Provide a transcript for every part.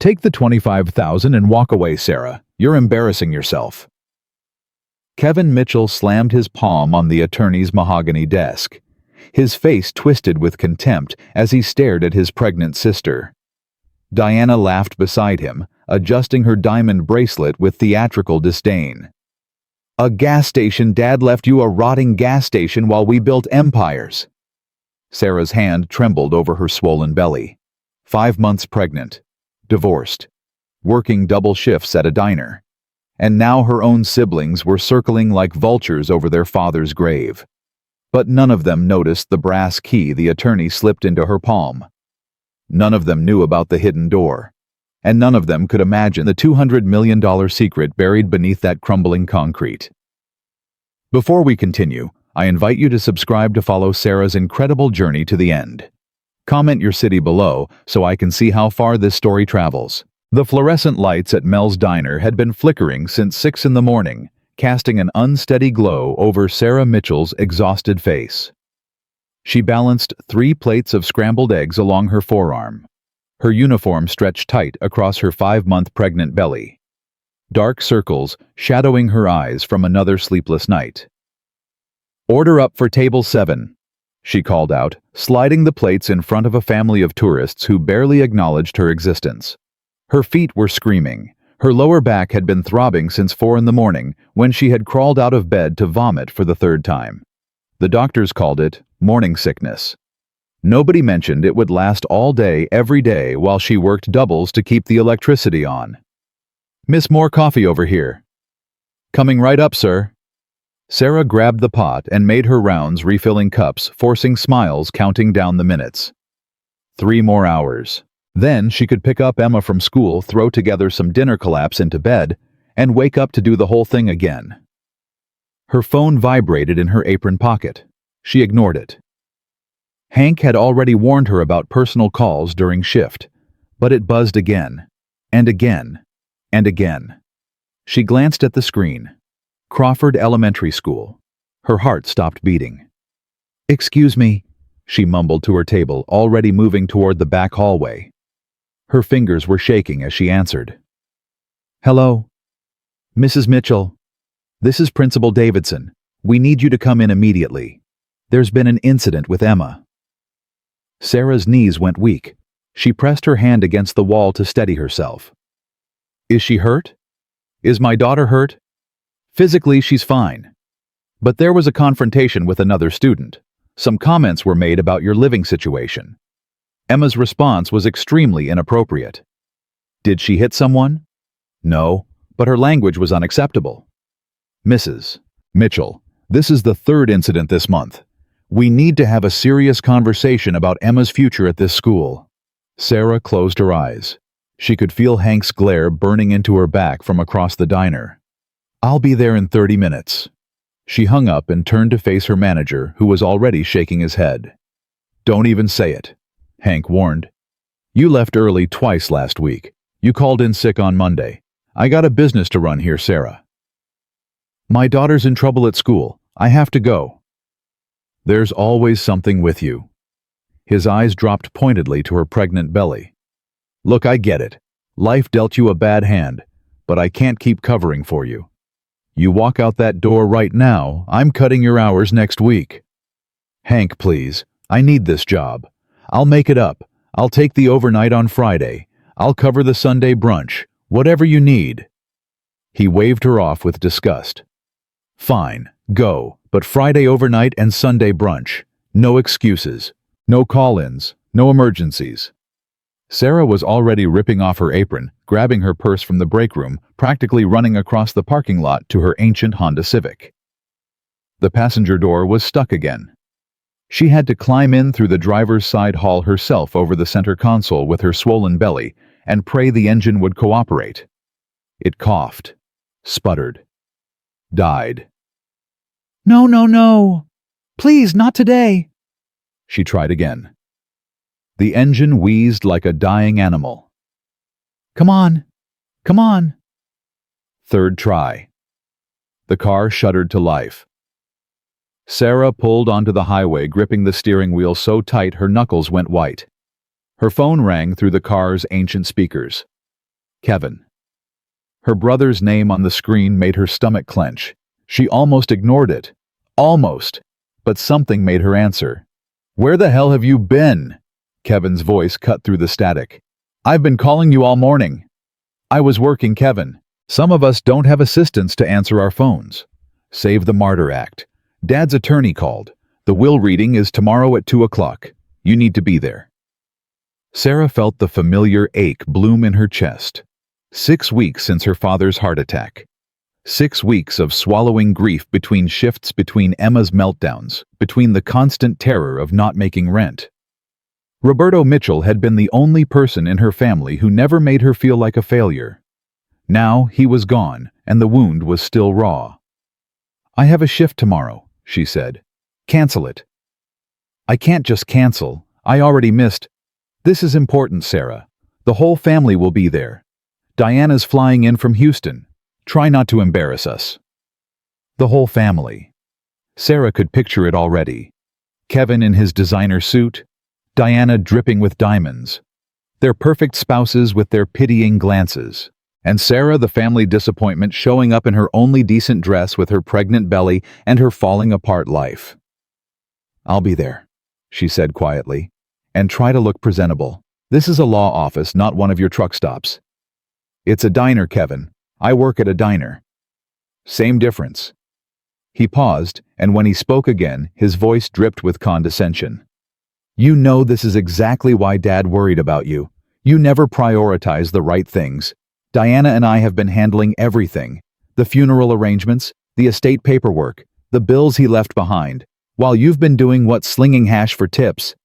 Take the 25,000 and walk away, Sarah. You're embarrassing yourself. Kevin Mitchell slammed his palm on the attorney's mahogany desk. His face twisted with contempt as he stared at his pregnant sister. Diana laughed beside him, adjusting her diamond bracelet with theatrical disdain. A gas station? Dad left you a rotting gas station while we built empires. Sarah's hand trembled over her swollen belly. 5 months pregnant, divorced, working double shifts at a diner. And now her own siblings were circling like vultures over their father's grave. But none of them noticed the brass key the attorney slipped into her palm. None of them knew about the hidden door. And none of them could imagine the $200 million secret buried beneath that crumbling concrete. Before we continue, I invite you to subscribe to follow Sarah's incredible journey to the end. Comment your city below so I can see how far this story travels. The fluorescent lights at Mel's diner had been flickering since 6 in the morning, casting an unsteady glow over Sarah Mitchell's exhausted face. She balanced 3 plates of scrambled eggs along her forearm. Her uniform stretched tight across her 5-month pregnant belly. Dark circles shadowing her eyes from another sleepless night. "Order up for table 7, she called out, sliding the plates in front of a family of tourists who barely acknowledged her existence. Her feet were screaming. Her lower back had been throbbing since 4 in the morning when she had crawled out of bed to vomit for the 3rd time. The doctors called it morning sickness. Nobody mentioned it would last all day, every day, while she worked doubles to keep the electricity on. "Miss, more coffee over here." "Coming right up, sir." Sarah grabbed the pot and made her rounds, refilling cups, forcing smiles, counting down the minutes. 3 more hours. Then she could pick up Emma from school, throw together some dinner, collapse into bed, and wake up to do the whole thing again. Her phone vibrated in her apron pocket. She ignored it. Hank had already warned her about personal calls during shift, but it buzzed again, and again, and again. She glanced at the screen. Crawford Elementary School. Her heart stopped beating. "Excuse me," she mumbled to her table, already moving toward the back hallway. Her fingers were shaking as she answered. "Hello? Mrs. Mitchell. This is Principal Davidson. We need you to come in immediately. There's been an incident with Emma." Sarah's knees went weak. She pressed her hand against the wall to steady herself. "Is she hurt? Is my daughter hurt?" "Physically, she's fine. But there was a confrontation with another student. Some comments were made about your living situation. Emma's response was extremely inappropriate." "Did she hit someone?" "No, but her language was unacceptable." "Mrs. Mitchell, this is the 3rd incident this month. We need to have a serious conversation about Emma's future at this school." Sarah closed her eyes. She could feel Hank's glare burning into her back from across the diner. "I'll be there in 30 minutes. She hung up and turned to face her manager, who was already shaking his head. "Don't even say it," Hank warned. "You left early twice last week. You called in sick on Monday. I got a business to run here, Sarah." "My daughter's in trouble at school. I have to go." "There's always something with you." His eyes dropped pointedly to her pregnant belly. "Look, I get it. Life dealt you a bad hand, but I can't keep covering for you. You walk out that door right now, I'm cutting your hours next week." "Hank, please. I need this job. I'll make it up. I'll take the overnight on Friday. I'll cover the Sunday brunch. Whatever you need." He waved her off with disgust. "Fine, go, but Friday overnight and Sunday brunch. No excuses. No call-ins. No emergencies." Sarah was already ripping off her apron, grabbing her purse from the break room, practically running across the parking lot to her ancient Honda Civic. The passenger door was stuck again. She had to climb in through the driver's side hall herself over the center console with her swollen belly and pray the engine would cooperate. It coughed, sputtered, died. "No, no, no! Please, not today!" She tried again. The engine wheezed like a dying animal. "Come on! Come on!" 3rd try. The car shuddered to life. Sarah pulled onto the highway, gripping the steering wheel so tight her knuckles went white. Her phone rang through the car's ancient speakers. Kevin. Her brother's name on the screen made her stomach clench. She almost ignored it. Almost. But something made her answer. "Where the hell have you been?" Kevin's voice cut through the static. "I've been calling you all morning." "I was working, Kevin. Some of us don't have assistants to answer our phones." "Save the Martyr Act. Dad's attorney called. The will reading is tomorrow at 2 o'clock. You need to be there." Sarah felt the familiar ache bloom in her chest. 6 weeks since her father's heart attack. 6 weeks of swallowing grief between shifts, between Emma's meltdowns, between the constant terror of not making rent. Roberto Mitchell had been the only person in her family who never made her feel like a failure. Now he was gone, and the wound was still raw. "I have a shift tomorrow," she said. "Cancel it." "I can't just cancel. I already missed." "This is important, Sarah. The whole family will be there. Diana's flying in from Houston. Try not to embarrass us." The whole family. Sarah could picture it already. Kevin in his designer suit, Diana dripping with diamonds, their perfect spouses with their pitying glances, and Sarah, the family disappointment, showing up in her only decent dress with her pregnant belly and her falling apart life. "I'll be there," she said quietly, "and try to look presentable. This is a law office, not one of your truck stops." "It's a diner, Kevin. I work at a diner." "Same difference." He paused, and when he spoke again, his voice dripped with condescension. "You know this is exactly why Dad worried about you. You never prioritize the right things. Diana and I have been handling everything. The funeral arrangements, the estate paperwork, the bills he left behind, while you've been doing what, slinging hash for tips."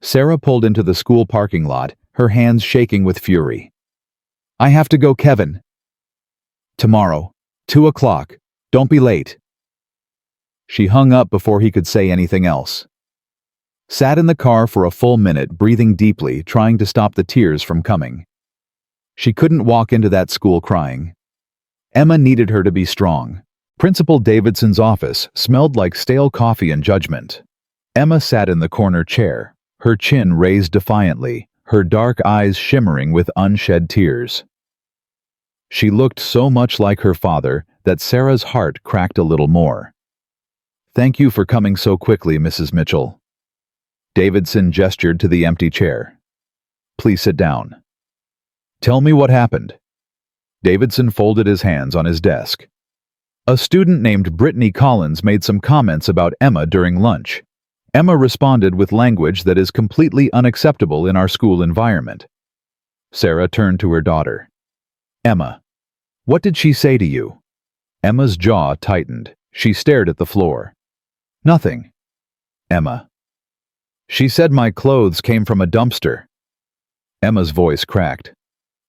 Sarah pulled into the school parking lot, her hands shaking with fury. "I have to go, Kevin." "Tomorrow, 2 o'clock. Don't be late." She hung up before he could say anything else. Sat in the car for a full minute, breathing deeply, trying to stop the tears from coming. She couldn't walk into that school crying. Emma needed her to be strong. Principal Davidson's office smelled like stale coffee and judgment. Emma sat in the corner chair, her chin raised defiantly, her dark eyes shimmering with unshed tears. She looked so much like her father that Sarah's heart cracked a little more. "Thank you for coming so quickly, Mrs. Mitchell." Davidson gestured to the empty chair. "Please sit down." "Tell me what happened." Davidson folded his hands on his desk. "A student named Brittany Collins made some comments about Emma during lunch. Emma responded with language that is completely unacceptable in our school environment." Sarah turned to her daughter. "Emma, what did she say to you?" Emma's jaw tightened. She stared at the floor. "Nothing." "Emma." "She said my clothes came from a dumpster." Emma's voice cracked.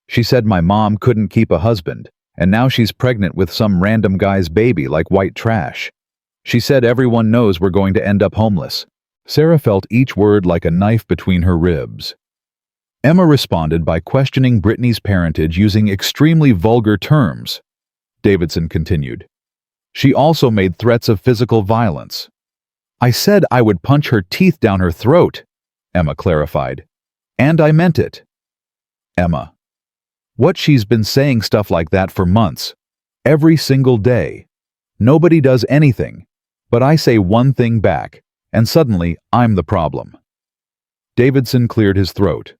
"She said my mom couldn't keep a husband, and now she's pregnant with some random guy's baby like white trash. She said everyone knows we're going to end up homeless." Sarah felt each word like a knife between her ribs. Emma responded by questioning Brittany's parentage using extremely vulgar terms. Davidson continued. "She also made threats of physical violence." "I said I would punch her teeth down her throat," Emma clarified. "And I meant it." "Emma, what, she's been saying stuff like that for months. Every single day. Nobody does anything. But I say one thing back, and suddenly I'm the problem." Davidson cleared his throat.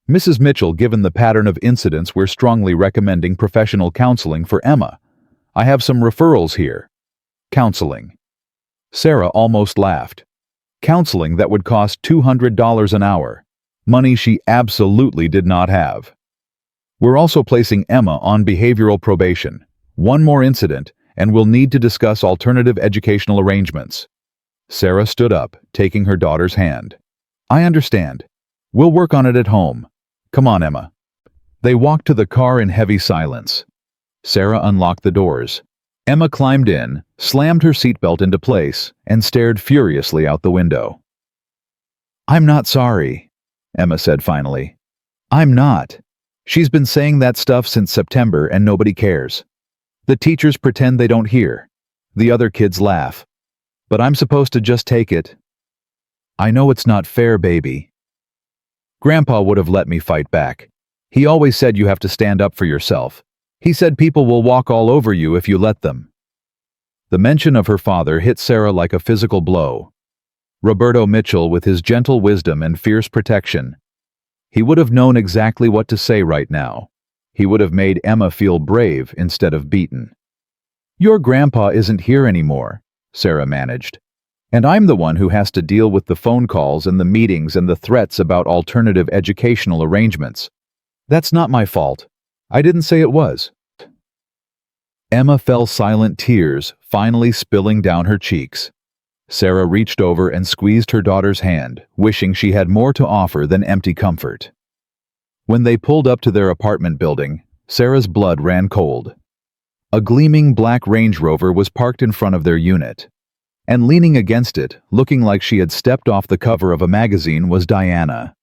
"Mrs. Mitchell, given the pattern of incidents, we're strongly recommending professional counseling for Emma. I have some referrals here." "Counseling." Sarah almost laughed. Counseling that would cost $200 an hour. Money she absolutely did not have. "We're also placing Emma on behavioral probation. One more incident, and we'll need to discuss alternative educational arrangements." Sarah stood up, taking her daughter's hand. "I understand. We'll work on it at home. Come on, Emma." They walked to the car in heavy silence. Sarah unlocked the doors. Emma climbed in, slammed her seatbelt into place, and stared furiously out the window. "I'm not sorry," Emma said finally. "I'm not. She's been saying that stuff since September and nobody cares. The teachers pretend they don't hear. The other kids laugh. But I'm supposed to just take it." "I know it's not fair, baby." "Grandpa would have let me fight back. He always said you have to stand up for yourself. He said people will walk all over you if you let them. The mention of her father hit Sarah like a physical blow. Roberto Mitchell, with his gentle wisdom and fierce protection. He would have known exactly what to say right now. He would have made Emma feel brave instead of beaten. "Your grandpa isn't here anymore," Sarah managed. "And I'm the one who has to deal with the phone calls and the meetings and the threats about alternative educational arrangements. That's not my fault. I didn't say it was." Emma fell silent, tears finally spilling down her cheeks. Sarah reached over and squeezed her daughter's hand, wishing she had more to offer than empty comfort. When they pulled up to their apartment building, Sarah's blood ran cold. A gleaming black Range Rover was parked in front of their unit. And leaning against it, looking like she had stepped off the cover of a magazine, was Diana.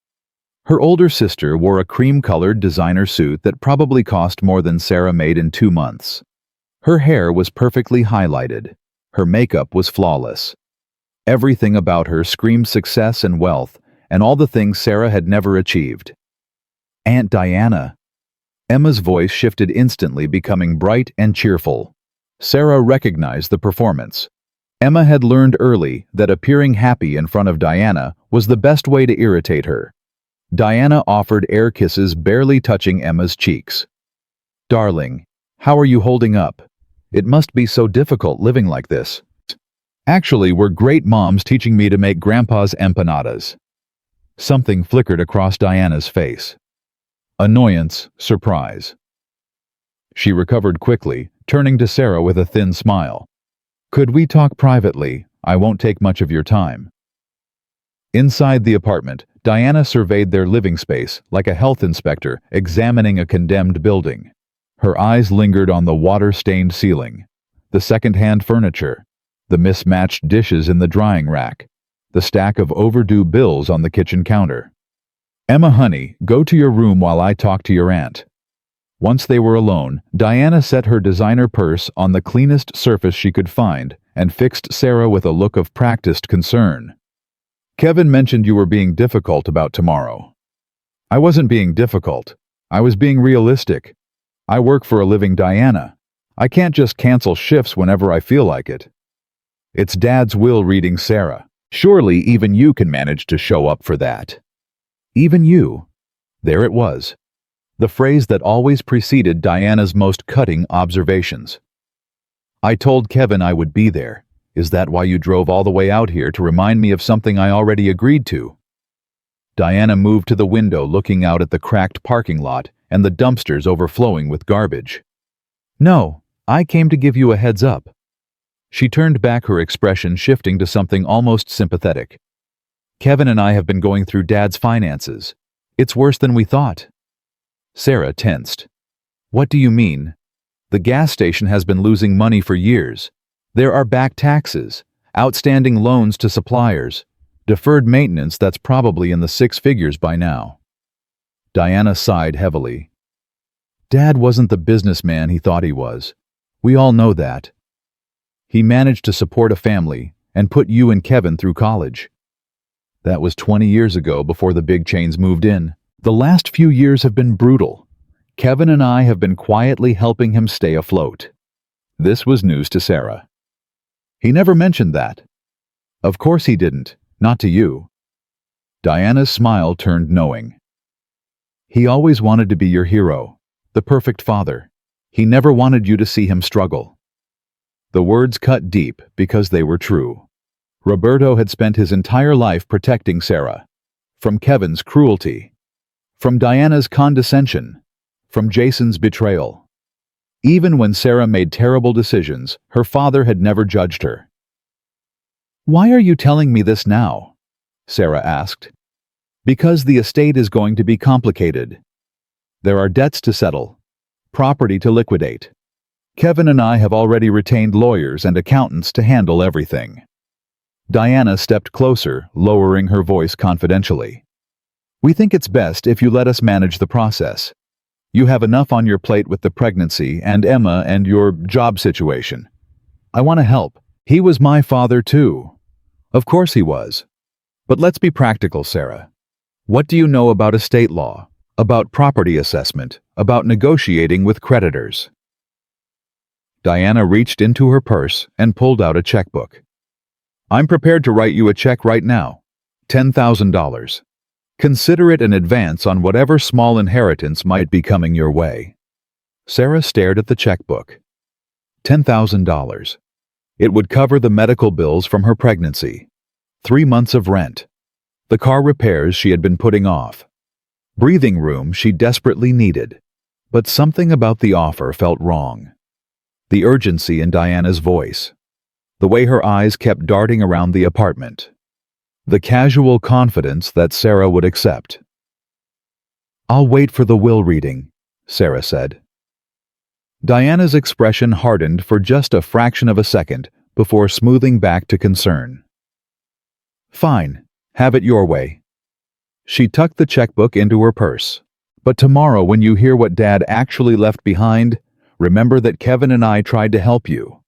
Her older sister wore a cream-colored designer suit that probably cost more than Sarah made in 2 months. Her hair was perfectly highlighted. Her makeup was flawless. Everything about her screamed success and wealth, and all the things Sarah had never achieved. "Aunt Diana." Emma's voice shifted instantly, becoming bright and cheerful. Sarah recognized the performance. Emma had learned early that appearing happy in front of Diana was the best way to irritate her. Diana offered air kisses, barely touching Emma's cheeks. "Darling, how are you holding up? It must be so difficult living like this." "Actually, we're great moms teaching me to make Grandpa's empanadas." Something flickered across Diana's face. Annoyance, surprise. She recovered quickly, turning to Sarah with a thin smile. "Could we talk privately? I won't take much of your time." Inside the apartment, Diana surveyed their living space like a health inspector examining a condemned building. Her eyes lingered on the water-stained ceiling, the second-hand furniture, the mismatched dishes in the drying rack, the stack of overdue bills on the kitchen counter. "Emma, honey, go to your room while I talk to your aunt." Once they were alone, Diana set her designer purse on the cleanest surface she could find and fixed Sarah with a look of practiced concern. "Kevin mentioned you were being difficult about tomorrow." "I wasn't being difficult. I was being realistic. I work for a living, Diana. I can't just cancel shifts whenever I feel like it." "It's Dad's will," reading Sarah. "Surely even you can manage to show up for that." Even you. There it was. The phrase that always preceded Diana's most cutting observations. "I told Kevin I would be there. Is that why you drove all the way out here to remind me of something I already agreed to?" Diana moved to the window, looking out at the cracked parking lot and the dumpsters overflowing with garbage. "No, I came to give you a heads up." She turned back, her expression shifting to something almost sympathetic. "Kevin and I have been going through Dad's finances. It's worse than we thought." Sarah tensed. "What do you mean?" "The gas station has been losing money for years. There are back taxes, outstanding loans to suppliers, deferred maintenance that's probably in the 6 figures by now." Diana sighed heavily. "Dad wasn't the businessman he thought he was. We all know that. He managed to support a family and put you and Kevin through college. That was 20 years ago, before the big chains moved in. The last few years have been brutal. Kevin and I have been quietly helping him stay afloat." This was news to Sarah. "He never mentioned that." "Of course he didn't. Not to you." Diana's smile turned knowing. "He always wanted to be your hero, the perfect father. He never wanted you to see him struggle." The words cut deep because they were true. Roberto had spent his entire life protecting Sarah. From Kevin's cruelty. From Diana's condescension. From Jason's betrayal. Even when Sarah made terrible decisions, her father had never judged her. "Why are you telling me this now?" Sarah asked. "Because the estate is going to be complicated. There are debts to settle, property to liquidate. Kevin and I have already retained lawyers and accountants to handle everything." Diana stepped closer, lowering her voice confidentially. "We think it's best if you let us manage the process. You have enough on your plate with the pregnancy and Emma and your job situation. I want to help. He was my father too." "Of course he was. But let's be practical, Sarah. What do you know about estate law? about property assessment, about negotiating with creditors. Diana reached into her purse and pulled out a checkbook. I'm prepared to write you a check right now. $10,000. Consider it an advance on whatever small inheritance might be coming your way. Sarah stared at the checkbook. $10,000. It would cover the medical bills from her pregnancy, 3 months of rent, the car repairs she had been putting off, breathing room she desperately needed. But something about the offer felt wrong. The urgency in Diana's voice, the way her eyes kept darting around the apartment, the casual confidence that Sarah would accept. I'll wait for the will reading, Sarah said. Diana's expression hardened for just a fraction of a second before smoothing back to concern. Fine, have it your way. She tucked the checkbook into her purse. But tomorrow when you hear what Dad actually left behind, remember that Kevin and I tried to help you.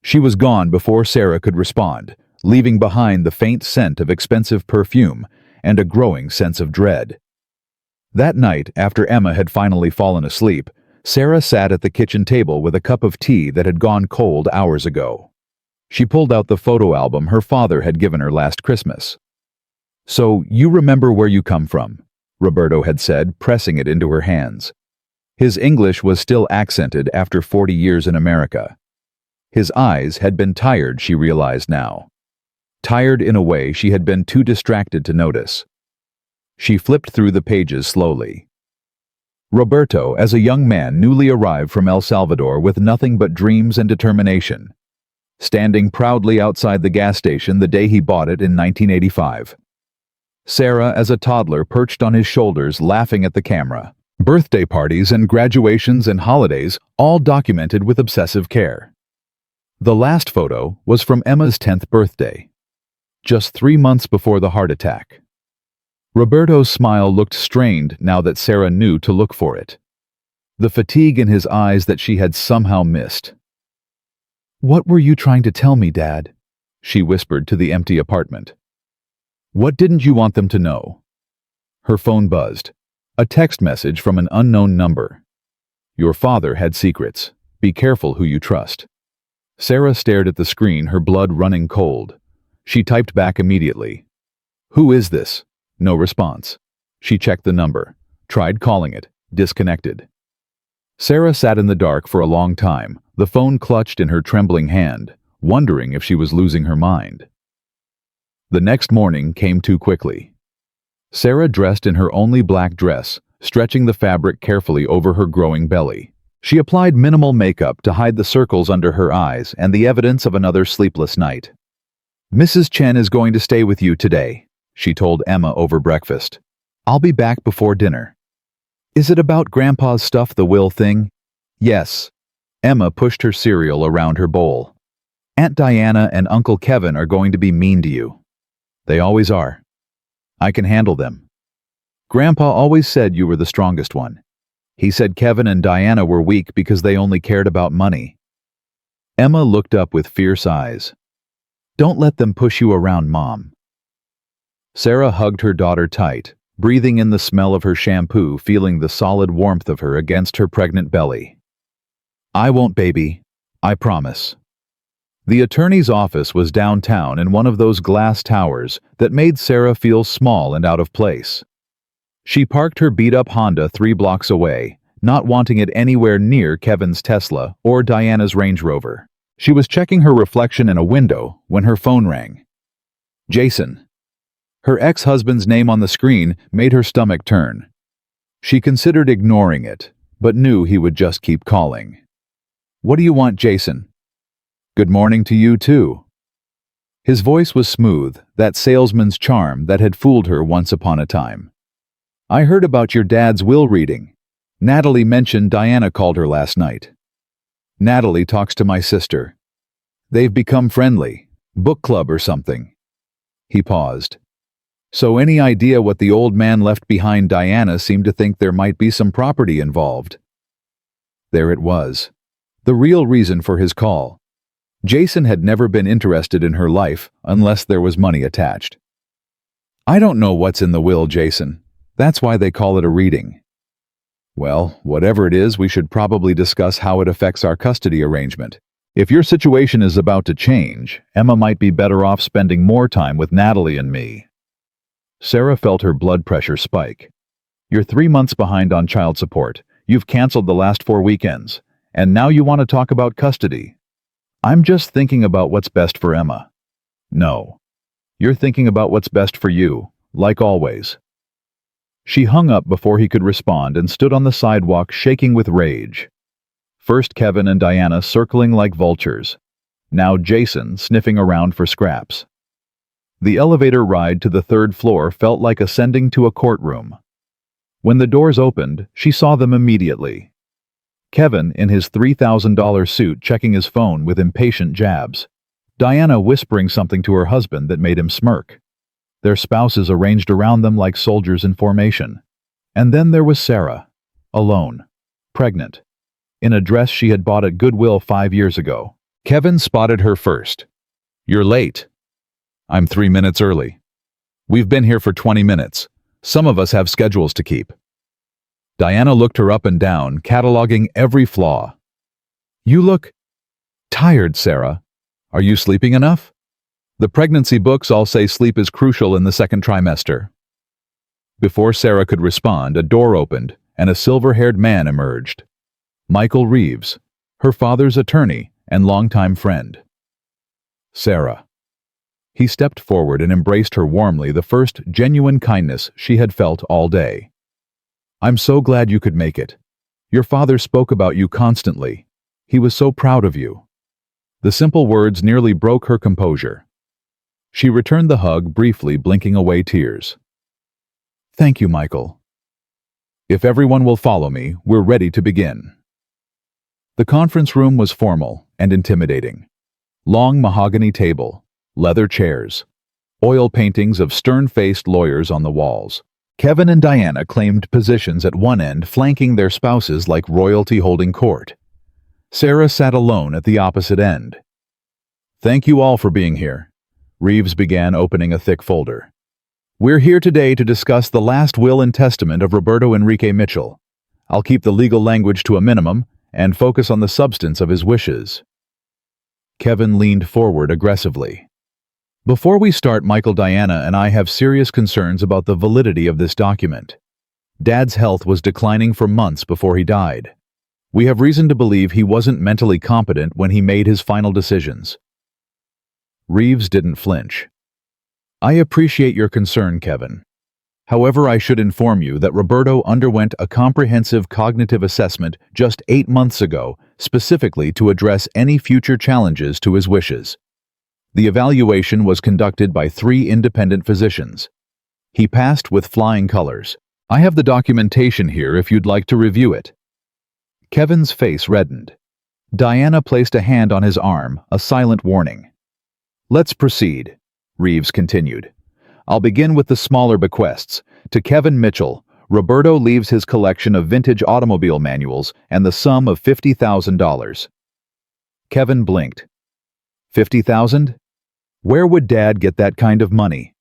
She was gone before Sarah could respond, leaving behind the faint scent of expensive perfume and a growing sense of dread. That night, after Emma had finally fallen asleep, Sarah sat at the kitchen table with a cup of tea that had gone cold hours ago. She pulled out the photo album her father had given her last Christmas. So, you remember where you come from, Roberto had said, pressing it into her hands. His English was still accented after 40 years in America. His eyes had been tired, she realized now. Tired in a way she had been too distracted to notice. She flipped through the pages slowly. Roberto, as a young man newly arrived from El Salvador with nothing but dreams and determination, standing proudly outside the gas station the day he bought it in 1985. Sarah, as a toddler, perched on his shoulders laughing at the camera. Birthday parties and graduations and holidays, all documented with obsessive care. The last photo was from Emma's 10th birthday, just 3 months before the heart attack. Roberto's smile looked strained now that Sarah knew to look for it. The fatigue in his eyes that she had somehow missed. What were you trying to tell me, Dad? She whispered to the empty apartment. What didn't you want them to know? Her phone buzzed. A text message from an unknown number. Your father had secrets. Be careful who you trust. Sarah stared at the screen, her blood running cold. She typed back immediately. Who is this? No response. She checked the number, tried calling it, disconnected. Sarah sat in the dark for a long time, the phone clutched in her trembling hand, wondering if she was losing her mind. The next morning came too quickly. Sarah dressed in her only black dress, stretching the fabric carefully over her growing belly. She applied minimal makeup to hide the circles under her eyes and the evidence of another sleepless night. Mrs. Chen is going to stay with you today, she told Emma over breakfast. I'll be back before dinner. Is it about Grandpa's stuff, the will thing? Yes. Emma pushed her cereal around her bowl. Aunt Diana and Uncle Kevin are going to be mean to you. They always are. I can handle them. Grandpa always said you were the strongest one. He said Kevin and Diana were weak because they only cared about money. Emma looked up with fierce eyes. Don't let them push you around, Mom. Sarah hugged her daughter tight, breathing in the smell of her shampoo, feeling the solid warmth of her against her pregnant belly. I won't, baby. I promise. The attorney's office was downtown in one of those glass towers that made Sarah feel small and out of place. She parked her beat-up Honda 3 blocks away, not wanting it anywhere near Kevin's Tesla or Diana's Range Rover. She was checking her reflection in a window when her phone rang. Jason. Her ex-husband's name on the screen made her stomach turn. She considered ignoring it, but knew he would just keep calling. What do you want, Jason? Good morning to you, too. His voice was smooth, that salesman's charm that had fooled her once upon a time. I heard about your dad's will reading. Natalie mentioned Diana called her last night. Natalie talks to my sister. They've become friendly, book club or something. He paused. So any idea what the old man left behind? Diana seemed to think there might be some property involved. There it was. The real reason for his call. Jason had never been interested in her life unless there was money attached. I don't know what's in the will, Jason. That's why they call it a reading. Well, whatever it is, we should probably discuss how it affects our custody arrangement. If your situation is about to change, Emma might be better off spending more time with Natalie and me. Sarah felt her blood pressure spike. You're 3 months behind on child support. You've canceled the last 4 weekends. And now you want to talk about custody. I'm just thinking about what's best for Emma. No. You're thinking about what's best for you, like always. She hung up before he could respond and stood on the sidewalk shaking with rage. First Kevin and Diana circling like vultures. Now Jason sniffing around for scraps. The elevator ride to the 3rd floor felt like ascending to a courtroom. When the doors opened, she saw them immediately. Kevin in his $3,000 suit checking his phone with impatient jabs. Diana whispering something to her husband that made him smirk. Their spouses arranged around them like soldiers in formation. And then there was Sarah, alone, pregnant, in a dress she had bought at Goodwill 5 years ago. Kevin spotted her first. You're late. I'm 3 minutes early. We've been here for 20 minutes. Some of us have schedules to keep. Diana looked her up and down, cataloging every flaw. You look tired, Sarah. Are you sleeping enough? The pregnancy books all say sleep is crucial in the 2nd trimester. Before Sarah could respond, a door opened and a silver-haired man emerged. Michael Reeves, her father's attorney and longtime friend. Sarah. He stepped forward and embraced her warmly, the first genuine kindness she had felt all day. I'm so glad you could make it. Your father spoke about you constantly. He was so proud of you. The simple words nearly broke her composure. She returned the hug, briefly blinking away tears. Thank you, Michael. If everyone will follow me, we're ready to begin. The conference room was formal and intimidating. Long mahogany table, leather chairs, oil paintings of stern-faced lawyers on the walls. Kevin and Diana claimed positions at one end, flanking their spouses like royalty holding court. Sarah sat alone at the opposite end. Thank you all for being here. Reeves began, opening a thick folder. We're here today to discuss the last will and testament of Roberto Enrique Mitchell. I'll keep the legal language to a minimum and focus on the substance of his wishes. Kevin leaned forward aggressively. Before we start, Michael, Diana and I have serious concerns about the validity of this document. Dad's health was declining for months before he died. We have reason to believe he wasn't mentally competent when he made his final decisions. Reeves didn't flinch. I appreciate your concern, Kevin. However, I should inform you that Roberto underwent a comprehensive cognitive assessment just 8 months ago, specifically to address any future challenges to his wishes. The evaluation was conducted by 3 independent physicians. He passed with flying colors. I have the documentation here if you'd like to review it. Kevin's face reddened. Diana placed a hand on his arm, a silent warning. Let's proceed, Reeves continued. I'll begin with the smaller bequests. To Kevin Mitchell, Roberto leaves his collection of vintage automobile manuals and the sum of $50,000. Kevin blinked. $50,000? Where would Dad get that kind of money?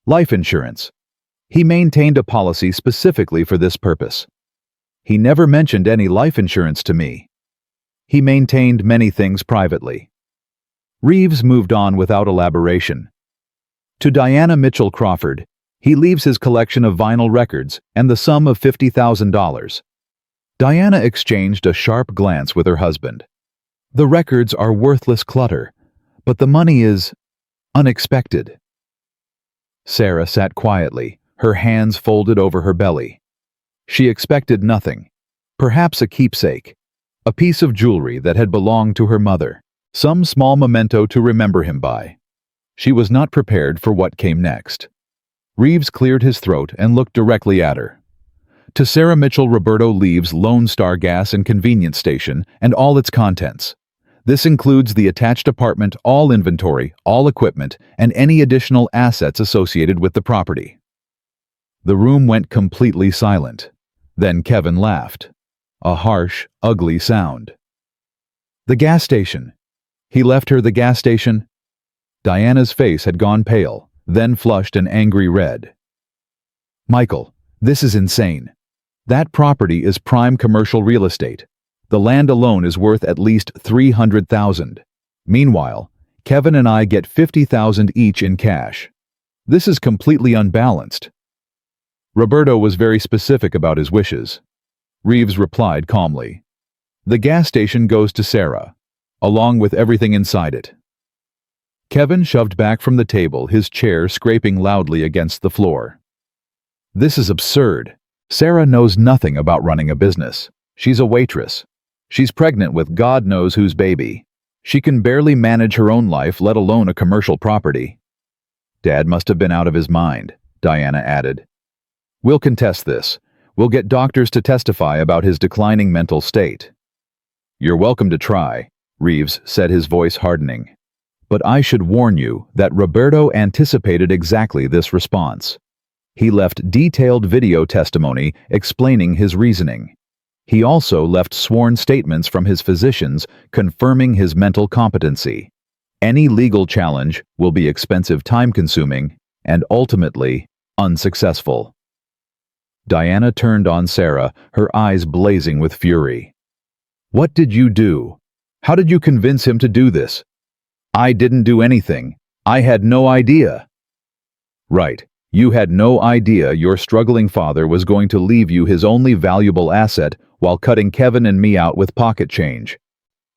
Life insurance. He maintained a policy specifically for this purpose. He never mentioned any life insurance to me. He maintained many things privately. Reeves moved on without elaboration. To Diana Mitchell Crawford, he leaves his collection of vinyl records and the sum of $50,000. Diana exchanged a sharp glance with her husband. The records are worthless clutter, but the money is unexpected. Sarah sat quietly, her hands folded over her belly. She expected nothing. Perhaps a keepsake, a piece of jewelry that had belonged to her mother, some small memento to remember him by. She was not prepared for what came next. Reeves cleared his throat and looked directly at her. To Sarah Mitchell, Roberto leaves Lone Star Gas and Convenience Station and all its contents. This includes the attached apartment, all inventory, all equipment, and any additional assets associated with the property. The room went completely silent. Then Kevin laughed. A harsh, ugly sound. The gas station. He left her the gas station. Diana's face had gone pale, then flushed an angry red. Michael, This is insane. That property is prime commercial real estate. The land alone is worth at least $300,000. Meanwhile, Kevin and I get $50,000 each in cash. This is completely unbalanced. Roberto was very specific about his wishes. Reeves replied calmly. The gas station goes to Sarah, along with everything inside it. Kevin shoved back from the table, his chair scraping loudly against the floor. This is absurd. Sarah knows nothing about running a business. She's a waitress. She's pregnant with God knows whose baby. She can barely manage her own life, let alone a commercial property. Dad must have been out of his mind, Diana added. We'll contest this. We'll get doctors to testify about his declining mental state. You're welcome to try, Reeves said, his voice hardening. But I should warn you that Roberto anticipated exactly this response. He left detailed video testimony explaining his reasoning. He also left sworn statements from his physicians confirming his mental competency. Any legal challenge will be expensive, time-consuming, and ultimately unsuccessful. Diana turned on Sarah, her eyes blazing with fury. What did you do? How did you convince him to do this? I didn't do anything. I had no idea. Right. You had no idea your struggling father was going to leave you his only valuable asset while cutting Kevin and me out with pocket change.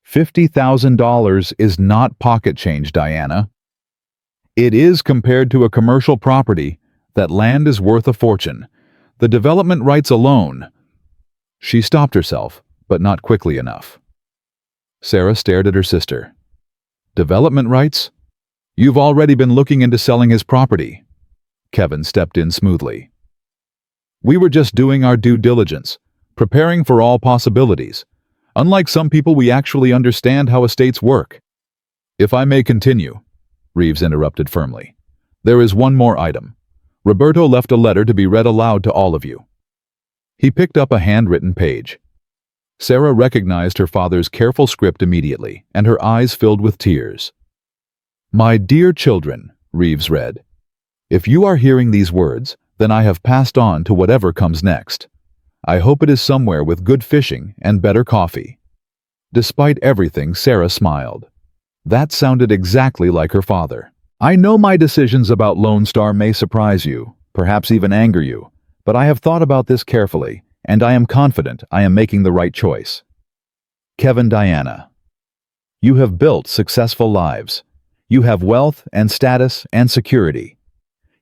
$50,000 is not pocket change, Diana. It is compared to a commercial property. That land is worth a fortune. The development rights alone. She stopped herself, but not quickly enough. Sarah stared at her sister. Development rights? You've already been looking into selling his property. Kevin stepped in smoothly. We were just doing our due diligence, preparing for all possibilities. Unlike some people, we actually understand how estates work. If I may continue, Reeves interrupted firmly. There is one more item. Roberto left a letter to be read aloud to all of you. He picked up a handwritten page. Sarah recognized her father's careful script immediately, and her eyes filled with tears. My dear children, Reeves read, if you are hearing these words, then I have passed on to whatever comes next. I hope it is somewhere with good fishing and better coffee. Despite everything, Sarah smiled. That sounded exactly like her father. I know my decisions about Lone Star may surprise you, perhaps even anger you, but I have thought about this carefully, and I am confident I am making the right choice. Kevin, Diana. You have built successful lives. You have wealth and status and security.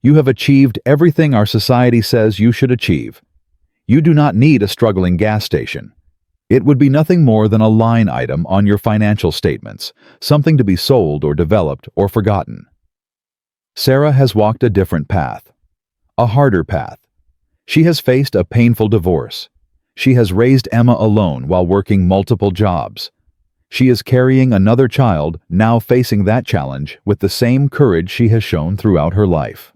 You have achieved everything our society says you should achieve. You do not need a struggling gas station. It would be nothing more than a line item on your financial statements, something to be sold or developed or forgotten. Sarah has walked a different path, a harder path. She has faced a painful divorce. She has raised Emma alone while working multiple jobs. She is carrying another child, now facing that challenge with the same courage she has shown throughout her life.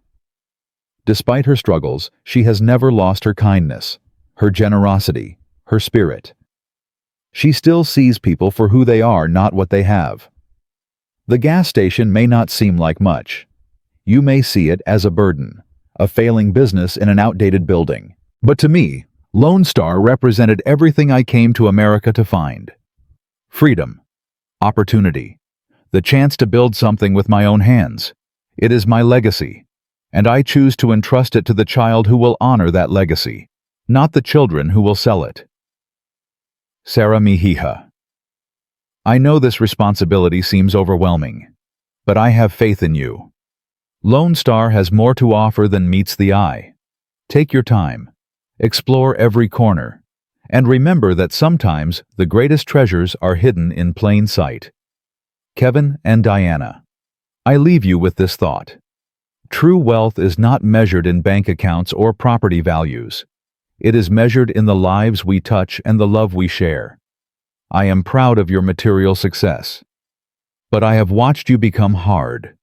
Despite her struggles, she has never lost her kindness, her generosity, her spirit. She still sees people for who they are, not what they have. The gas station may not seem like much. You may see it as a burden, a failing business in an outdated building. But to me, Lone Star represented everything I came to America to find. Freedom, opportunity, the chance to build something with my own hands. It is my legacy, and I choose to entrust it to the child who will honor that legacy, not the children who will sell it. Sarah Mejia. I know this responsibility seems overwhelming, but I have faith in you. Lone Star has more to offer than meets the eye. Take your time, explore every corner, and remember that sometimes the greatest treasures are hidden in plain sight. Kevin and Diana. I leave you with this thought. True wealth is not measured in bank accounts or property values. It is measured in the lives we touch and the love we share. I am proud of your material success. But I have watched you become hard,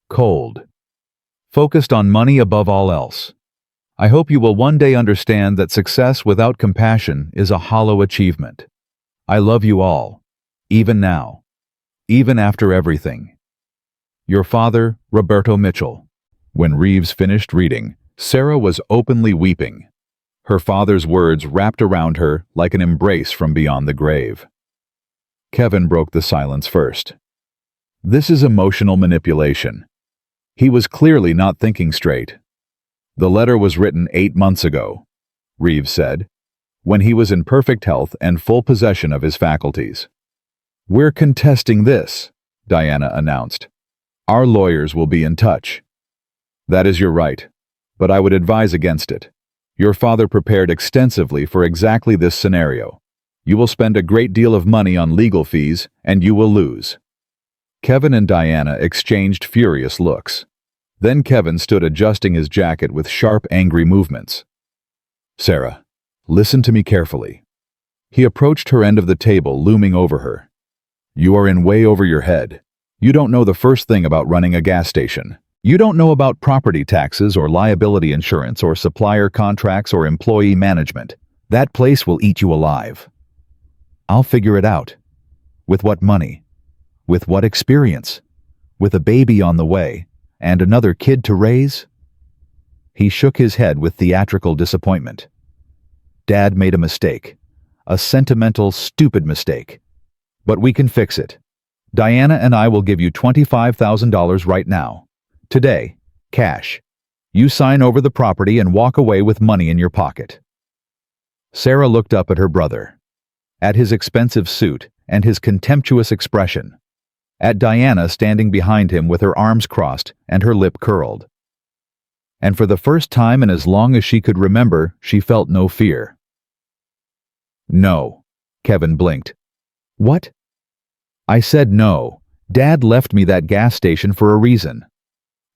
cold, focused on money above all else. I hope you will one day understand that success without compassion is a hollow achievement. I love you all, even now, even after everything. Your father, Roberto Mitchell. When Reeves finished reading, Sarah was openly weeping. Her father's words wrapped around her like an embrace from beyond the grave. Kevin broke the silence first. This is emotional manipulation. He was clearly not thinking straight. The letter was written 8 months ago, Reeves said, when he was in perfect health and full possession of his faculties. We're contesting this, Diana announced. Our lawyers will be in touch. That is your right, but I would advise against it. Your father prepared extensively for exactly this scenario. You will spend a great deal of money on legal fees, and you will lose. Kevin and Diana exchanged furious looks. Then Kevin stood adjusting his jacket with sharp, angry movements. Sarah, listen to me carefully. He approached her end of the table, looming over her. You are in way over your head. You don't know the first thing about running a gas station. You don't know about property taxes or liability insurance or supplier contracts or employee management. That place will eat you alive. I'll figure it out. With what money? With what experience? With a baby on the way and another kid to raise? He shook his head with theatrical disappointment. Dad made a mistake. A sentimental, stupid mistake. But we can fix it. Diana and I will give you $25,000 right now. Today, cash. You sign over the property and walk away with money in your pocket. Sarah looked up at her brother, at his expensive suit and his contemptuous expression, at Diana standing behind him with her arms crossed and her lip curled. And for the first time in as long as she could remember, she felt no fear. No, Kevin blinked. What? I said no. Dad left me that gas station for a reason.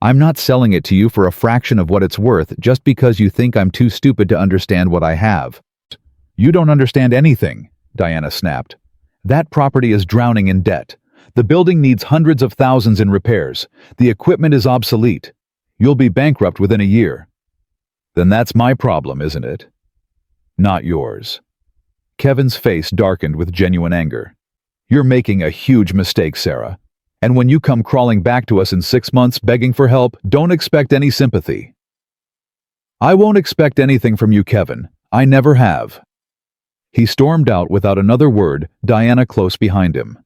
I'm not selling it to you for a fraction of what it's worth just because you think I'm too stupid to understand what I have. You don't understand anything, Diana snapped. That property is drowning in debt. The building needs hundreds of thousands in repairs. The equipment is obsolete. You'll be bankrupt within a year. Then that's my problem, isn't it? Not yours. Kevin's face darkened with genuine anger. You're making a huge mistake, Sarah. And when you come crawling back to us in 6 months begging for help, don't expect any sympathy. I won't expect anything from you, Kevin. I never have. He stormed out without another word, Diana close behind him.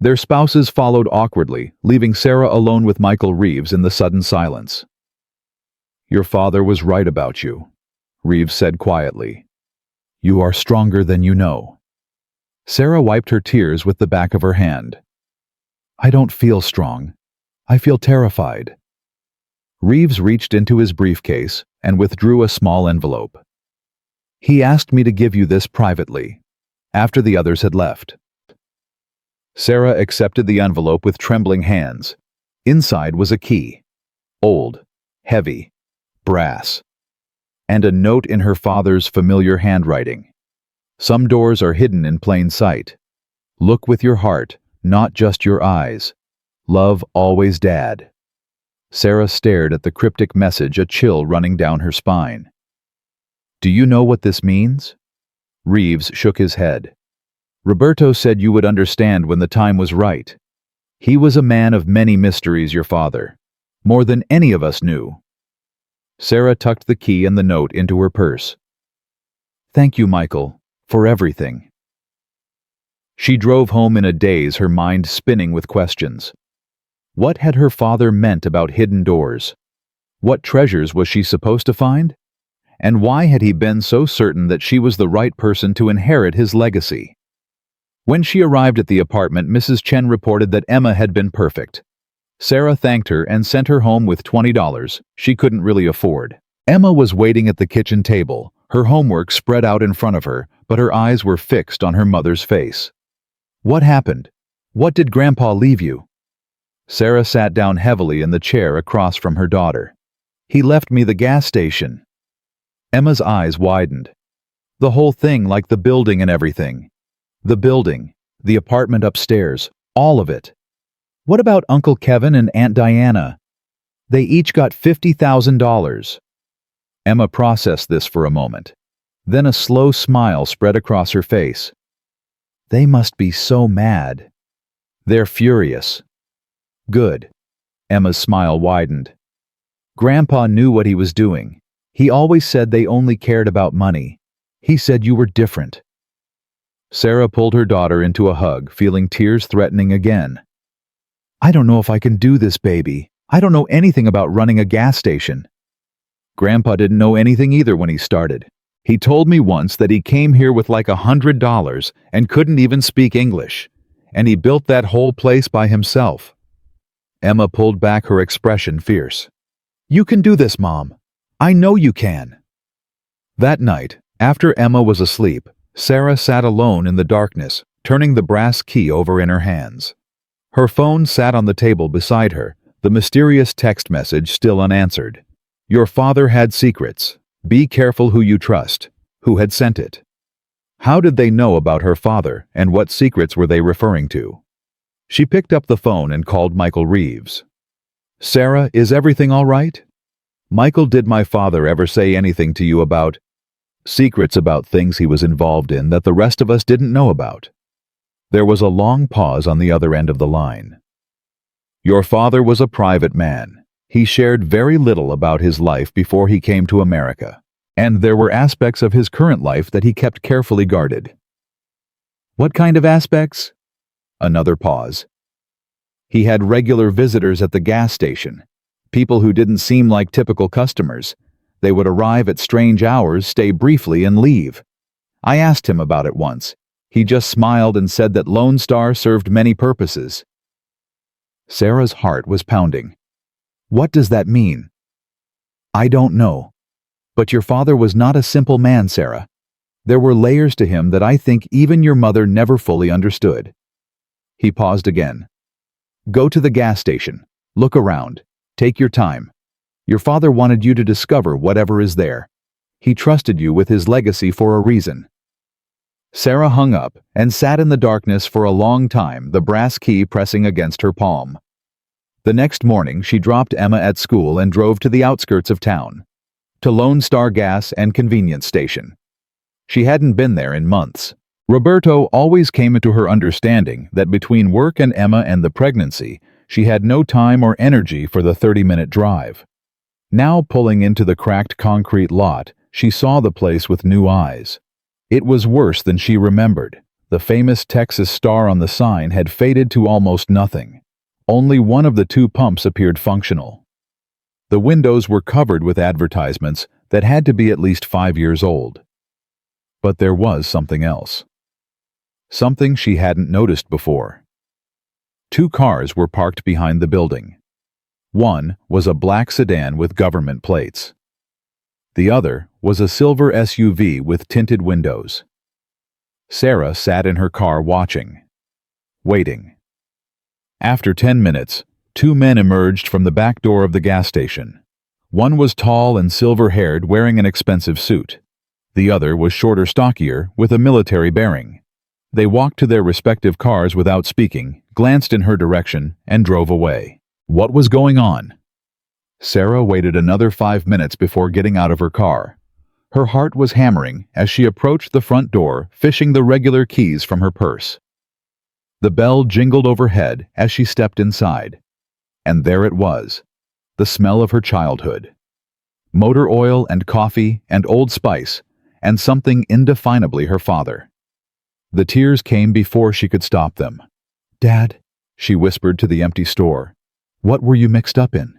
Their spouses followed awkwardly, leaving Sarah alone with Michael Reeves in the sudden silence. Your father was right about you, Reeves said quietly. You are stronger than you know. Sarah wiped her tears with the back of her hand. I don't feel strong. I feel terrified. Reeves reached into his briefcase and withdrew a small envelope. He asked me to give you this privately, after the others had left. Sarah accepted the envelope with trembling hands. Inside was a key. Old, heavy, brass. And a note in her father's familiar handwriting. Some doors are hidden in plain sight. Look with your heart, not just your eyes. Love always, Dad. Sarah stared at the cryptic message, a chill running down her spine. Do you know what this means? Reeves shook his head. Roberto said you would understand when the time was right. He was a man of many mysteries, your father. More than any of us knew. Sarah tucked the key and the note into her purse. Thank you, Michael, for everything. She drove home in a daze, her mind spinning with questions. What had her father meant about hidden doors? What treasures was she supposed to find? And why had he been so certain that she was the right person to inherit his legacy? When she arrived at the apartment, Mrs. Chen reported that Emma had been perfect. Sarah thanked her and sent her home with $20 she couldn't really afford. Emma was waiting at the kitchen table, her homework spread out in front of her, but her eyes were fixed on her mother's face. What happened? What did Grandpa leave you? Sarah sat down heavily in the chair across from her daughter. He left me the gas station. Emma's eyes widened. The whole thing, like the building and everything. The building, the apartment upstairs, all of it. What about Uncle Kevin and Aunt Diana? They each got $50,000. Emma processed this for a moment. Then a slow smile spread across her face. They must be so mad. They're furious. Good. Emma's smile widened. Grandpa knew what he was doing. He always said they only cared about money. He said you were different." Sarah pulled her daughter into a hug, feeling tears threatening again. "I don't know if I can do this, baby. I don't know anything about running a gas station." Grandpa didn't know anything either when he started. He told me once that he came here with like $100 and couldn't even speak English, and he built that whole place by himself. Emma pulled back, her expression fierce. "You can do this, Mom. I know you can." That night, after Emma was asleep, Sarah sat alone in the darkness, turning the brass key over in her hands. Her phone sat on the table beside her, the mysterious text message still unanswered. "Your father had secrets. Be careful who you trust." Who had sent it? How did they know about her father, and what secrets were they referring to? She picked up the phone and called Michael Reeves. "Sarah, is everything all right? Michael, did my father ever say anything to you about secrets about things he was involved in that the rest of us didn't know about?" There was a long pause on the other end of the line. "Your father was a private man. He shared very little about his life before he came to America, and there were aspects of his current life that he kept carefully guarded." "What kind of aspects?" Another pause. "He had regular visitors at the gas station, people who didn't seem like typical customers. They would arrive at strange hours, stay briefly, and leave. I asked him about it once. He just smiled and said that Lone Star served many purposes." Sarah's heart was pounding. "What does that mean?" "I don't know. But your father was not a simple man, Sarah. There were layers to him that I think even your mother never fully understood." He paused again. "Go to the gas station. Look around. Take your time. Your father wanted you to discover whatever is there. He trusted you with his legacy for a reason." Sarah hung up and sat in the darkness for a long time, the brass key pressing against her palm. The next morning, she dropped Emma at school and drove to the outskirts of town, to Lone Star Gas and Convenience Station. She hadn't been there in months. Roberto always came into her understanding that between work and Emma and the pregnancy, she had no time or energy for the 30-minute drive. Now, pulling into the cracked concrete lot, she saw the place with new eyes. It was worse than she remembered. The famous Texas star on the sign had faded to almost nothing. Only one of the two pumps appeared functional. The windows were covered with advertisements that had to be at least 5 years old. But there was something else. Something she hadn't noticed before. 2 cars were parked behind the building. One was a black sedan with government plates. The other was a silver SUV with tinted windows. Sarah sat in her car watching, waiting. After 10 minutes, 2 men emerged from the back door of the gas station. One was tall and silver-haired, wearing an expensive suit. The other was shorter, stockier, with a military bearing. They walked to their respective cars without speaking, glanced in her direction, and drove away. What was going on? Sarah waited another 5 minutes before getting out of her car. Her heart was hammering as she approached the front door, fishing the regular keys from her purse. The bell jingled overhead as she stepped inside. And there it was, the smell of her childhood. Motor oil and coffee and Old Spice, and something indefinably her father. The tears came before she could stop them. "Dad," she whispered to the empty store, "what were you mixed up in?"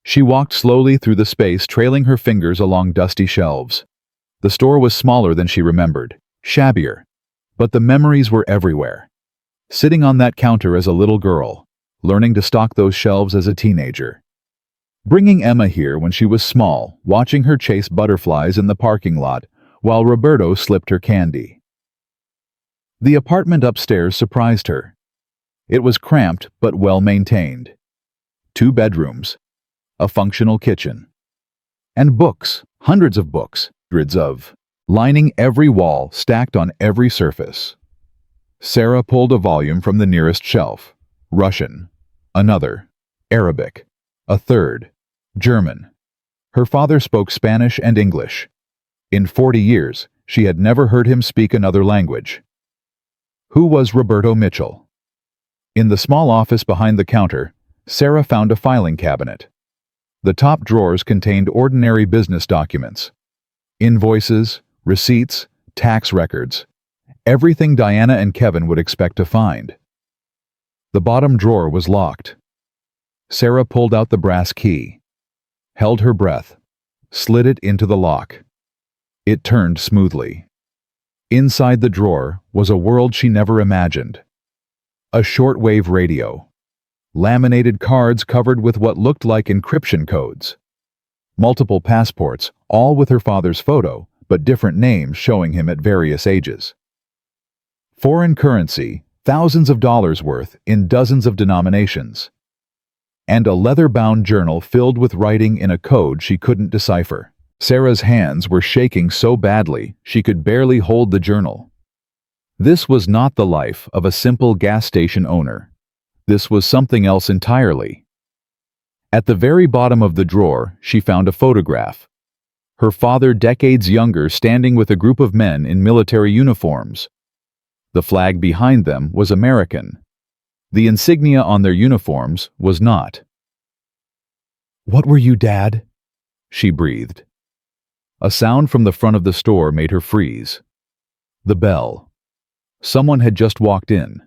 She walked slowly through the space, trailing her fingers along dusty shelves. The store was smaller than she remembered, shabbier, but the memories were everywhere. Sitting on that counter as a little girl, learning to stock those shelves as a teenager. Bringing Emma here when she was small, watching her chase butterflies in the parking lot while Roberto slipped her candy. The apartment upstairs surprised her. It was cramped but well-maintained. 2 bedrooms, a functional kitchen, and books, hundreds of books, lining every wall, stacked on every surface. Sarah pulled a volume from the nearest shelf. Russian, another, Arabic, a third, German. Her father spoke Spanish and English. In 40 years, she had never heard him speak another language. Who was Roberto Mitchell? In the small office behind the counter, Sarah found a filing cabinet. The top drawers contained ordinary business documents. Invoices, receipts, tax records. Everything Diana and Kevin would expect to find. The bottom drawer was locked. Sarah pulled out the brass key, held her breath, slid it into the lock. It turned smoothly. Inside the drawer was a world she never imagined. A shortwave radio. Laminated cards covered with what looked like encryption codes. Multiple passports, all with her father's photo, but different names showing him at various ages. Foreign currency, thousands of dollars worth, in dozens of denominations. And a leather-bound journal filled with writing in a code she couldn't decipher. Sarah's hands were shaking so badly she could barely hold the journal. This was not the life of a simple gas station owner. This was something else entirely. At the very bottom of the drawer, she found a photograph. Her father, decades younger, standing with a group of men in military uniforms. The flag behind them was American. The insignia on their uniforms was not. "What were you, Dad?" she breathed. A sound from the front of the store made her freeze. The bell. Someone had just walked in.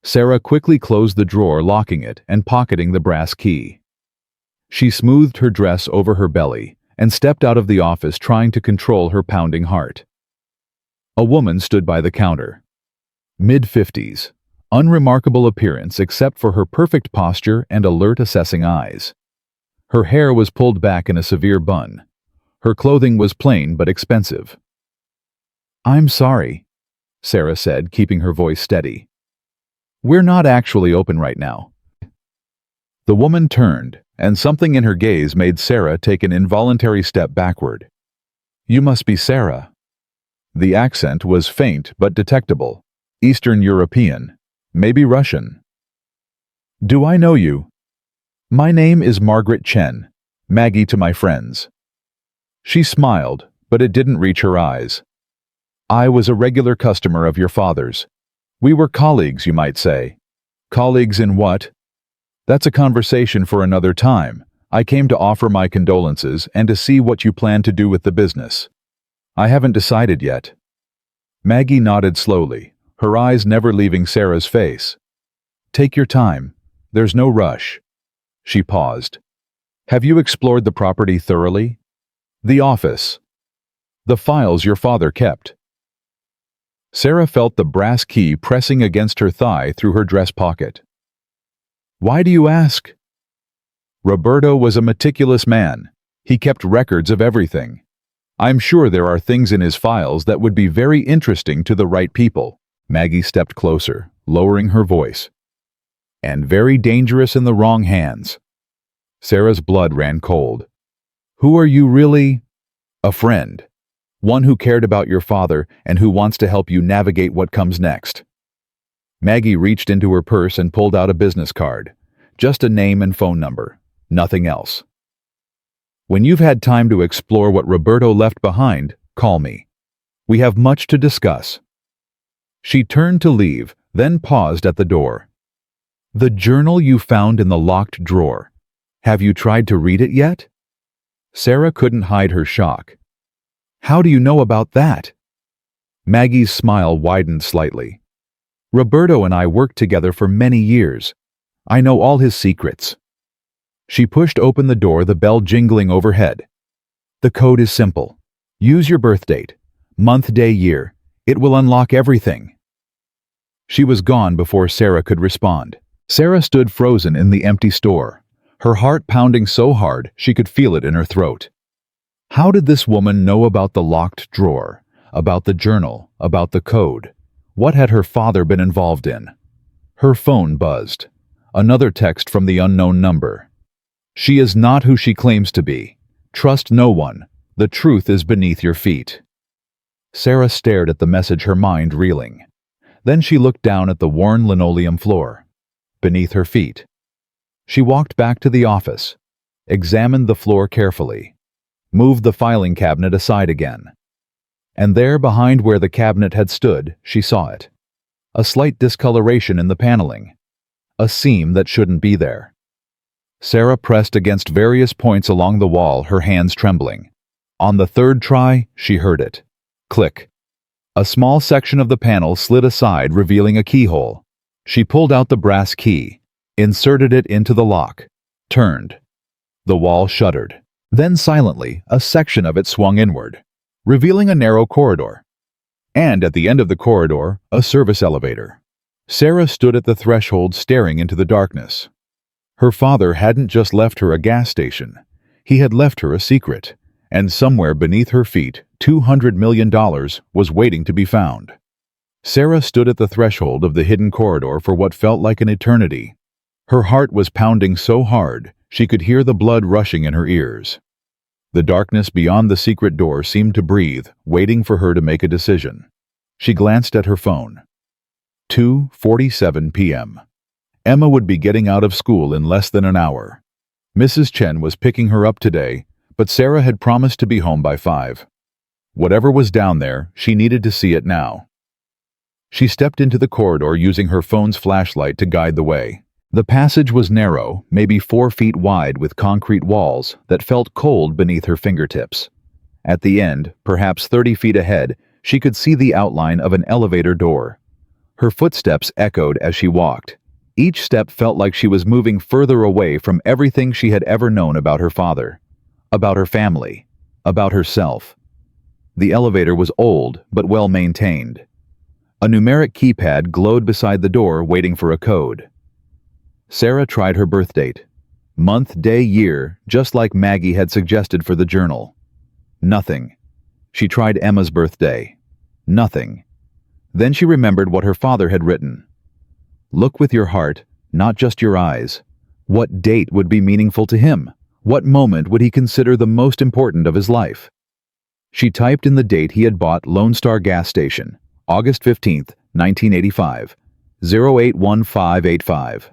Sarah quickly closed the drawer, locking it and pocketing the brass key. She smoothed her dress over her belly and stepped out of the office, trying to control her pounding heart. A woman stood by the counter. Mid-50s, unremarkable appearance except for her perfect posture and alert, assessing eyes. Her hair was pulled back in a severe bun. Her clothing was plain but expensive. "I'm sorry," Sarah said, keeping her voice steady. "We're not actually open right now." The woman turned, and something in her gaze made Sarah take an involuntary step backward. "You must be Sarah." The accent was faint but detectable. Eastern European, maybe Russian. "Do I know you?" "My name is Margaret Chen, Maggie to my friends." She smiled, but it didn't reach her eyes. "I was a regular customer of your father's. We were colleagues, you might say." "Colleagues in what?" "That's a conversation for another time. I came to offer my condolences and to see what you plan to do with the business." "I haven't decided yet." Maggie nodded slowly, her eyes never leaving Sarah's face. "Take your time. There's no rush." She paused. "Have you explored the property thoroughly?" "The office." "The files your father kept." Sarah felt the brass key pressing against her thigh through her dress pocket. "Why do you ask?" "Roberto was a meticulous man. He kept records of everything. I'm sure there are things in his files that would be very interesting to the right people." Maggie stepped closer, lowering her voice. "And very dangerous in the wrong hands." Sarah's blood ran cold. "Who are you really?" "A friend. One who cared about your father and who wants to help you navigate what comes next." Maggie reached into her purse and pulled out a business card. Just a name and phone number. Nothing else. "When you've had time to explore what Roberto left behind, call me. We have much to discuss." She turned to leave, then paused at the door. "The journal you found in the locked drawer. Have you tried to read it yet?" Sarah couldn't hide her shock. "How do you know about that?" Maggie's smile widened slightly. "Roberto and I worked together for many years. I know all his secrets." She pushed open the door, the bell jingling overhead. "The code is simple. Use your birth date, month, day, year. It will unlock everything." She was gone before Sarah could respond. Sarah stood frozen in the empty store, her heart pounding so hard she could feel it in her throat. How did this woman know about the locked drawer, about the journal, about the code? What had her father been involved in? Her phone buzzed. Another text from the unknown number. "She is not who she claims to be. Trust no one. The truth is beneath your feet." Sarah stared at the message, her mind reeling. Then she looked down at the worn linoleum floor. Beneath her feet. She walked back to the office, examined the floor carefully, moved the filing cabinet aside again. And there, behind where the cabinet had stood, she saw it. A slight discoloration in the paneling. A seam that shouldn't be there. Sarah pressed against various points along the wall, her hands trembling. On the third try, she heard it. Click. A small section of the panel slid aside, revealing a keyhole. She pulled out the brass key, inserted it into the lock, turned. The wall shuddered. Then silently, a section of it swung inward, revealing a narrow corridor. And at the end of the corridor, a service elevator. Sarah stood at the threshold, staring into the darkness. Her father hadn't just left her a gas station. He had left her a secret, and somewhere beneath her feet, $200 million was waiting to be found. Sarah stood at the threshold of the hidden corridor for what felt like an eternity. Her heart was pounding so hard, she could hear the blood rushing in her ears. The darkness beyond the secret door seemed to breathe, waiting for her to make a decision. She glanced at her phone. 2:47 p.m. Emma would be getting out of school in less than an hour. Mrs. Chen was picking her up today, but Sarah had promised to be home by 5. Whatever was down there, she needed to see it now. She stepped into the corridor using her phone's flashlight to guide the way. The passage was narrow, maybe 4 feet wide, with concrete walls that felt cold beneath her fingertips. At the end, perhaps 30 feet ahead, she could see the outline of an elevator door. Her footsteps echoed as she walked. Each step felt like she was moving further away from everything she had ever known about her father, about her family, about herself. The elevator was old, but well maintained. A numeric keypad glowed beside the door, waiting for a code. Sarah tried her birth date. Month, day, year, just like Maggie had suggested for the journal. Nothing. She tried Emma's birthday. Nothing. Then she remembered what her father had written. Look with your heart, not just your eyes. What date would be meaningful to him? What moment would he consider the most important of his life? She typed in the date he had bought Lone Star gas station, August 15th, 1985, 081585.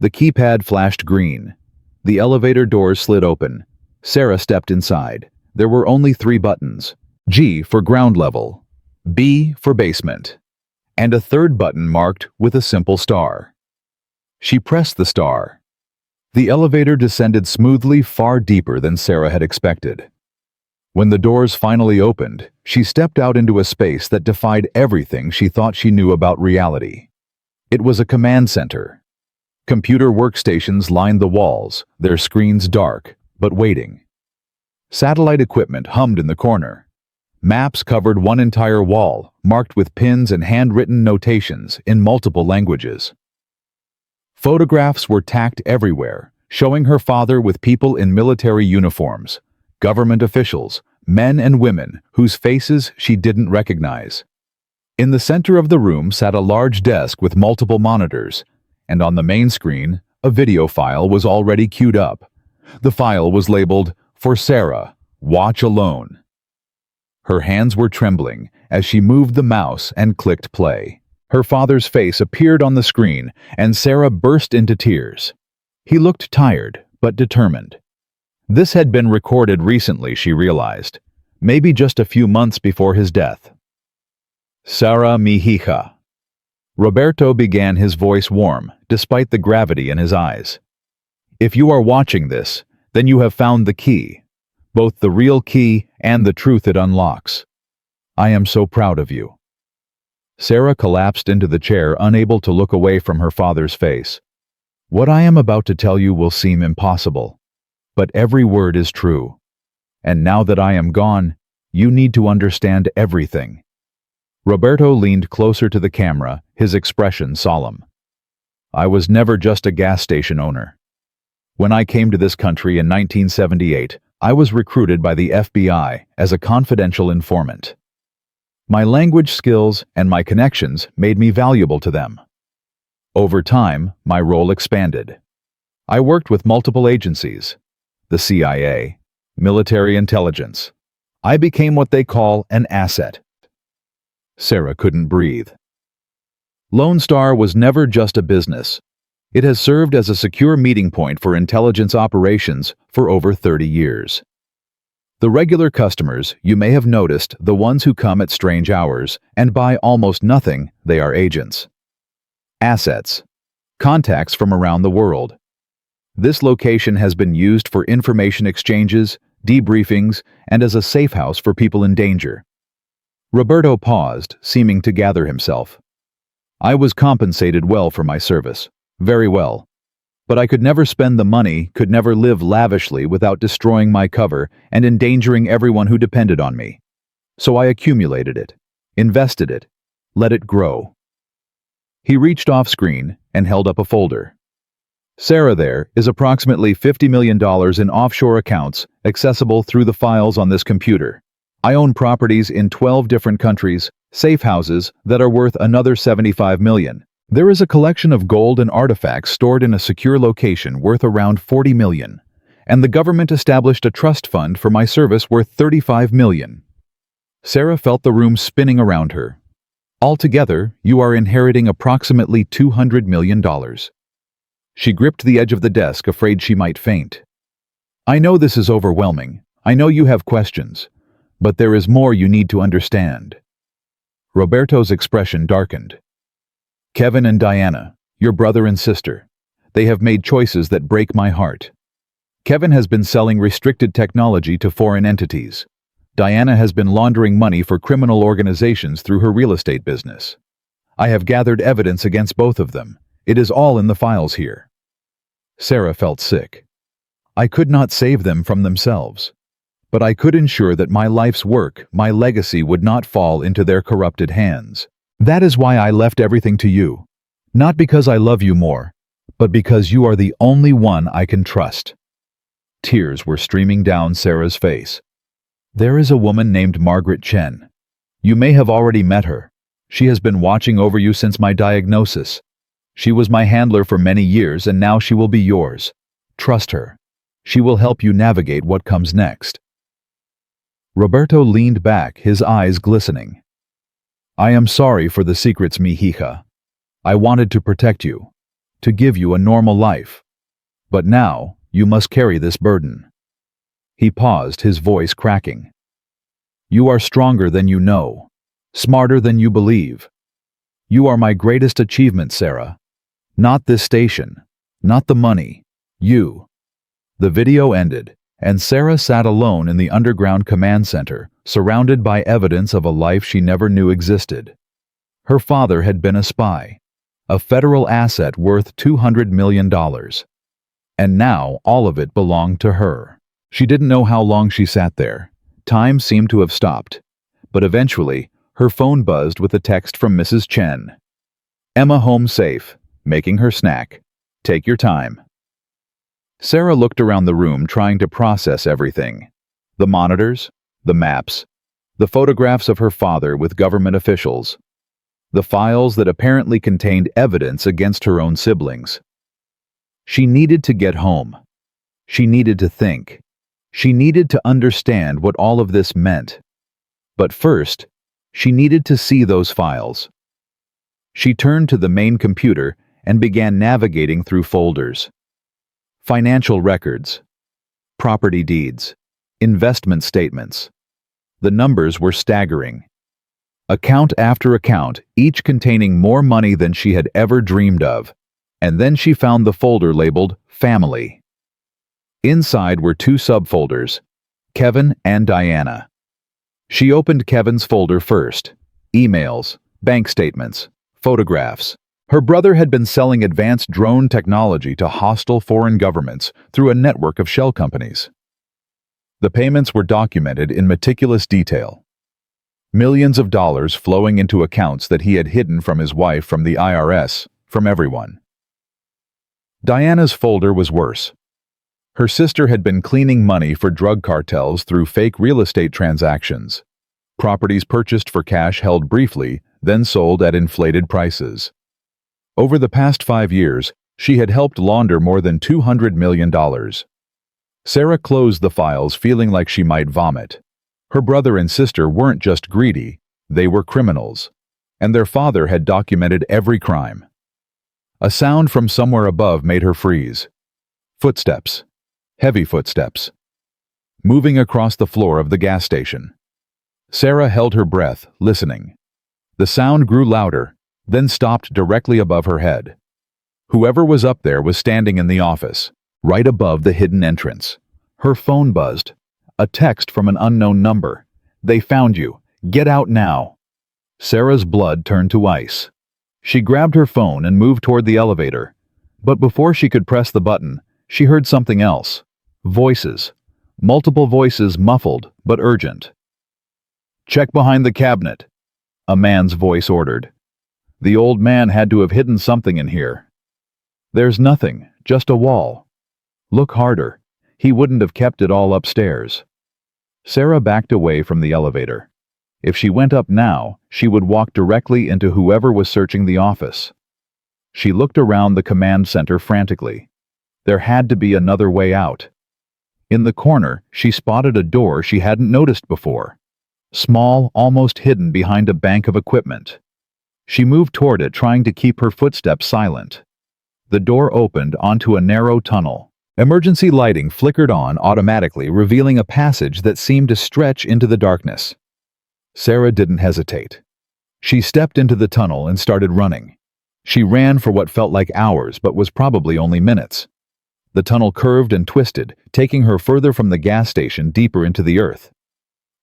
The keypad flashed green. The elevator doors slid open. Sarah stepped inside. There were only 3 buttons. G for ground level, B for basement, and a third button marked with a simple star. She pressed the star. The elevator descended smoothly, far deeper than Sarah had expected. When the doors finally opened, she stepped out into a space that defied everything she thought she knew about reality. It was a command center. Computer workstations lined the walls, their screens dark, but waiting. Satellite equipment hummed in the corner. Maps covered one entire wall, marked with pins and handwritten notations in multiple languages. Photographs were tacked everywhere, showing her father with people in military uniforms, government officials, men and women whose faces she didn't recognize. In the center of the room sat a large desk with multiple monitors, and on the main screen, a video file was already queued up. The file was labeled, "For Sarah, watch alone." Her hands were trembling as she moved the mouse and clicked play. Her father's face appeared on the screen, and Sarah burst into tears. He looked tired, but determined. This had been recorded recently, she realized, maybe just a few months before his death. Sarah, mi hija. Roberto began, his voice warm, despite the gravity in his eyes. If you are watching this, then you have found the key, both the real key and the truth it unlocks. I am so proud of you. Sarah collapsed into the chair, unable to look away from her father's face. What I am about to tell you will seem impossible, but every word is true. And now that I am gone, you need to understand everything. Roberto leaned closer to the camera, his expression solemn. I was never just a gas station owner. When I came to this country in 1978, I was recruited by the FBI as a confidential informant. My language skills and my connections made me valuable to them. Over time, my role expanded. I worked with multiple agencies, the CIA, military intelligence. I became what they call an asset. Sarah couldn't breathe. Lone Star was never just a business. It has served as a secure meeting point for intelligence operations for over 30 years. The regular customers, you may have noticed, the ones who come at strange hours and buy almost nothing, they are agents. Assets. Contacts from around the world. This location has been used for information exchanges, debriefings, and as a safe house for people in danger. Roberto paused, seeming to gather himself. I was compensated well for my service. Very well. But I could never spend the money, could never live lavishly without destroying my cover and endangering everyone who depended on me. So I accumulated it, invested it, let it grow. He reached off screen and held up a folder. Sarah, there is approximately $50 million in offshore accounts accessible through the files on this computer. I own properties in 12 different countries, safe houses that are worth another $75 million. There is a collection of gold and artifacts stored in a secure location worth around $40 million. And the government established a trust fund for my service worth $35 million. Sarah felt the room spinning around her. Altogether, you are inheriting approximately $200 million. She gripped the edge of the desk, afraid she might faint. I know this is overwhelming. I know you have questions. But there is more you need to understand. Roberto's expression darkened. Kevin and Diana, your brother and sister, they have made choices that break my heart. Kevin has been selling restricted technology to foreign entities. Diana has been laundering money for criminal organizations through her real estate business. I have gathered evidence against both of them. It is all in the files here. Sarah felt sick. I could not save them from themselves. But I could ensure that my life's work, my legacy, would not fall into their corrupted hands. That is why I left everything to you. Not because I love you more, but because you are the only one I can trust. Tears were streaming down Sarah's face. There is a woman named Margaret Chen. You may have already met her. She has been watching over you since my diagnosis. She was my handler for many years, and now she will be yours. Trust her. She will help you navigate what comes next. Roberto leaned back, his eyes glistening. I am sorry for the secrets, mi hija. I wanted to protect you, to give you a normal life. But now, you must carry this burden. He paused, his voice cracking. You are stronger than you know, smarter than you believe. You are my greatest achievement, Sarah. Not this station, not the money, you. The video ended, and Sarah sat alone in the underground command center, surrounded by evidence of a life she never knew existed. Her father had been a spy, a federal asset worth $200 million. And now all of it belonged to her. She didn't know how long she sat there. Time seemed to have stopped. But eventually, her phone buzzed with a text from Mrs. Chen. Emma home safe, making her snack. Take your time. Sarah looked around the room, trying to process everything. The monitors, the maps, the photographs of her father with government officials, the files that apparently contained evidence against her own siblings. She needed to get home. She needed to think. She needed to understand what all of this meant. But first, she needed to see those files. She turned to the main computer and began navigating through folders. Financial records, property deeds, investment statements. The numbers were staggering. Account after account, each containing more money than she had ever dreamed of. And then she found the folder labeled Family. Inside were two subfolders, Kevin and Diana. She opened Kevin's folder first. Emails, bank statements, photographs. Her brother had been selling advanced drone technology to hostile foreign governments through a network of shell companies. The payments were documented in meticulous detail. Millions of dollars flowing into accounts that he had hidden from his wife, from the IRS, from everyone. Diana's folder was worse. Her sister had been cleaning money for drug cartels through fake real estate transactions. Properties purchased for cash held briefly, then sold at inflated prices. Over the past 5 years, she had helped launder more than $200 million. Sarah closed the files, feeling like she might vomit. Her brother and sister weren't just greedy, they were criminals. And their father had documented every crime. A sound from somewhere above made her freeze. Footsteps. Heavy footsteps. Moving across the floor of the gas station. Sarah held her breath, listening. The sound grew louder, then stopped directly above her head. Whoever was up there was standing in the office, right above the hidden entrance. Her phone buzzed. A text from an unknown number. "They found you. Get out now." Sarah's blood turned to ice. She grabbed her phone and moved toward the elevator. But before she could press the button, she heard something else. Voices. Multiple voices, muffled but urgent. "Check behind the cabinet," a man's voice ordered. The old man had to have hidden something in here. "There's nothing, just a wall." "Look harder. He wouldn't have kept it all upstairs." Sarah backed away from the elevator. If she went up now, she would walk directly into whoever was searching the office. She looked around the command center frantically. There had to be another way out. In the corner, she spotted a door she hadn't noticed before. Small, almost hidden behind a bank of equipment. She moved toward it, trying to keep her footsteps silent. The door opened onto a narrow tunnel. Emergency lighting flickered on automatically, revealing a passage that seemed to stretch into the darkness. Sarah didn't hesitate. She stepped into the tunnel and started running. She ran for what felt like hours, but was probably only minutes. The tunnel curved and twisted, taking her further from the gas station, deeper into the earth.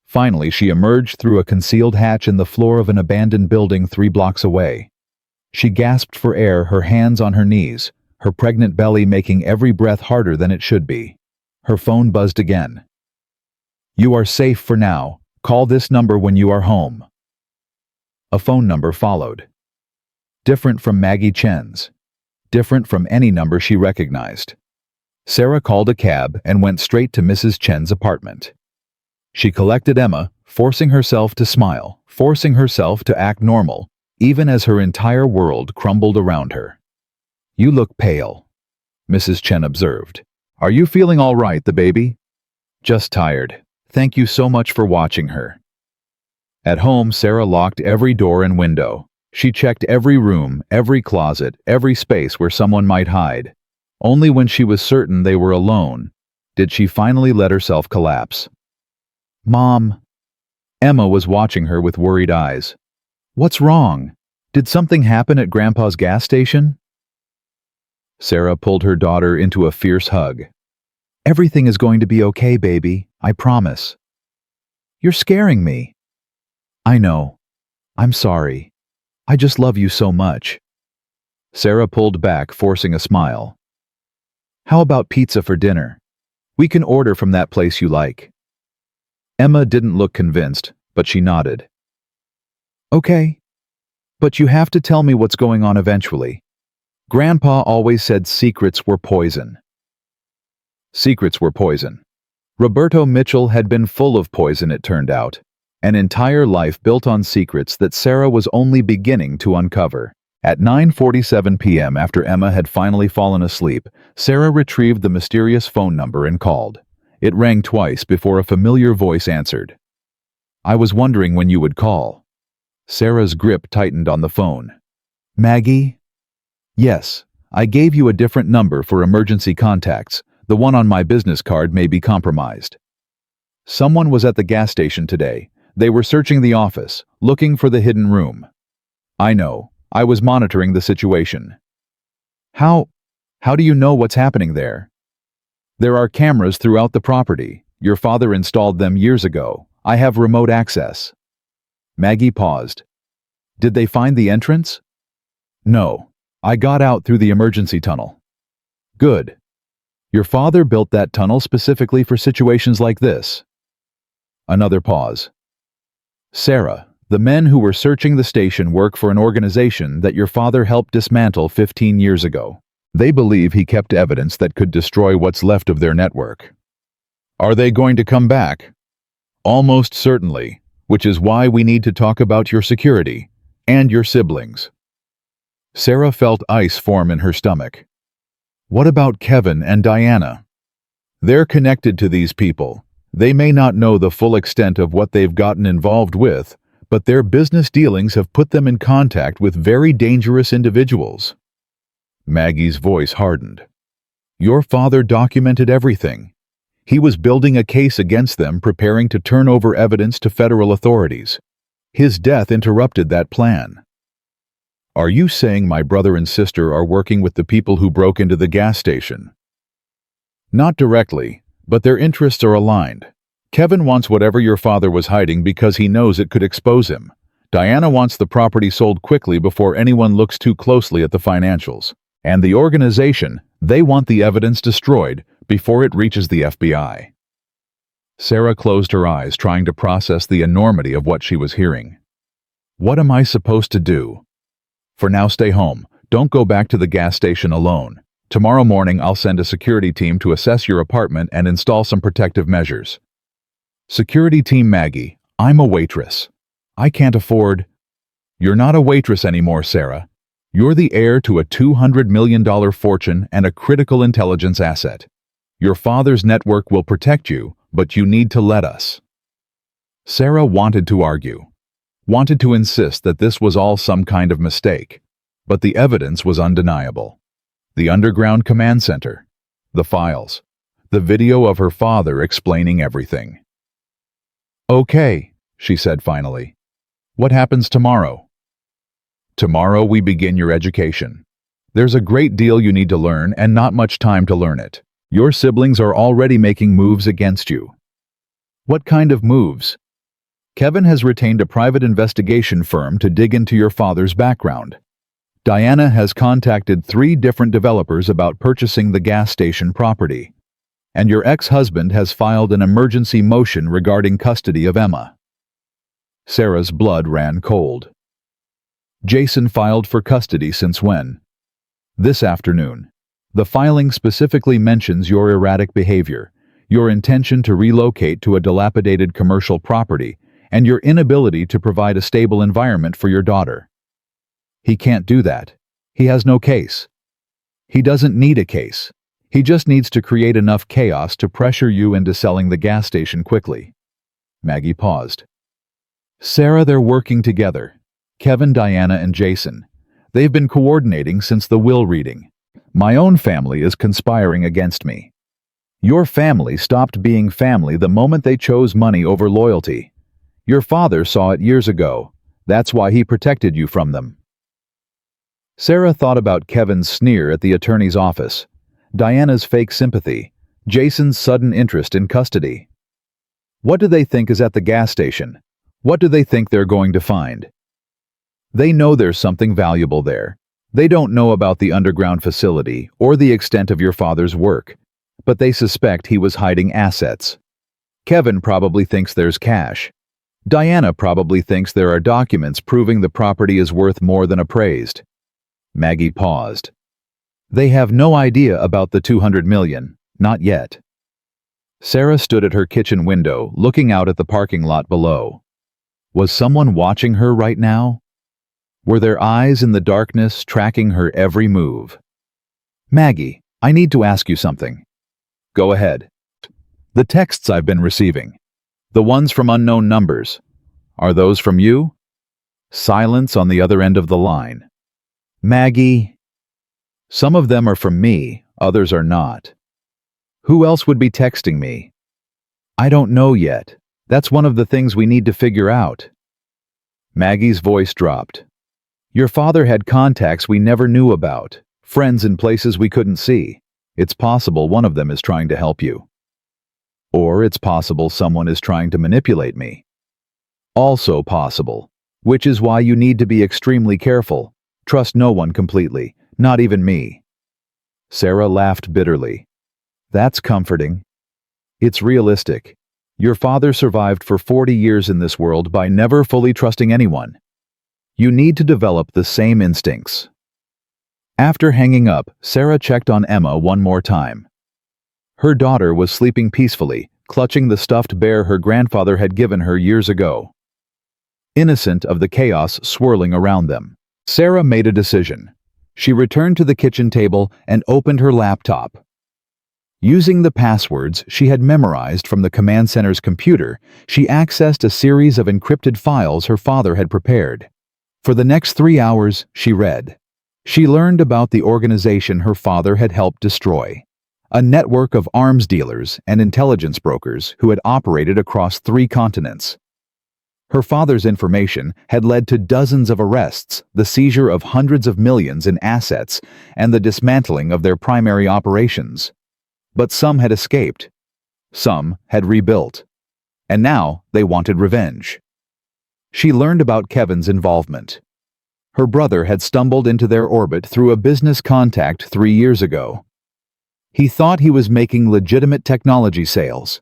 Finally, she emerged through a concealed hatch in the floor of an abandoned building 3 blocks away. She gasped for air, her hands on her knees, her pregnant belly making every breath harder than it should be. Her phone buzzed again. "You are safe for now. Call this number when you are home." A phone number followed. Different from Maggie Chen's. Different from any number she recognized. Sarah called a cab and went straight to Mrs. Chen's apartment. She collected Emma, forcing herself to smile, forcing herself to act normal, even as her entire world crumbled around her. "You look pale," Mrs. Chen observed. "Are you feeling all right, the baby?" "Just tired. Thank you so much for watching her." At home, Sarah locked every door and window. She checked every room, every closet, every space where someone might hide. Only when she was certain they were alone did she finally let herself collapse. "Mom." Emma was watching her with worried eyes. "What's wrong? Did something happen at Grandpa's gas station?" Sarah pulled her daughter into a fierce hug. "Everything is going to be okay, baby. I promise." "You're scaring me." "I know. I'm sorry. I just love you so much." Sarah pulled back, forcing a smile. "How about pizza for dinner? We can order from that place you like." Emma didn't look convinced, but she nodded. "Okay. But you have to tell me what's going on eventually. Grandpa always said secrets were poison." Secrets were poison. Roberto Mitchell had been full of poison, it turned out. An entire life built on secrets that Sarah was only beginning to uncover. At 9:47 p.m., after Emma had finally fallen asleep, Sarah retrieved the mysterious phone number and called. It rang twice before a familiar voice answered. "I was wondering when you would call." Sarah's grip tightened on the phone. "Maggie?" "Yes, I gave you a different number for emergency contacts. The one on my business card may be compromised." "Someone was at the gas station today. They were searching the office, looking for the hidden room." "I know. I was monitoring the situation." How do you know what's happening there?" "There are cameras throughout the property. Your father installed them years ago. I have remote access." Maggie paused. "Did they find the entrance?" "No. I got out through the emergency tunnel." "Good. Your father built that tunnel specifically for situations like this." Another pause. "Sarah, the men who were searching the station work for an organization that your father helped dismantle 15 years ago. They believe he kept evidence that could destroy what's left of their network." "Are they going to come back?" "Almost certainly, which is why we need to talk about your security and your siblings." Sarah felt ice form in her stomach. "What about Kevin and Diana?" "They're connected to these people. They may not know the full extent of what they've gotten involved with, but their business dealings have put them in contact with very dangerous individuals." Maggie's voice hardened. "Your father documented everything. He was building a case against them, preparing to turn over evidence to federal authorities. His death interrupted that plan." "Are you saying my brother and sister are working with the people who broke into the gas station?" Not directly, but their interests are aligned. Kevin wants whatever your father was hiding because he knows it could expose him. Diana wants the property sold quickly before anyone looks too closely at the financials. And the organization, they want the evidence destroyed before it reaches the FBI. Sarah closed her eyes, trying to process the enormity of what she was hearing. What am I supposed to do? For now, stay home. Don't go back to the gas station alone. Tomorrow morning, I'll send a security team to assess your apartment and install some protective measures. Security team Maggie, I'm a waitress. I can't afford... You're not a waitress anymore, Sarah. You're the heir to a $200 million fortune and a critical intelligence asset. Your father's network will protect you, but you need to let us. Sarah wanted to argue, wanted to insist that this was all some kind of mistake, but the evidence was undeniable. The underground command center, the files, the video of her father explaining everything. Okay, she said finally. What happens tomorrow? Tomorrow we begin your education. There's a great deal you need to learn and not much time to learn it. Your siblings are already making moves against you. What kind of moves? Kevin has retained a private investigation firm to dig into your father's background. Diana has contacted 3 different developers about purchasing the gas station property. And your ex-husband has filed an emergency motion regarding custody of Emma. Sarah's blood ran cold. Jason filed for custody since when? This afternoon. The filing specifically mentions your erratic behavior, your intention to relocate to a dilapidated commercial property, and your inability to provide a stable environment for your daughter. He can't do that. He has no case. He doesn't need a case. He just needs to create enough chaos to pressure you into selling the gas station quickly. Maggie paused. Sarah, they're working together. Kevin, Diana, and Jason. They've been coordinating since the will reading. My own family is conspiring against me. Your family stopped being family the moment they chose money over loyalty. Your father saw it years ago. That's why he protected you from them. Sarah thought about Kevin's sneer at the attorney's office, Diana's fake sympathy, Jason's sudden interest in custody. What do they think is at the gas station? What do they think they're going to find? They know there's something valuable there. They don't know about the underground facility or the extent of your father's work, but they suspect he was hiding assets. Kevin probably thinks there's cash. Diana probably thinks there are documents proving the property is worth more than appraised. Maggie paused. They have no idea about the $200 million, not yet. Sarah stood at her kitchen window, looking out at the parking lot below. Was someone watching her right now? Were there eyes in the darkness tracking her every move? Maggie, I need to ask you something. Go ahead. The texts I've been receiving, the ones from unknown numbers, are those from you? Silence on the other end of the line. Maggie. Some of them are from me, others are not. Who else would be texting me? I don't know yet. That's one of the things we need to figure out. Maggie's voice dropped. Your father had contacts we never knew about, friends in places we couldn't see. It's possible one of them is trying to help you. Or it's possible someone is trying to manipulate me. Also possible, which is why you need to be extremely careful. Trust no one completely, not even me. Sarah laughed bitterly. That's comforting. It's realistic. Your father survived for 40 years in this world by never fully trusting anyone. You need to develop the same instincts. After hanging up, Sarah checked on Emma one more time. Her daughter was sleeping peacefully, clutching the stuffed bear her grandfather had given her years ago. Innocent of the chaos swirling around them, Sarah made a decision. She returned to the kitchen table and opened her laptop. Using the passwords she had memorized from the command center's computer, she accessed a series of encrypted files her father had prepared. For the next 3 hours, she read. She learned about the organization her father had helped destroy, a network of arms dealers and intelligence brokers who had operated across 3 continents. Her father's information had led to dozens of arrests, the seizure of hundreds of millions in assets, and the dismantling of their primary operations. But some had escaped. Some had rebuilt. And now they wanted revenge. She learned about Kevin's involvement. Her brother had stumbled into their orbit through a business contact 3 years ago. He thought he was making legitimate technology sales.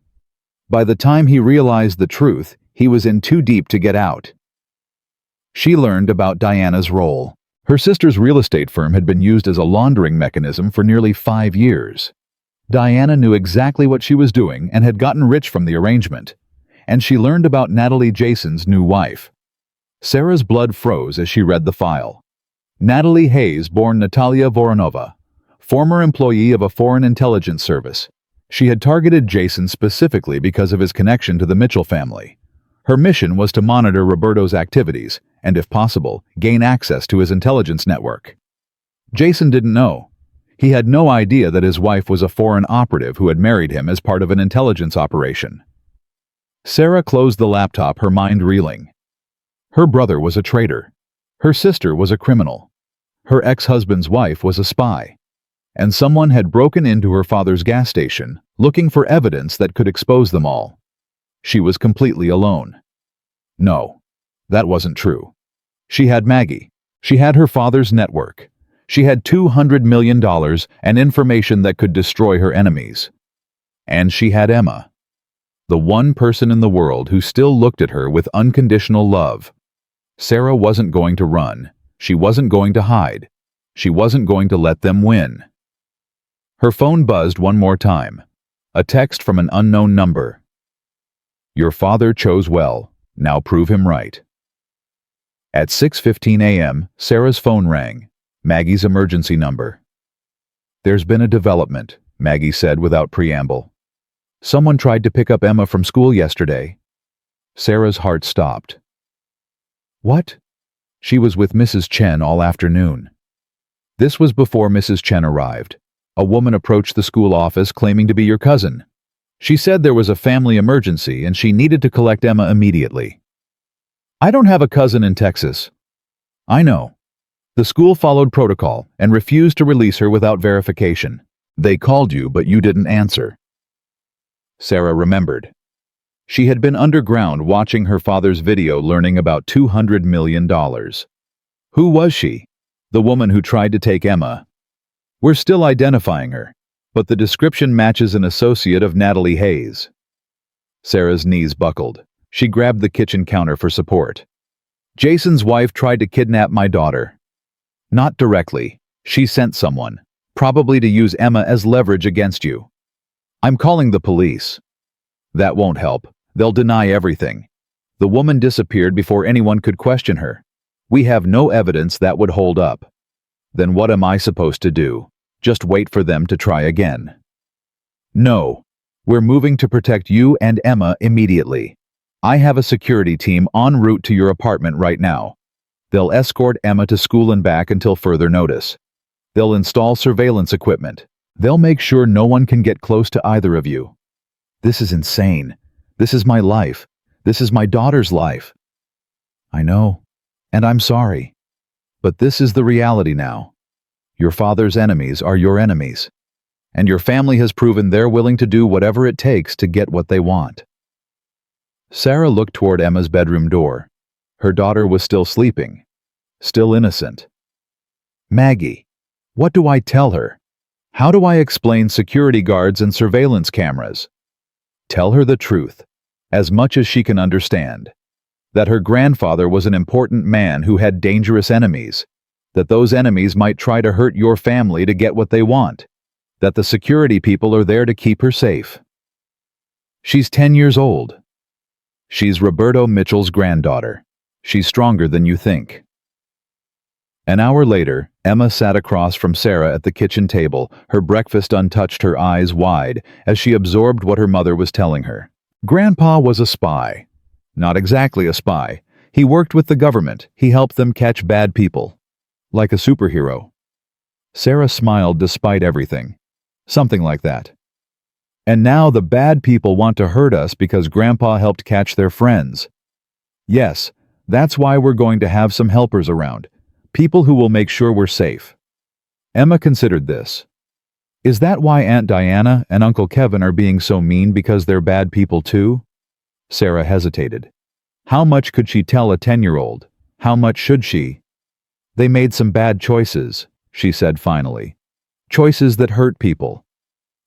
By the time he realized the truth, he was in too deep to get out. She learned about Diana's role. Her sister's real estate firm had been used as a laundering mechanism for nearly 5 years. Diana knew exactly what she was doing and had gotten rich from the arrangement. And she learned about Natalie Jason's new wife. Sarah's blood froze as she read the file. Natalie Hayes, born Natalia Voronova, former employee of a foreign intelligence service. She had targeted Jason specifically because of his connection to the Mitchell family. Her mission was to monitor Roberto's activities and, if possible, gain access to his intelligence network. Jason didn't know. He had no idea that his wife was a foreign operative who had married him as part of an intelligence operation. Sarah closed the laptop, her mind reeling. Her brother was a traitor. Her sister was a criminal. Her ex-husband's wife was a spy. And someone had broken into her father's gas station, looking for evidence that could expose them all. She was completely alone. No, that wasn't true. She had Maggie. She had her father's network. She had $200 million and information that could destroy her enemies. And she had Emma, the one person in the world who still looked at her with unconditional love. Sarah wasn't going to run. She wasn't going to hide. She wasn't going to let them win. Her phone buzzed one more time. A text from an unknown number. Your father chose well. Now prove him right. At 6:15 a.m., Sarah's phone rang. Maggie's emergency number. There's been a development, Maggie said without preamble. Someone tried to pick up Emma from school yesterday. Sarah's heart stopped. What? She was with Mrs. Chen all afternoon. This was before Mrs. Chen arrived. A woman approached the school office claiming to be your cousin. She said there was a family emergency and she needed to collect Emma immediately. I don't have a cousin in Texas. I know. The school followed protocol and refused to release her without verification. They called you, but you didn't answer. Sarah remembered. She had been underground watching her father's video learning about $200 million. Who was she? The woman who tried to take Emma. We're still identifying her, but the description matches an associate of Natalie Hayes. Sarah's knees buckled. She grabbed the kitchen counter for support. Jason's wife tried to kidnap my daughter. Not directly. She sent someone, probably to use Emma as leverage against you. I'm calling the police. That won't help. They'll deny everything. The woman disappeared before anyone could question her. We have no evidence that would hold up. Then what am I supposed to do? Just wait for them to try again? No. We're moving to protect you and Emma immediately. I have a security team en route to your apartment right now. They'll escort Emma to school and back until further notice. They'll install surveillance equipment. They'll make sure no one can get close to either of you. This is insane. This is my life. This is my daughter's life. I know, and I'm sorry. But this is the reality now. Your father's enemies are your enemies, and your family has proven they're willing to do whatever it takes to get what they want. Sarah looked toward Emma's bedroom door. Her daughter was still sleeping, still innocent. Maggie, what do I tell her? How do I explain security guards and surveillance cameras? Tell her the truth, as much as she can understand. That her grandfather was an important man who had dangerous enemies. That those enemies might try to hurt your family to get what they want. That the security people are there to keep her safe. She's 10 years old. She's Roberto Mitchell's granddaughter. She's stronger than you think. An hour later, Emma sat across from Sarah at the kitchen table, her breakfast untouched, her eyes wide, as she absorbed what her mother was telling her. Grandpa was a spy. Not exactly a spy. He worked with the government. He helped them catch bad people. Like a superhero. Sarah smiled despite everything. Something like that. And now the bad people want to hurt us because Grandpa helped catch their friends. Yes, that's why we're going to have some helpers around. People who will make sure we're safe. Emma considered this. Is that why Aunt Diana and Uncle Kevin are being so mean because they're bad people too? Sarah hesitated. How much could she tell a 10-year-old? How much should she? They made some bad choices, she said finally. Choices that hurt people.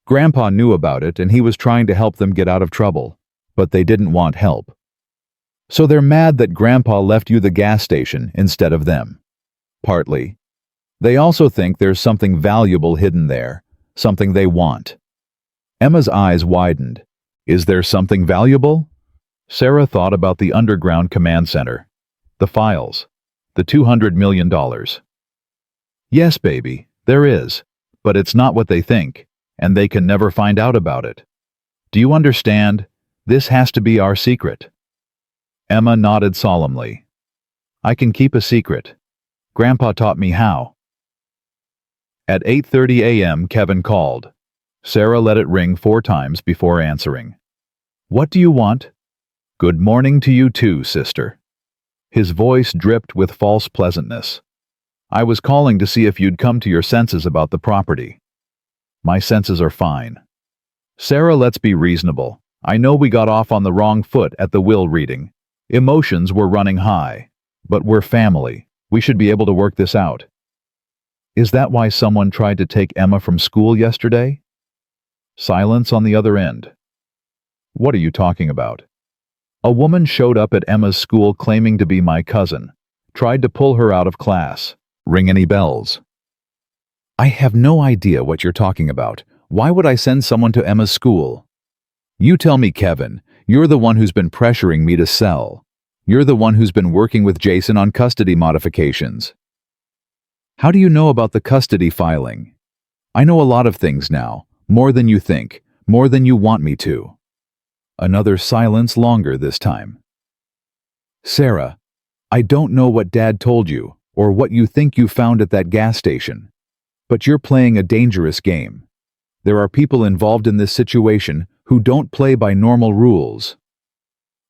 Grandpa knew about it and he was trying to help them get out of trouble, but they didn't want help. So they're mad that Grandpa left you the gas station instead of them. Partly. They also think there's something valuable hidden there, something they want. Emma's eyes widened. Is there something valuable? Sarah thought about the underground command center, the files, the $200 million. Yes, baby, there is, but it's not what they think, and they can never find out about it. Do you understand? This has to be our secret. Emma nodded solemnly. I can keep a secret. Grandpa taught me how. At 8:30 a.m., Kevin called. Sarah let it ring 4 times before answering. What do you want? Good morning to you too, sister. His voice dripped with false pleasantness. I was calling to see if you'd come to your senses about the property. My senses are fine. Sarah, let's be reasonable. I know we got off on the wrong foot at the will reading. Emotions were running high. But we're family. We should be able to work this out. Is that why someone tried to take Emma from school yesterday? Silence on the other end. What are you talking about? A woman showed up at Emma's school claiming to be my cousin, tried to pull her out of class. Ring any bells? I have no idea what you're talking about. Why would I send someone to Emma's school? You tell me, Kevin. You're the one who's been pressuring me to sell. You're the one who's been working with Jason on custody modifications. How do you know about the custody filing? I know a lot of things now, more than you think, more than you want me to. Another silence, longer this time. Sarah, I don't know what Dad told you, or what you think you found at that gas station. But you're playing a dangerous game. There are people involved in this situation who don't play by normal rules.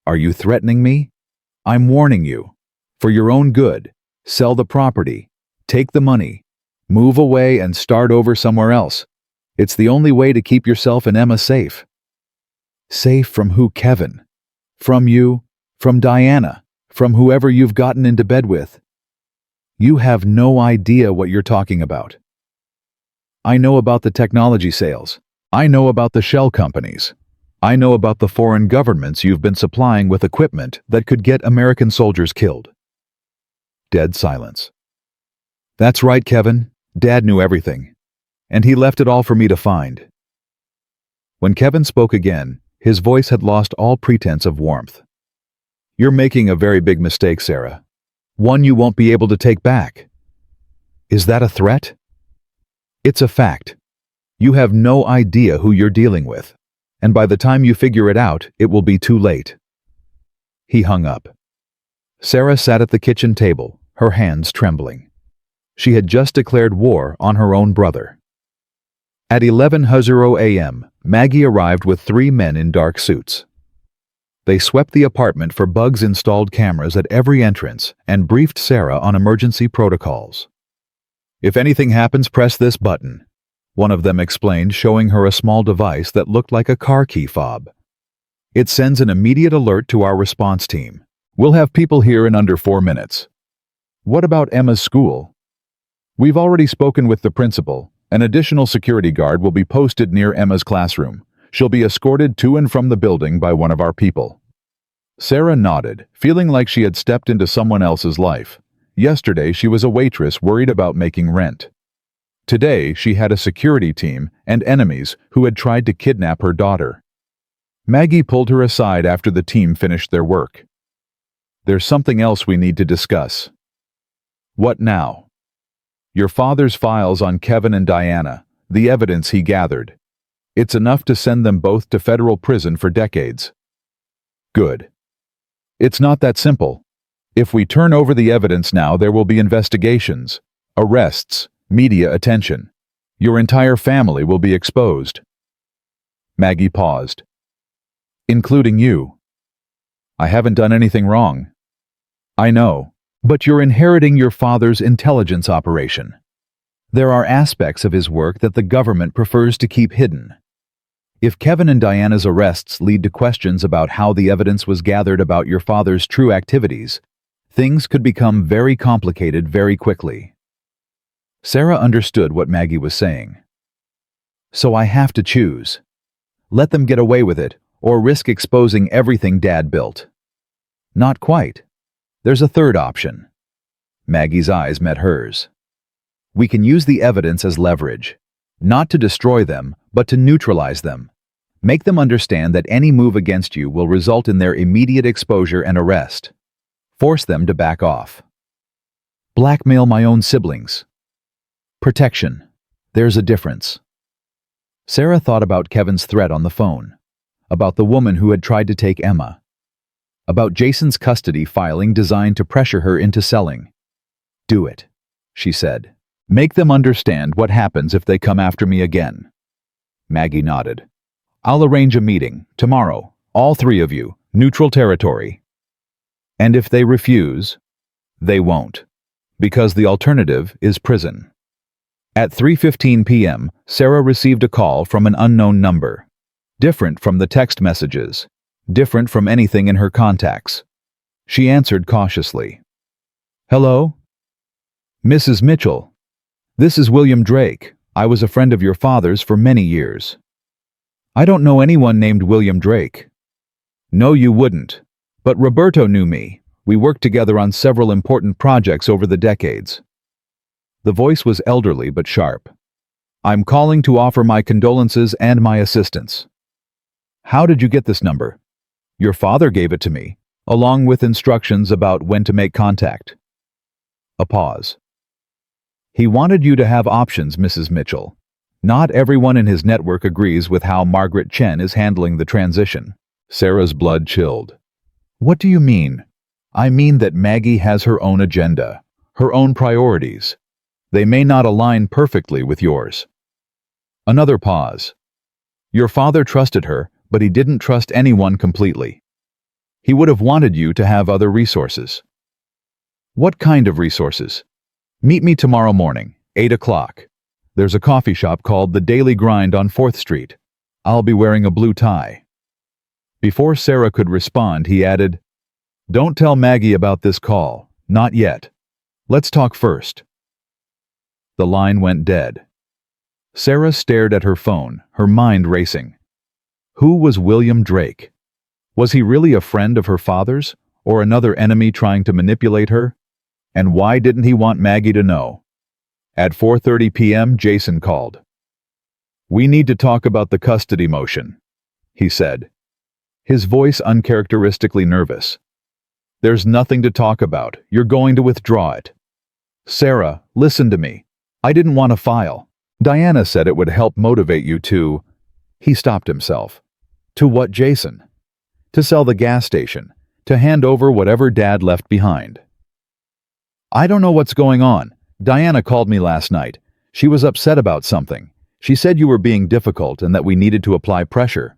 Are you threatening me? I'm warning you. For your own good, sell the property, take the money, move away and start over somewhere else. It's the only way to keep yourself and Emma safe. Safe from who, Kevin? From you, from Diana, from whoever you've gotten into bed with. You have no idea what you're talking about. I know about the technology sales. I know about the shell companies. I know about the foreign governments you've been supplying with equipment that could get American soldiers killed. Dead silence. That's right, Kevin. Dad knew everything. And he left it all for me to find. When Kevin spoke again, his voice had lost all pretense of warmth. You're making a very big mistake, Sarah. One you won't be able to take back. Is that a threat? It's a fact. You have no idea who you're dealing with, and by the time you figure it out, it will be too late. He hung up. Sarah sat at the kitchen table, her hands trembling. She had just declared war on her own brother. At 11:00 a.m., Maggie arrived with 3 men in dark suits. They swept the apartment for bugs-installed cameras at every entrance and briefed Sarah on emergency protocols. If anything happens, press this button, one of them explained, showing her a small device that looked like a car key fob. It sends an immediate alert to our response team. We'll have people here in under 4 minutes. What about Emma's school? We've already spoken with the principal. An additional security guard will be posted near Emma's classroom. She'll be escorted to and from the building by one of our people. Sarah nodded, feeling like she had stepped into someone else's life. Yesterday, she was a waitress worried about making rent. Today, she had a security team and enemies who had tried to kidnap her daughter. Maggie pulled her aside after the team finished their work. There's something else we need to discuss. What now? Your father's files on Kevin and Diana, the evidence he gathered. It's enough to send them both to federal prison for decades. Good. It's not that simple. If we turn over the evidence now, there will be investigations, arrests, media attention. Your entire family will be exposed. Maggie paused. Including you. I haven't done anything wrong. I know, but you're inheriting your father's intelligence operation. There are aspects of his work that the government prefers to keep hidden. If Kevin and Diana's arrests lead to questions about how the evidence was gathered about your father's true activities, things could become very complicated very quickly. Sarah understood what Maggie was saying. So I have to choose. Let them get away with it, or risk exposing everything Dad built. Not quite. There's a third option. Maggie's eyes met hers. We can use the evidence as leverage, not to destroy them, but to neutralize them. Make them understand that any move against you will result in their immediate exposure and arrest. Force them to back off. Blackmail my own siblings. Protection. There's a difference. Sarah thought about Kevin's threat on the phone, about the woman who had tried to take Emma, about Jason's custody filing designed to pressure her into selling. Do it, she said. Make them understand what happens if they come after me again. Maggie nodded. I'll arrange a meeting, tomorrow, all three of you, neutral territory. And if they refuse, they won't, because the alternative is prison. At 3:15 p.m., Sarah received a call from an unknown number. Different from the text messages. Different from anything in her contacts. She answered cautiously. Hello? Mrs. Mitchell. This is William Drake. I was a friend of your father's for many years. I don't know anyone named William Drake. No, you wouldn't. But Roberto knew me. We worked together on several important projects over the decades. The voice was elderly but sharp. I'm calling to offer my condolences and my assistance. How did you get this number? Your father gave it to me, along with instructions about when to make contact. A pause. He wanted you to have options, Mrs. Mitchell. Not everyone in his network agrees with how Margaret Chen is handling the transition. Sarah's blood chilled. What do you mean? I mean that Maggie has her own agenda, her own priorities. They may not align perfectly with yours. Another pause. Your father trusted her, but he didn't trust anyone completely. He would have wanted you to have other resources. What kind of resources? Meet me tomorrow morning, 8 o'clock. There's a coffee shop called The Daily Grind on 4th Street. I'll be wearing a blue tie. Before Sarah could respond, he added, Don't tell Maggie about this call. Not yet. Let's talk first. The line went dead. Sarah stared at her phone, her mind racing. Who was William Drake? Was he really a friend of her father's, or another enemy trying to manipulate her? And why didn't he want Maggie to know? At 4:30 p.m., Jason called. We need to talk about the custody motion, he said, his voice uncharacteristically nervous. There's nothing to talk about. You're going to withdraw it. Sarah, listen to me. I didn't want to file. Diana said it would help motivate you to... He stopped himself. To what, Jason? To sell the gas station. To hand over whatever Dad left behind. I don't know what's going on. Diana called me last night. She was upset about something. She said you were being difficult and that we needed to apply pressure.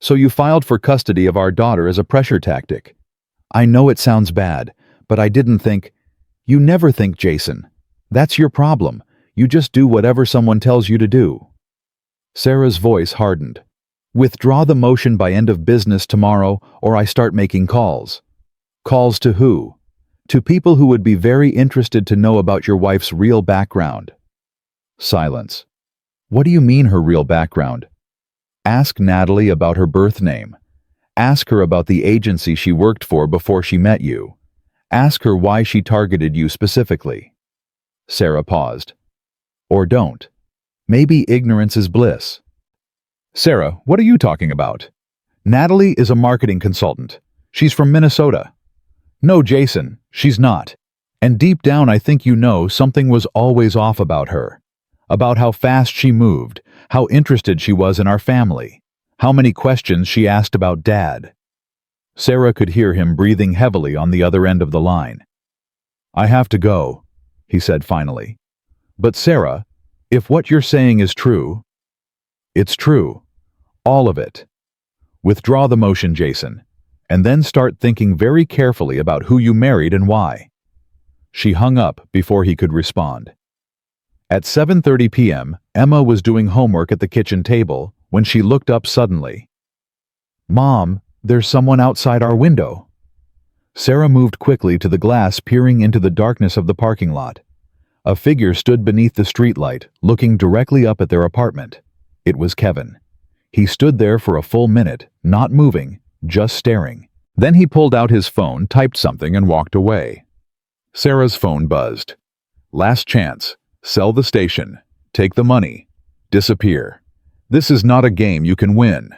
So you filed for custody of our daughter as a pressure tactic. I know it sounds bad, but I didn't think... You never think, Jason. That's your problem. You just do whatever someone tells you to do. Sarah's voice hardened. Withdraw the motion by end of business tomorrow, or I start making calls. Calls to who? To people who would be very interested to know about your wife's real background. Silence. What do you mean her real background? Ask Natalie about her birth name. Ask her about the agency she worked for before she met you. Ask her why she targeted you specifically. Sarah paused. Or don't. Maybe ignorance is bliss. Sarah, what are you talking about? Natalie is a marketing consultant. She's from Minnesota. No, Jason, she's not. And deep down I think you know something was always off about her. About how fast she moved, how interested she was in our family, how many questions she asked about Dad. Sarah could hear him breathing heavily on the other end of the line. I have to go, he said finally. But Sarah, if what you're saying is true... It's true. All of it. Withdraw the motion, Jason, and then start thinking very carefully about who you married and why. She hung up before he could respond. At 7:30 p.m., Emma was doing homework at the kitchen table when she looked up suddenly. "Mom, there's someone outside our window." Sarah moved quickly to the glass, peering into the darkness of the parking lot. A figure stood beneath the streetlight, looking directly up at their apartment. It was Kevin. He stood there for a full minute, not moving, just staring. Then he pulled out his phone, typed something, and walked away. Sarah's phone buzzed. "Last chance. Sell the station. Take the money. Disappear. This is not a game you can win."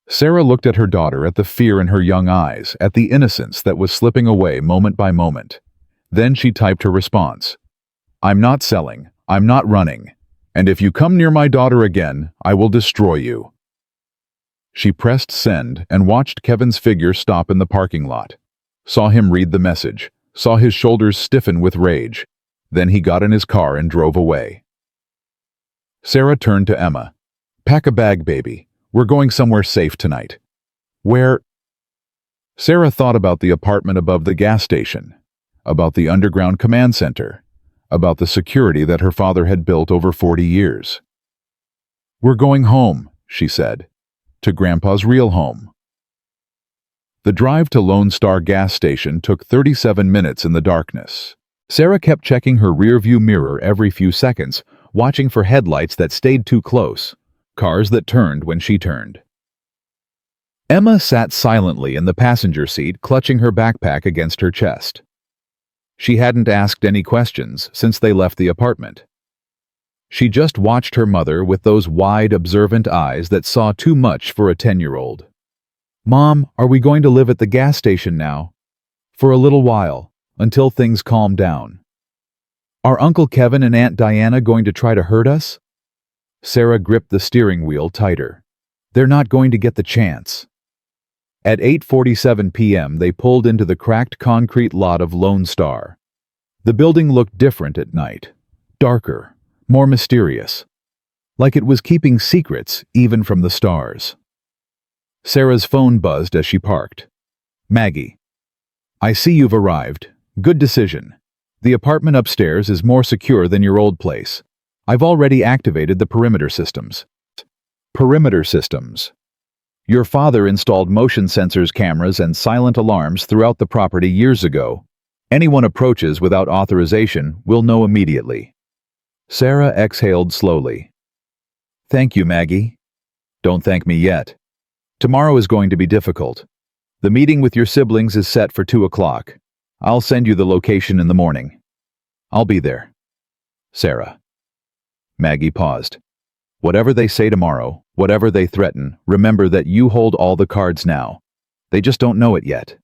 Sarah looked at her daughter, at the fear in her young eyes, at the innocence that was slipping away moment by moment. Then she typed her response. "I'm not selling. I'm not running. And if you come near my daughter again, I will destroy you." She pressed send and watched Kevin's figure stop in the parking lot. Saw him read the message. Saw his shoulders stiffen with rage. Then he got in his car and drove away. Sarah turned to Emma. "Pack a bag, baby. We're going somewhere safe tonight." "Where?" Sarah thought about the apartment above the gas station, about the underground command center, about the security that her father had built over 40 years. "We're going home," she said, "to Grandpa's real home." The drive to Lone Star gas station took 37 minutes in the darkness. Sarah kept checking her rearview mirror every few seconds, watching for headlights that stayed too close, cars that turned when she turned. Emma sat silently in the passenger seat, clutching her backpack against her chest. She hadn't asked any questions since they left the apartment. She just watched her mother with those wide, observant eyes that saw too much for a 10-year-old. "Mom, are we going to live at the gas station now?" "For a little while, until things calm down." "Are Uncle Kevin and Aunt Diana going to try to hurt us?" Sarah gripped the steering wheel tighter. "They're not going to get the chance." At 8:47 p.m. they pulled into the cracked concrete lot of Lone Star. The building looked different at night. Darker, more mysterious. Like it was keeping secrets even from the stars. Sarah's phone buzzed as she parked. "Maggie. I see you've arrived. Good decision. The apartment upstairs is more secure than your old place. I've already activated the perimeter systems." Perimeter systems. Your father installed motion sensors, cameras, and silent alarms throughout the property years ago. Anyone approaches without authorization will know immediately. Sarah exhaled slowly. "Thank you, Maggie." "Don't thank me yet. Tomorrow is going to be difficult. The meeting with your siblings is set for 2 o'clock. I'll send you the location in the morning. I'll be there. Sarah." Maggie paused. "Whatever they say tomorrow, whatever they threaten, remember that you hold all the cards now. They just don't know it yet."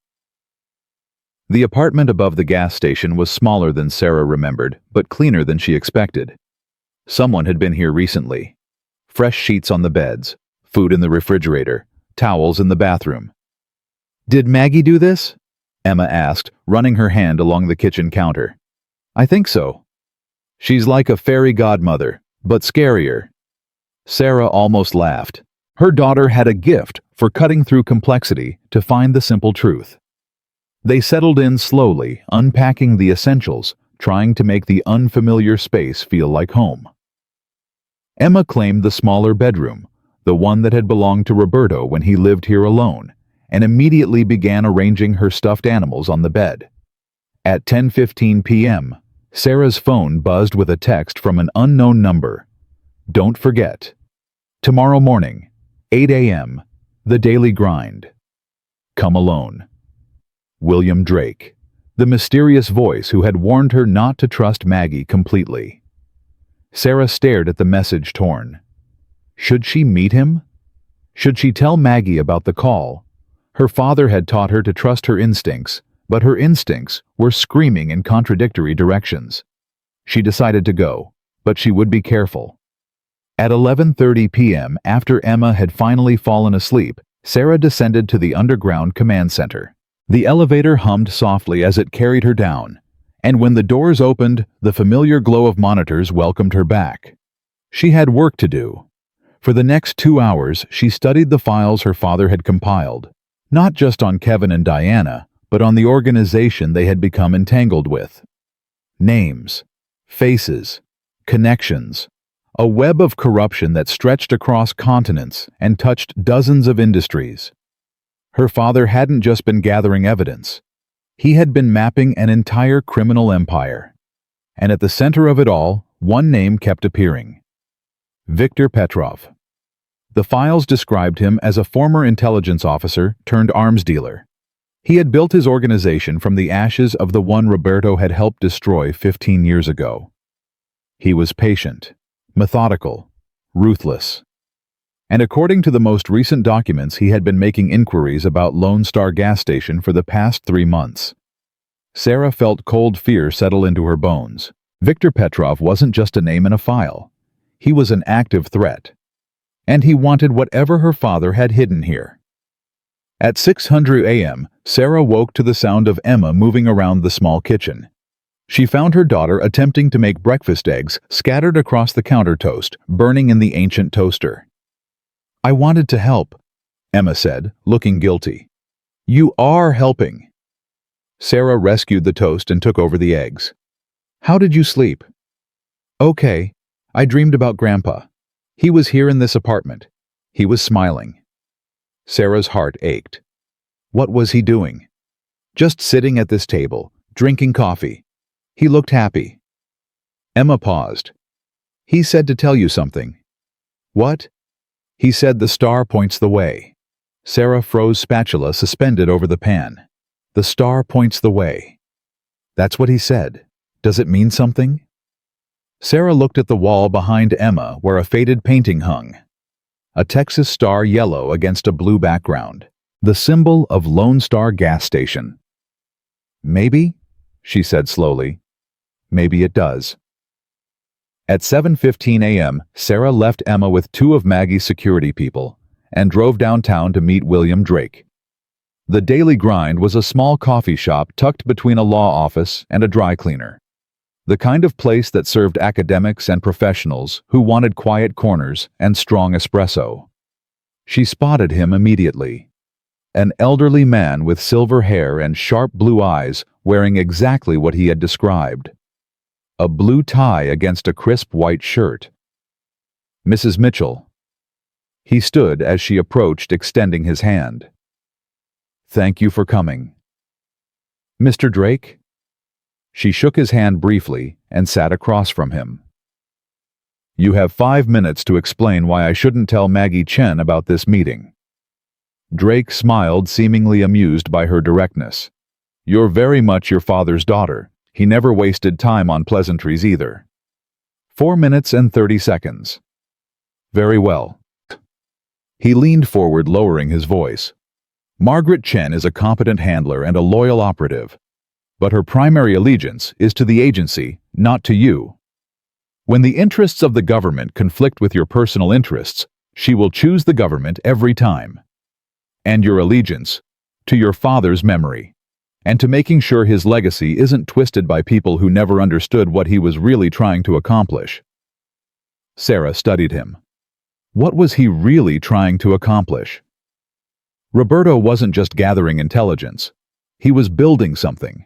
The apartment above the gas station was smaller than Sarah remembered, but cleaner than she expected. Someone had been here recently. Fresh sheets on the beds, food in the refrigerator, towels in the bathroom. "Did Maggie do this?" Emma asked, running her hand along the kitchen counter. "I think so. She's like a fairy godmother, but scarier." Sarah almost laughed. Her daughter had a gift for cutting through complexity to find the simple truth. They settled in slowly, unpacking the essentials, trying to make the unfamiliar space feel like home. Emma claimed the smaller bedroom, the one that had belonged to Roberto when he lived here alone, and immediately began arranging her stuffed animals on the bed. At 10:15 p.m., Sarah's phone buzzed with a text from an unknown number. "Don't forget. Tomorrow morning, 8 a.m., the daily grind. Come alone. William Drake," the mysterious voice who had warned her not to trust Maggie completely. Sarah stared at the message, torn. Should she meet him? Should she tell Maggie about the call? Her father had taught her to trust her instincts, but her instincts were screaming in contradictory directions. She decided to go, but she would be careful. At 11:30 p.m., after Emma had finally fallen asleep, Sarah descended to the underground command center. The elevator hummed softly as it carried her down, and when the doors opened, the familiar glow of monitors welcomed her back. She had work to do. For the next 2 hours, she studied the files her father had compiled, not just on Kevin and Diana, but on the organization they had become entangled with. Names, faces, Connections. A web of corruption that stretched across continents and touched dozens of industries. Her father hadn't just been gathering evidence. He had been mapping an entire criminal empire. And at the center of it all, one name kept appearing. Viktor Petrov. The files described him as a former intelligence officer turned arms dealer. He had built his organization from the ashes of the one Roberto had helped destroy 15 years ago. He was patient, methodical, ruthless. And according to the most recent documents, he had been making inquiries about Lone Star gas station for the past 3 months. Sarah felt cold fear settle into her bones. Viktor Petrov wasn't just a name in a file. He was an active threat. And he wanted whatever her father had hidden here. At 6:00 a.m., Sarah woke to the sound of Emma moving around the small kitchen. She found her daughter attempting to make breakfast eggs scattered across the counter toast, burning in the ancient toaster. "I wanted to help," Emma said, looking guilty. "You are helping." Sarah rescued the toast and took over the eggs. "How did you sleep?" "Okay. I dreamed about Grandpa. He was here in this apartment. He was smiling." Sarah's heart ached. What was he doing? Just sitting at this table, drinking coffee. He looked happy. Emma paused. "He said to tell you something." "What?" "He said the star points the way." Sarah froze spatula suspended over the pan. "The star points the way." "That's what he said. Does it mean something?" Sarah looked at the wall behind Emma where a faded painting hung. A Texas star yellow against a blue background. The symbol of Lone Star gas station. "Maybe," she said slowly. "Maybe it does." At 7:15 a.m., Sarah left Emma with 2 of Maggie's security people and drove downtown to meet William Drake. The Daily Grind was a small coffee shop tucked between a law office and a dry cleaner. The kind of place that served academics and professionals who wanted quiet corners and strong espresso. She spotted him immediately. An elderly man with silver hair and sharp blue eyes wearing exactly what he had described. A blue tie against a crisp white shirt. "Mrs. Mitchell." He stood as she approached, extending his hand. "Thank you for coming." "Mr. Drake?" She shook his hand briefly and sat across from him. "You have 5 minutes to explain why I shouldn't tell Maggie Chen about this meeting." Drake smiled, seemingly amused by her directness. "You're very much your father's daughter. He never wasted time on pleasantries either." 4 minutes and 30 seconds. "Very well." He leaned forward, lowering his voice. "Margaret Chen is a competent handler and a loyal operative. But her primary allegiance is to the agency, not to you. When the interests of the government conflict with your personal interests, she will choose the government every time. And your allegiance, to your father's memory, and to making sure his legacy isn't twisted by people who never understood what he was really trying to accomplish." Sarah studied him. What was he really trying to accomplish? Roberto wasn't just gathering intelligence. He was building something.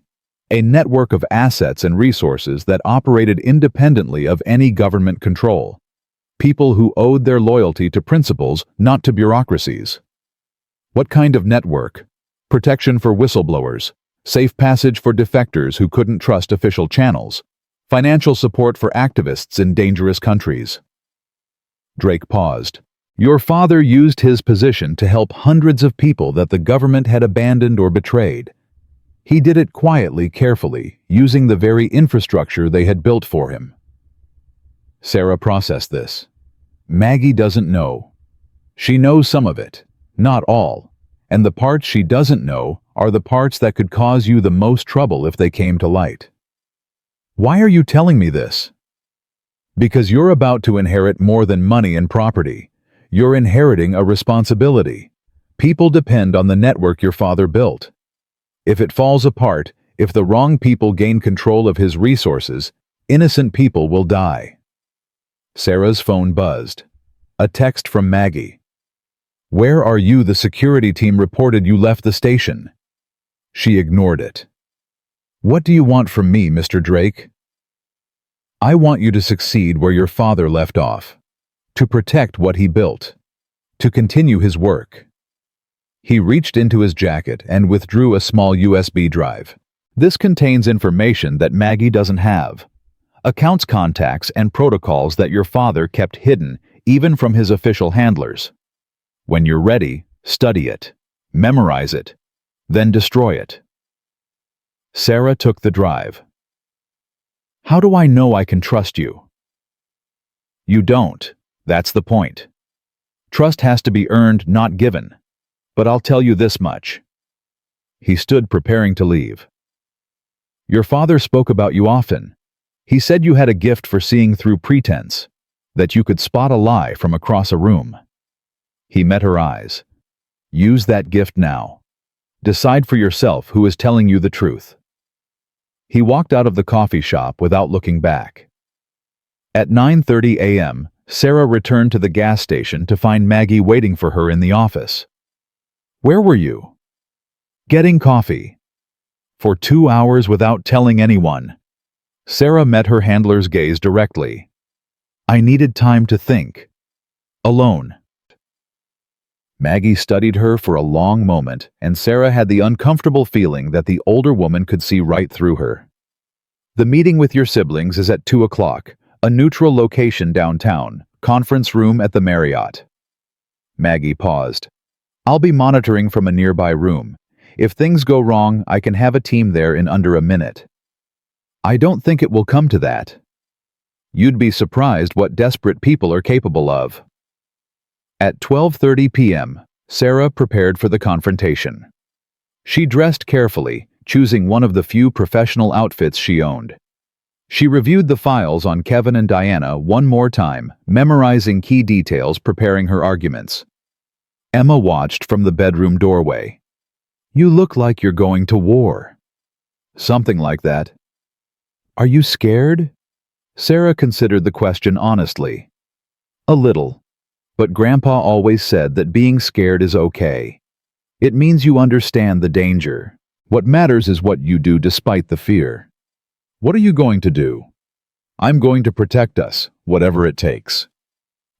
A network of assets and resources that operated independently of any government control. People who owed their loyalty to principles, not to bureaucracies. What kind of network? Protection for whistleblowers, safe passage for defectors who couldn't trust official channels, financial support for activists in dangerous countries. Drake paused. "Your father used his position to help hundreds of people that the government had abandoned or betrayed. He did it quietly, carefully, using the very infrastructure they had built for him." Sarah processed this. Maggie doesn't know. She knows some of it, not all, and the parts she doesn't know are the parts that could cause you the most trouble if they came to light. "Why are you telling me this?" "Because you're about to inherit more than money and property. You're inheriting a responsibility. People depend on the network your father built. If it falls apart, if the wrong people gain control of his resources, innocent people will die." Sarah's phone buzzed. A text from Maggie. "Where are you? The security team reported you left the station." She ignored it. "What do you want from me, Mr. Drake?" I want you to succeed where your father left off, to protect what he built, to continue his work. He reached into his jacket and withdrew a small USB drive. This contains information that Maggie doesn't have. Accounts contacts and protocols that your father kept hidden even from his official handlers. When you're ready, study it, memorize it, then destroy it. Sarah took the drive. How do I know I can trust you? You don't. That's the point. Trust has to be earned, not given. But I'll tell you this much. He stood preparing to leave. Your father spoke about you often. He said you had a gift for seeing through pretense, that you could spot a lie from across a room. He met her eyes. Use that gift now. Decide for yourself who is telling you the truth. He walked out of the coffee shop without looking back. At 9:30 a.m., Sarah returned to the gas station to find Maggie waiting for her in the office. Where were you? Getting coffee. For 2 hours without telling anyone. Sarah met her handler's gaze directly. I needed time to think. Alone. Maggie studied her for a long moment, and Sarah had the uncomfortable feeling that the older woman could see right through her. The meeting with your siblings is at 2 o'clock, a neutral location downtown, conference room at the Marriott. Maggie paused. I'll be monitoring from a nearby room. If things go wrong, I can have a team there in under a minute. I don't think it will come to that. You'd be surprised what desperate people are capable of. At 12:30 p.m., Sarah prepared for the confrontation. She dressed carefully, choosing one of the few professional outfits she owned. She reviewed the files on Kevin and Diana one more time, memorizing key details, preparing her arguments. Emma watched from the bedroom doorway. You look like you're going to war. Something like that. Are you scared? Sarah considered the question honestly. A little. But Grandpa always said that being scared is okay. It means you understand the danger. What matters is what you do despite the fear. What are you going to do? I'm going to protect us, whatever it takes.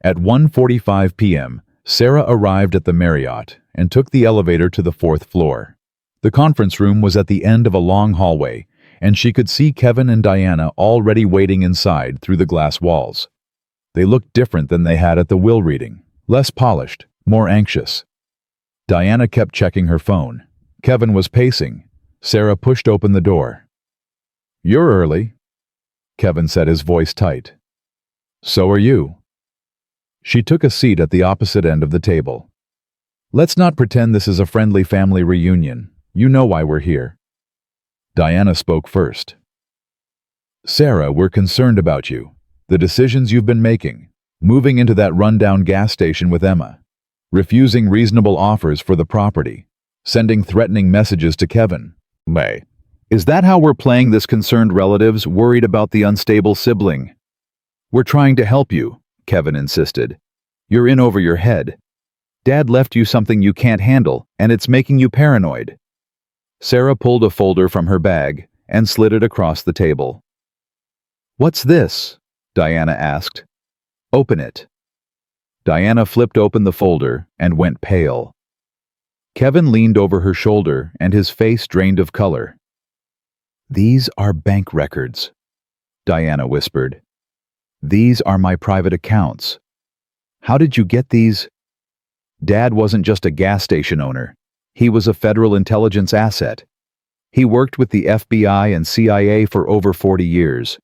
At 1:45 p.m., Sarah arrived at the Marriott and took the elevator to the 4th floor. The conference room was at the end of a long hallway, and she could see Kevin and Diana already waiting inside through the glass walls. They looked different than they had at the will reading, less polished, more anxious. Diana kept checking her phone. Kevin was pacing. Sarah pushed open the door. You're early, Kevin said, his voice tight. So are you. She took a seat at the opposite end of the table. Let's not pretend this is a friendly family reunion. You know why we're here. Diana spoke first. Sarah, we're concerned about you. The decisions you've been making, moving into that rundown gas station with Emma, refusing reasonable offers for the property, sending threatening messages to Kevin. May. Is that how we're playing this concerned relatives worried about the unstable sibling? We're trying to help you, Kevin insisted. You're in over your head. Dad left you something you can't handle, and it's making you paranoid. Sarah pulled a folder from her bag and slid it across the table. What's this? Diana asked. Open it. Diana flipped open the folder and went pale. Kevin leaned over her shoulder and his face drained of color. These are bank records, Diana whispered. These are my private accounts. How did you get these? Dad wasn't just a gas station owner. He was a federal intelligence asset. He worked with the FBI and CIA for over 40 years.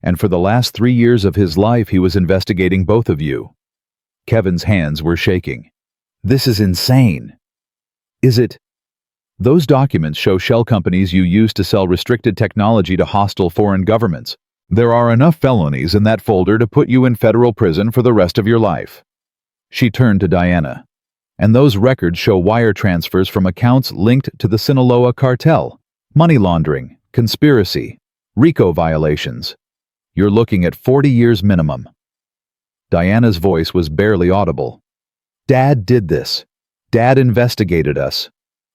And for the last 3 years of his life, he was investigating both of you. Kevin's hands were shaking. This is insane. Is it? Those documents show shell companies you used to sell restricted technology to hostile foreign governments. There are enough felonies in that folder to put you in federal prison for the rest of your life. She turned to Diana. And those records show wire transfers from accounts linked to the Sinaloa cartel, money laundering, conspiracy, RICO violations. You're looking at 40 years minimum. Diana's voice was barely audible. Dad did this. Dad investigated us.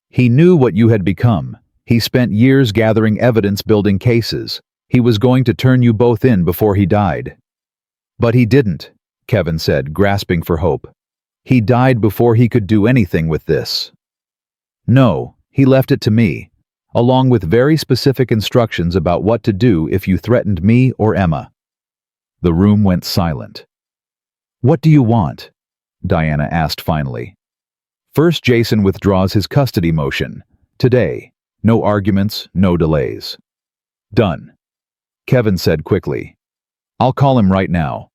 He knew what you had become. He spent years gathering evidence, building cases. He was going to turn you both in before he died. But he didn't, Kevin said, grasping for hope. He died before he could do anything with this. No, he left it to me, along with very specific instructions about what to do if you threatened me or Emma. The room went silent. What do you want? Diana asked finally. First, Jason withdraws his custody motion. Today. No arguments, no delays. Done. Kevin said quickly. I'll call him right now.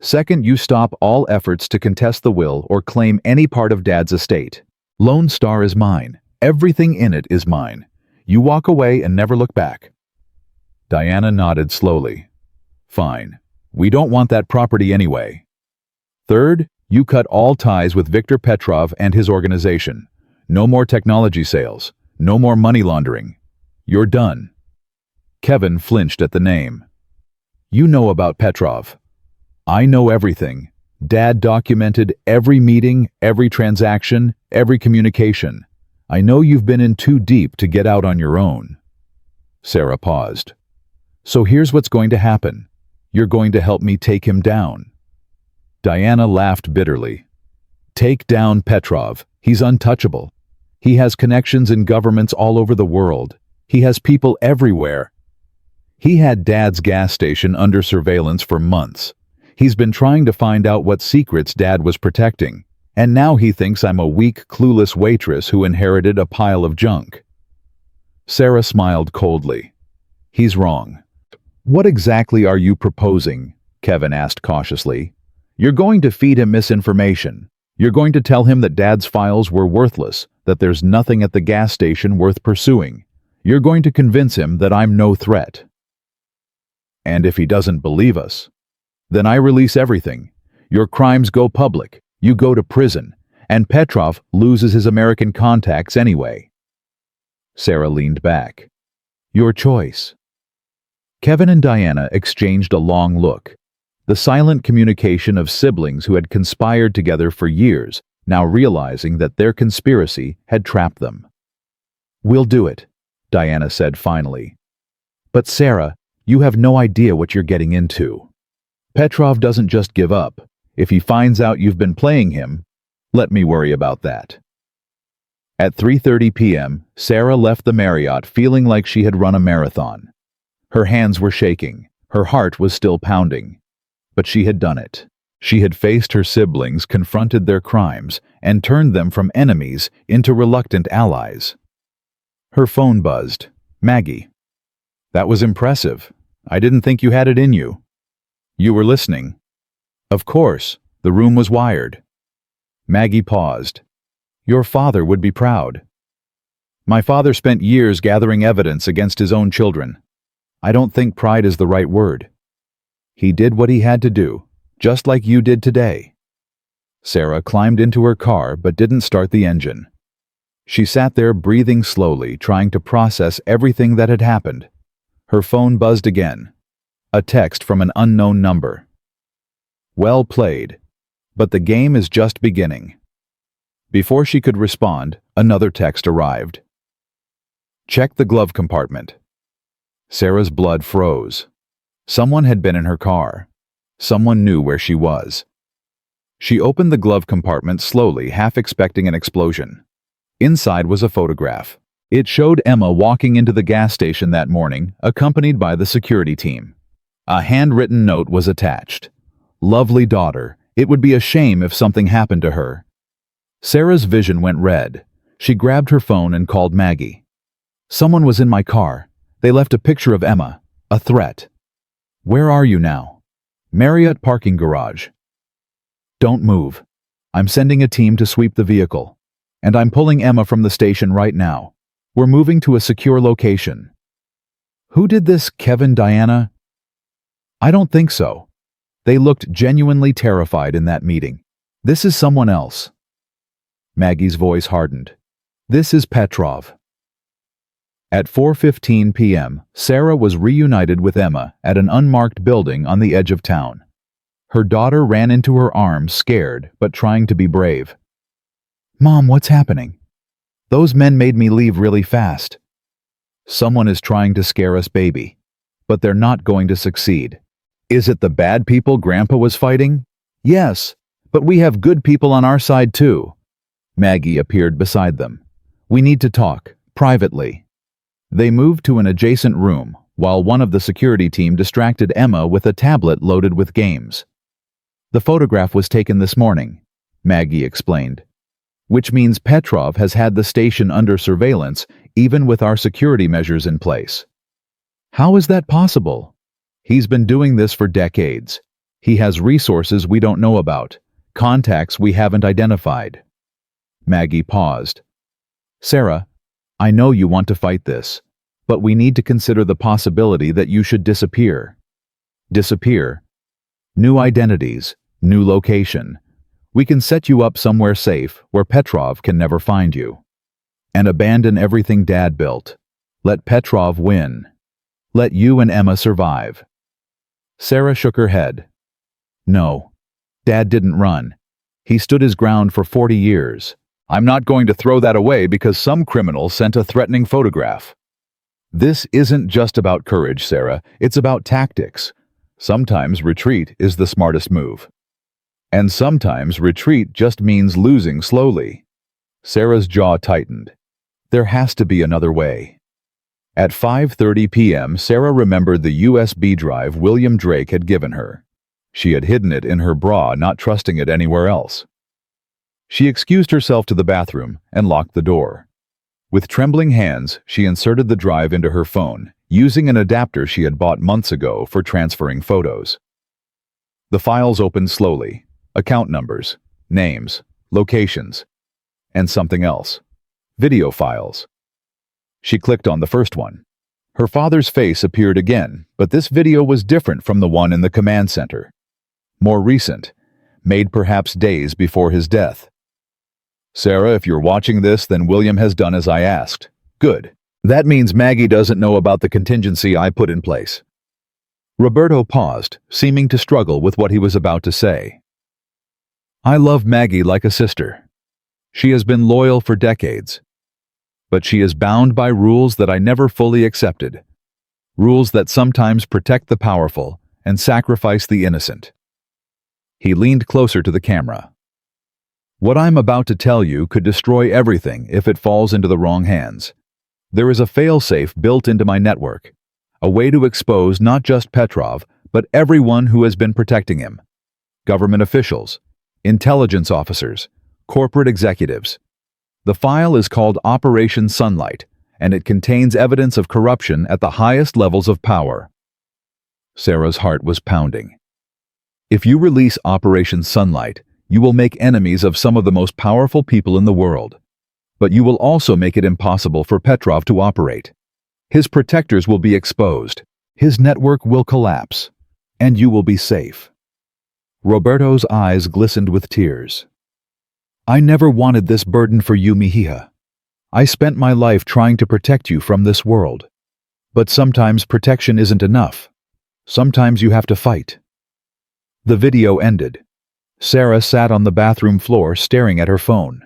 Second, you stop all efforts to contest the will or claim any part of Dad's estate. Lone Star is mine. Everything in it is mine. You walk away and never look back. Diana nodded slowly. Fine. We don't want that property anyway. Third, you cut all ties with Viktor Petrov and his organization. No more technology sales. No more money laundering. You're done. Kevin flinched at the name. You know about Petrov. I know everything. Dad documented every meeting, every transaction, every communication. I know you've been in too deep to get out on your own. Sarah paused. So here's what's going to happen. You're going to help me take him down. Diana laughed bitterly. Take down Petrov. He's untouchable. He has connections in governments all over the world. He has people everywhere. He had Dad's gas station under surveillance for months. He's been trying to find out what secrets Dad was protecting, and now he thinks I'm a weak, clueless waitress who inherited a pile of junk. Sarah smiled coldly. He's wrong. What exactly are you proposing? Kevin asked cautiously. You're going to feed him misinformation. You're going to tell him that Dad's files were worthless, that there's nothing at the gas station worth pursuing. You're going to convince him that I'm no threat. And if he doesn't believe us, then I release everything. Your crimes go public, you go to prison, and Petrov loses his American contacts anyway. Sarah leaned back. Your choice. Kevin and Diana exchanged a long look. The silent communication of siblings who had conspired together for years, now realizing that their conspiracy had trapped them. We'll do it, Diana said finally. But Sarah, you have no idea what you're getting into. Petrov doesn't just give up. If he finds out you've been playing him, let me worry about that. At 3:30 p.m., Sarah left the Marriott feeling like she had run a marathon. Her hands were shaking. Her heart was still pounding. But she had done it. She had faced her siblings, confronted their crimes, and turned them from enemies into reluctant allies. Her phone buzzed. Maggie. That was impressive. I didn't think you had it in you. You were listening. Of course, the room was wired. Maggie paused. Your father would be proud. My father spent years gathering evidence against his own children. I don't think pride is the right word. He did what he had to do, just like you did today. Sarah climbed into her car but didn't start the engine. She sat there breathing slowly, trying to process everything that had happened. Her phone buzzed again. A text from an unknown number. Well played, but the game is just beginning. Before she could respond, another text arrived. Check the glove compartment. Sarah's blood froze. Someone had been in her car. Someone knew where she was. She opened the glove compartment slowly, half expecting an explosion. Inside was a photograph. It showed Emma walking into the gas station that morning, accompanied by the security team. A handwritten note was attached. Lovely daughter, it would be a shame if something happened to her. Sarah's vision went red. She grabbed her phone and called Maggie. Someone was in my car. They left a picture of Emma. A threat. Where are you now? Marriott parking garage. Don't move. I'm sending a team to sweep the vehicle. And I'm pulling Emma from the station right now. We're moving to a secure location. Who did this, Kevin, Diana? I don't think so. They looked genuinely terrified in that meeting. This is someone else. Maggie's voice hardened. This is Petrov. At 4:15 p.m., Sarah was reunited with Emma at an unmarked building on the edge of town. Her daughter ran into her arms, scared, but trying to be brave. Mom, what's happening? Those men made me leave really fast. Someone is trying to scare us, baby. but they're not going to succeed. Is it the bad people Grandpa was fighting? Yes, but we have good people on our side too. Maggie appeared beside them. We need to talk, privately. They moved to an adjacent room, while one of the security team distracted Emma with a tablet loaded with games. The photograph was taken this morning, Maggie explained, which means Petrov has had the station under surveillance even with our security measures in place. How is that possible? He's been doing this for decades. He has resources we don't know about, contacts we haven't identified. Maggie paused. Sarah, I know you want to fight this, but we need to consider the possibility that you should disappear. Disappear. New identities, new location. We can set you up somewhere safe where Petrov can never find you. And abandon everything Dad built. Let Petrov win. Let you and Emma survive. Sarah shook her head. No. Dad didn't run. He stood his ground for 40 years. I'm not going to throw that away because some criminal sent a threatening photograph. This isn't just about courage, Sarah. It's about tactics. Sometimes retreat is the smartest move. And sometimes retreat just means losing slowly. Sarah's jaw tightened. There has to be another way. At 5:30 p.m., Sarah remembered the USB drive William Drake had given her. She had hidden it in her bra, not trusting it anywhere else. She excused herself to the bathroom and locked the door. With trembling hands, she inserted the drive into her phone, using an adapter she had bought months ago for transferring photos. The files opened slowly. Account numbers, names, locations, and something else. Video files. She clicked on the first one. Her father's face appeared again, but this video was different from the one in the command center. More recent, made perhaps days before his death. Sarah, if you're watching this, then William has done as I asked. Good. That means Maggie doesn't know about the contingency I put in place. Roberto paused, seeming to struggle with what he was about to say. I love Maggie like a sister. She has been loyal for decades. But she is bound by rules that I never fully accepted. Rules that sometimes protect the powerful and sacrifice the innocent. He leaned closer to the camera. What I'm about to tell you could destroy everything if it falls into the wrong hands. There is a failsafe built into my network, a way to expose not just Petrov, but everyone who has been protecting him. Government officials, intelligence officers, corporate executives. The file is called Operation Sunlight, and it contains evidence of corruption at the highest levels of power. Sarah's heart was pounding. If you release Operation Sunlight, you will make enemies of some of the most powerful people in the world. But you will also make it impossible for Petrov to operate. His protectors will be exposed. His network will collapse. And you will be safe. Roberto's eyes glistened with tears. I never wanted this burden for you, Mejia. I spent my life trying to protect you from this world. But sometimes protection isn't enough. Sometimes you have to fight. The video ended. Sarah sat on the bathroom floor staring at her phone.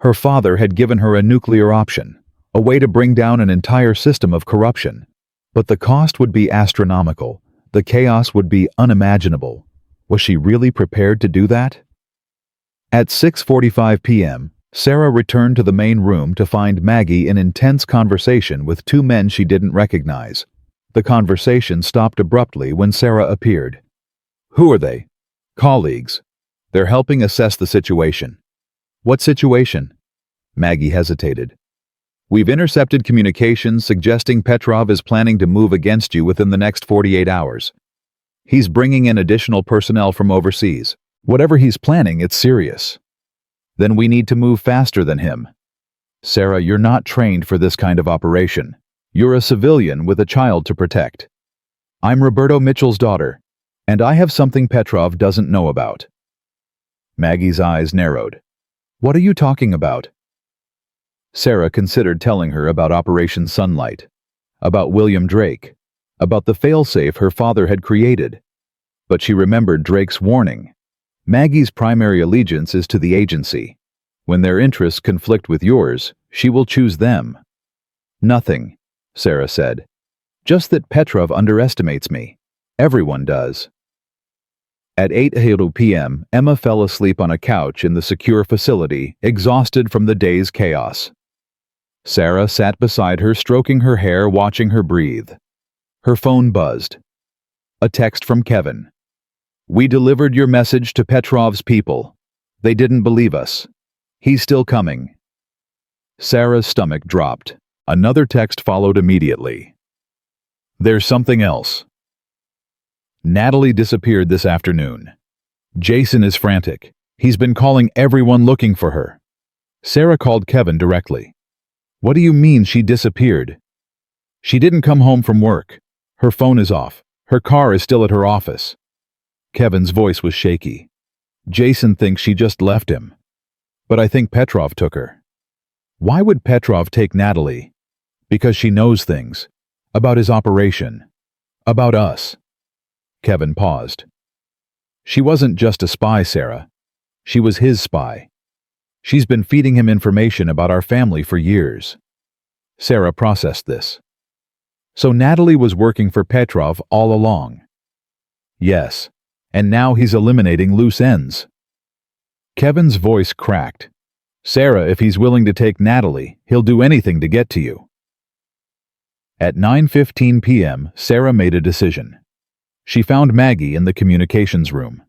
Her father had given her a nuclear option, a way to bring down an entire system of corruption. But the cost would be astronomical. The chaos would be unimaginable. Was she really prepared to do that? At 6:45 p.m., Sarah returned to the main room to find Maggie in intense conversation with two men she didn't recognize. The conversation stopped abruptly when Sarah appeared. Who are they? Colleagues. They're helping assess the situation. What situation? Maggie hesitated. We've intercepted communications suggesting Petrov is planning to move against you within the next 48 hours. He's bringing in additional personnel from overseas. Whatever he's planning, it's serious. Then we need to move faster than him. Sarah, you're not trained for this kind of operation. You're a civilian with a child to protect. I'm Roberto Mitchell's daughter, and I have something Petrov doesn't know about. Maggie's eyes narrowed. What are you talking about? Sarah considered telling her about Operation Sunlight, about William Drake, about the failsafe her father had created. But she remembered Drake's warning. Maggie's primary allegiance is to the agency. When their interests conflict with yours, she will choose them. Nothing, Sarah said. Just that Petrov underestimates me. Everyone does. At 8:00 p.m., Emma fell asleep on a couch in the secure facility, exhausted from the day's chaos. Sarah sat beside her, stroking her hair, watching her breathe. Her phone buzzed. A text from Kevin. "We delivered your message to Petrov's people. They didn't believe us. He's still coming." Sarah's stomach dropped. Another text followed immediately. "There's something else. Natalie disappeared this afternoon. Jason is frantic. He's been calling everyone looking for her." Sarah called Kevin directly. "What do you mean she disappeared?" "She didn't come home from work. Her phone is off. Her car is still at her office." Kevin's voice was shaky. "Jason thinks she just left him. But I think Petrov took her." "Why would Petrov take Natalie?" "Because she knows things. About his operation. About us." Kevin paused. "She wasn't just a spy, Sarah. She was his spy. She's been feeding him information about our family for years." Sarah processed this. "So Natalie was working for Petrov all along?" "Yes, and now he's eliminating loose ends." Kevin's voice cracked. "Sarah, if he's willing to take Natalie, he'll do anything to get to you." At 9:15 p.m., Sarah made a decision. She found Maggie in the communications room.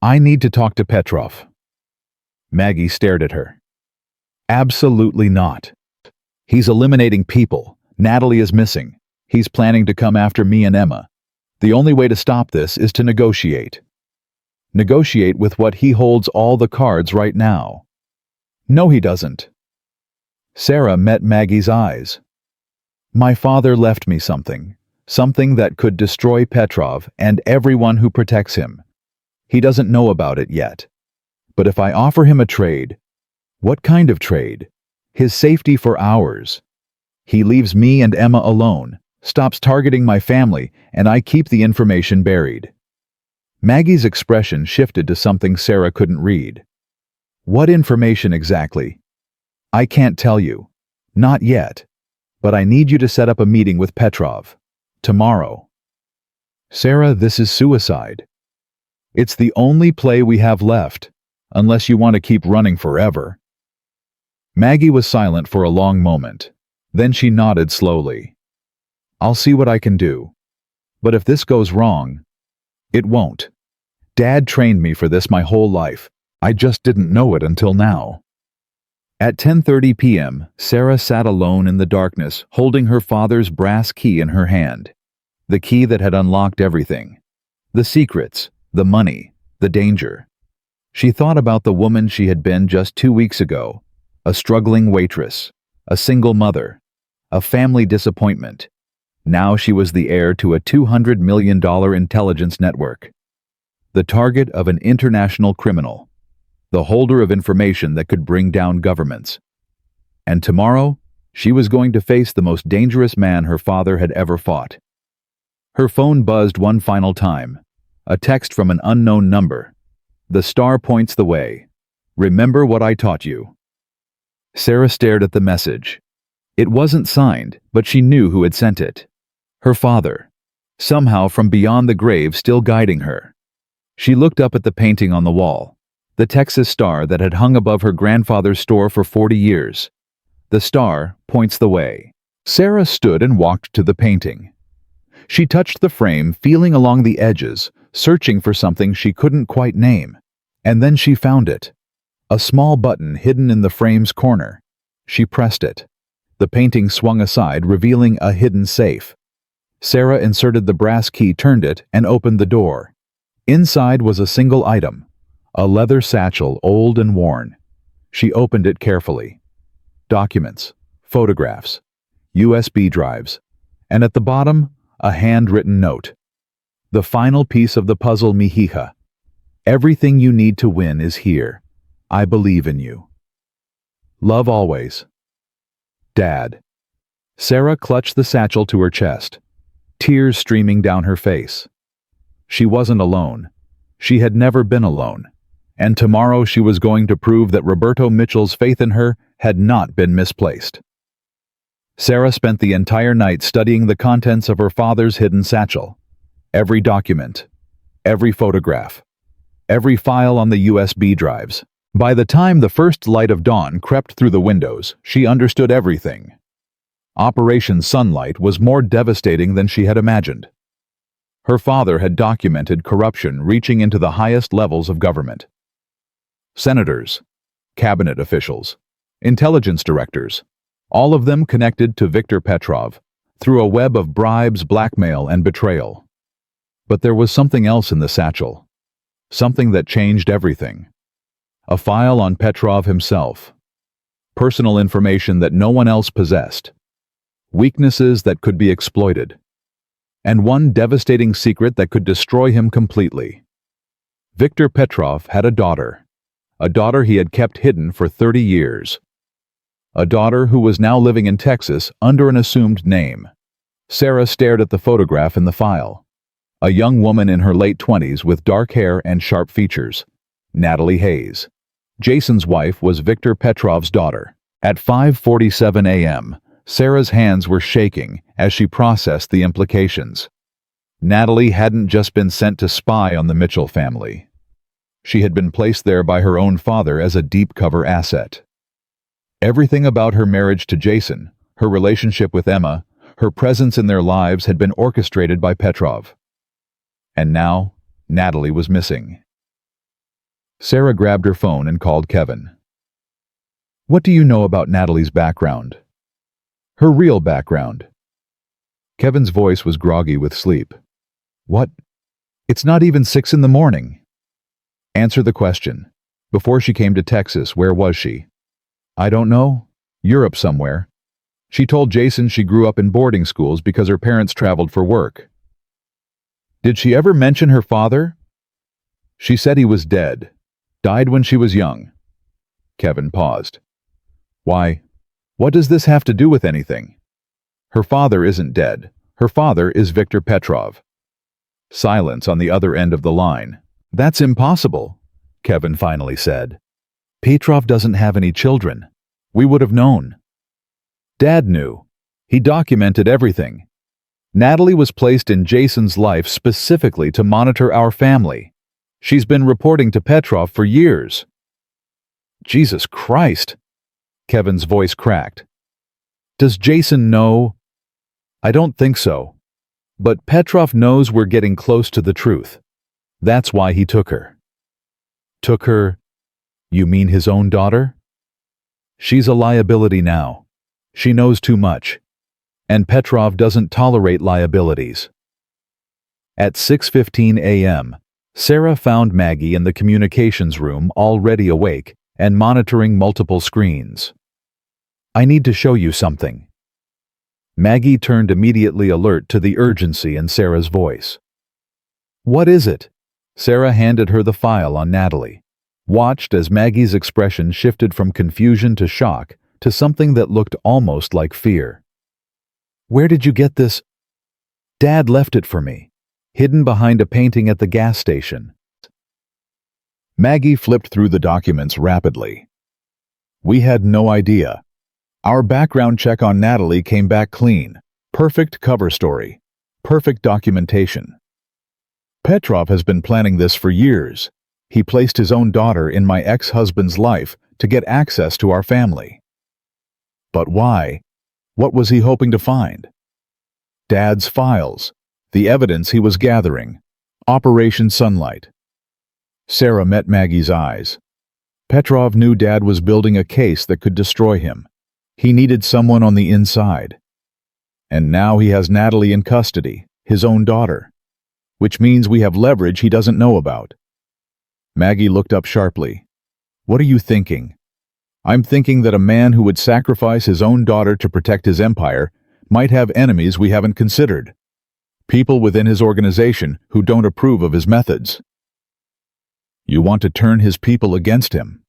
"I need to talk to Petrov." Maggie stared at her. "Absolutely not. He's eliminating people. Natalie is missing. He's planning to come after me and Emma. The only way to stop this is to negotiate. Negotiate with what he holds all the cards right now." "No, he doesn't." Sarah met Maggie's eyes. "My father left me something. Something that could destroy Petrov and everyone who protects him. He doesn't know about it yet. But if I offer him a trade..." "What kind of trade?" "His safety for ours. He leaves me and Emma alone, stops targeting my family, and I keep the information buried." Maggie's expression shifted to something Sarah couldn't read. "What information exactly?" "I can't tell you. Not yet. But I need you to set up a meeting with Petrov. Tomorrow." "Sarah, this is suicide. It's the only play we have left, unless you want to keep running forever." Maggie was silent for a long moment. Then she nodded slowly. "I'll see what I can do. But if this goes wrong..." "It won't. Dad trained me for this my whole life. I just didn't know it until now." At 10:30 p.m., Sarah sat alone in the darkness, holding her father's brass key in her hand. The key that had unlocked everything. The secrets, the money, the danger. She thought about the woman she had been just 2 weeks ago, a struggling waitress, a single mother, a family disappointment. Now she was the heir to a $200 million intelligence network. The target of an international criminal. The holder of information that could bring down governments. And tomorrow, she was going to face the most dangerous man her father had ever fought. Her phone buzzed one final time. A text from an unknown number. "The star points the way. Remember what I taught you." Sarah stared at the message. It wasn't signed, but she knew who had sent it. Her father. Somehow from beyond the grave, still guiding her. She looked up at the painting on the wall. The Texas star that had hung above her grandfather's store for 40 years. "The star points the way." Sarah stood and walked to the painting. She touched the frame, feeling along the edges, searching for something she couldn't quite name. And then she found it. A small button hidden in the frame's corner. She pressed it. The painting swung aside, revealing a hidden safe. Sarah inserted the brass key, turned it, and opened the door. Inside was a single item. A leather satchel, old and worn. She opened it carefully. Documents, photographs, USB drives, and at the bottom, a handwritten note. "The final piece of the puzzle, mihija. Everything you need to win is here. I believe in you. Love always. Dad." Sarah clutched the satchel to her chest, tears streaming down her face. She wasn't alone. She had never been alone. And tomorrow she was going to prove that Roberto Mitchell's faith in her had not been misplaced. Sarah spent the entire night studying the contents of her father's hidden satchel. Every document, every photograph, every file on the USB drives. By the time the first light of dawn crept through the windows, she understood everything. Operation Sunlight was more devastating than she had imagined. Her father had documented corruption reaching into the highest levels of government. Senators, cabinet officials, intelligence directors, all of them connected to Viktor Petrov through a web of bribes, blackmail, and betrayal. But there was something else in the satchel, something that changed everything. A file on Petrov himself, personal information that no one else possessed, weaknesses that could be exploited, and one devastating secret that could destroy him completely. Viktor Petrov had a daughter he had kept hidden for 30 years. A daughter who was now living in Texas under an assumed name. Sarah stared at the photograph in the file. A young woman in her late 20s with dark hair and sharp features. Natalie Hayes. Jason's wife was Viktor Petrov's daughter. At 5:47 a.m., Sarah's hands were shaking as she processed the implications. Natalie hadn't just been sent to spy on the Mitchell family. She had been placed there by her own father as a deep-cover asset. Everything about her marriage to Jason, her relationship with Emma, her presence in their lives had been orchestrated by Petrov. And now, Natalie was missing. Sarah grabbed her phone and called Kevin. "What do you know about Natalie's background? Her real background?" Kevin's voice was groggy with sleep. "What? It's not even 6 in the morning." "Answer the question. Before she came to Texas, where was she?" "I don't know. Europe somewhere. She told Jason she grew up in boarding schools because her parents traveled for work." "Did she ever mention her father?" "She said he was dead. Died when she was young." Kevin paused. "Why, what does this have to do with anything?" "Her father isn't dead. Her father is Viktor Petrov." Silence on the other end of the line. "That's impossible," Kevin finally said. "Petrov doesn't have any children. We would have known." "Dad knew. He documented everything. Natalie was placed in Jason's life specifically to monitor our family. She's been reporting to Petrov for years." "Jesus Christ!" Kevin's voice cracked. "Does Jason know?" "I don't think so. But Petrov knows we're getting close to the truth. That's why he took her." "Took her? You mean his own daughter?" "She's a liability now. She knows too much. And Petrov doesn't tolerate liabilities." At 6:15 a.m., Sarah found Maggie in the communications room already awake and monitoring multiple screens. "I need to show you something." Maggie turned immediately alert to the urgency in Sarah's voice. "What is it?" Sarah handed her the file on Natalie, watched as Maggie's expression shifted from confusion to shock to something that looked almost like fear. "Where did you get this?" "Dad left it for me, hidden behind a painting at the gas station." Maggie flipped through the documents rapidly. "We had no idea. Our background check on Natalie came back clean. Perfect cover story. Perfect documentation. Petrov has been planning this for years. He placed his own daughter in my ex-husband's life to get access to our family." "But why? What was he hoping to find?" "Dad's files. The evidence he was gathering. Operation Sunlight." Sarah met Maggie's eyes. Petrov knew Dad was building a case that could destroy him. He needed someone on the inside. And now he has Natalie in custody, his own daughter. Which means we have leverage he doesn't know about. Maggie looked up sharply. "What are you thinking?" "I'm thinking that a man who would sacrifice his own daughter to protect his empire might have enemies we haven't considered. People within his organization who don't approve of his methods." "You want to turn his people against him?"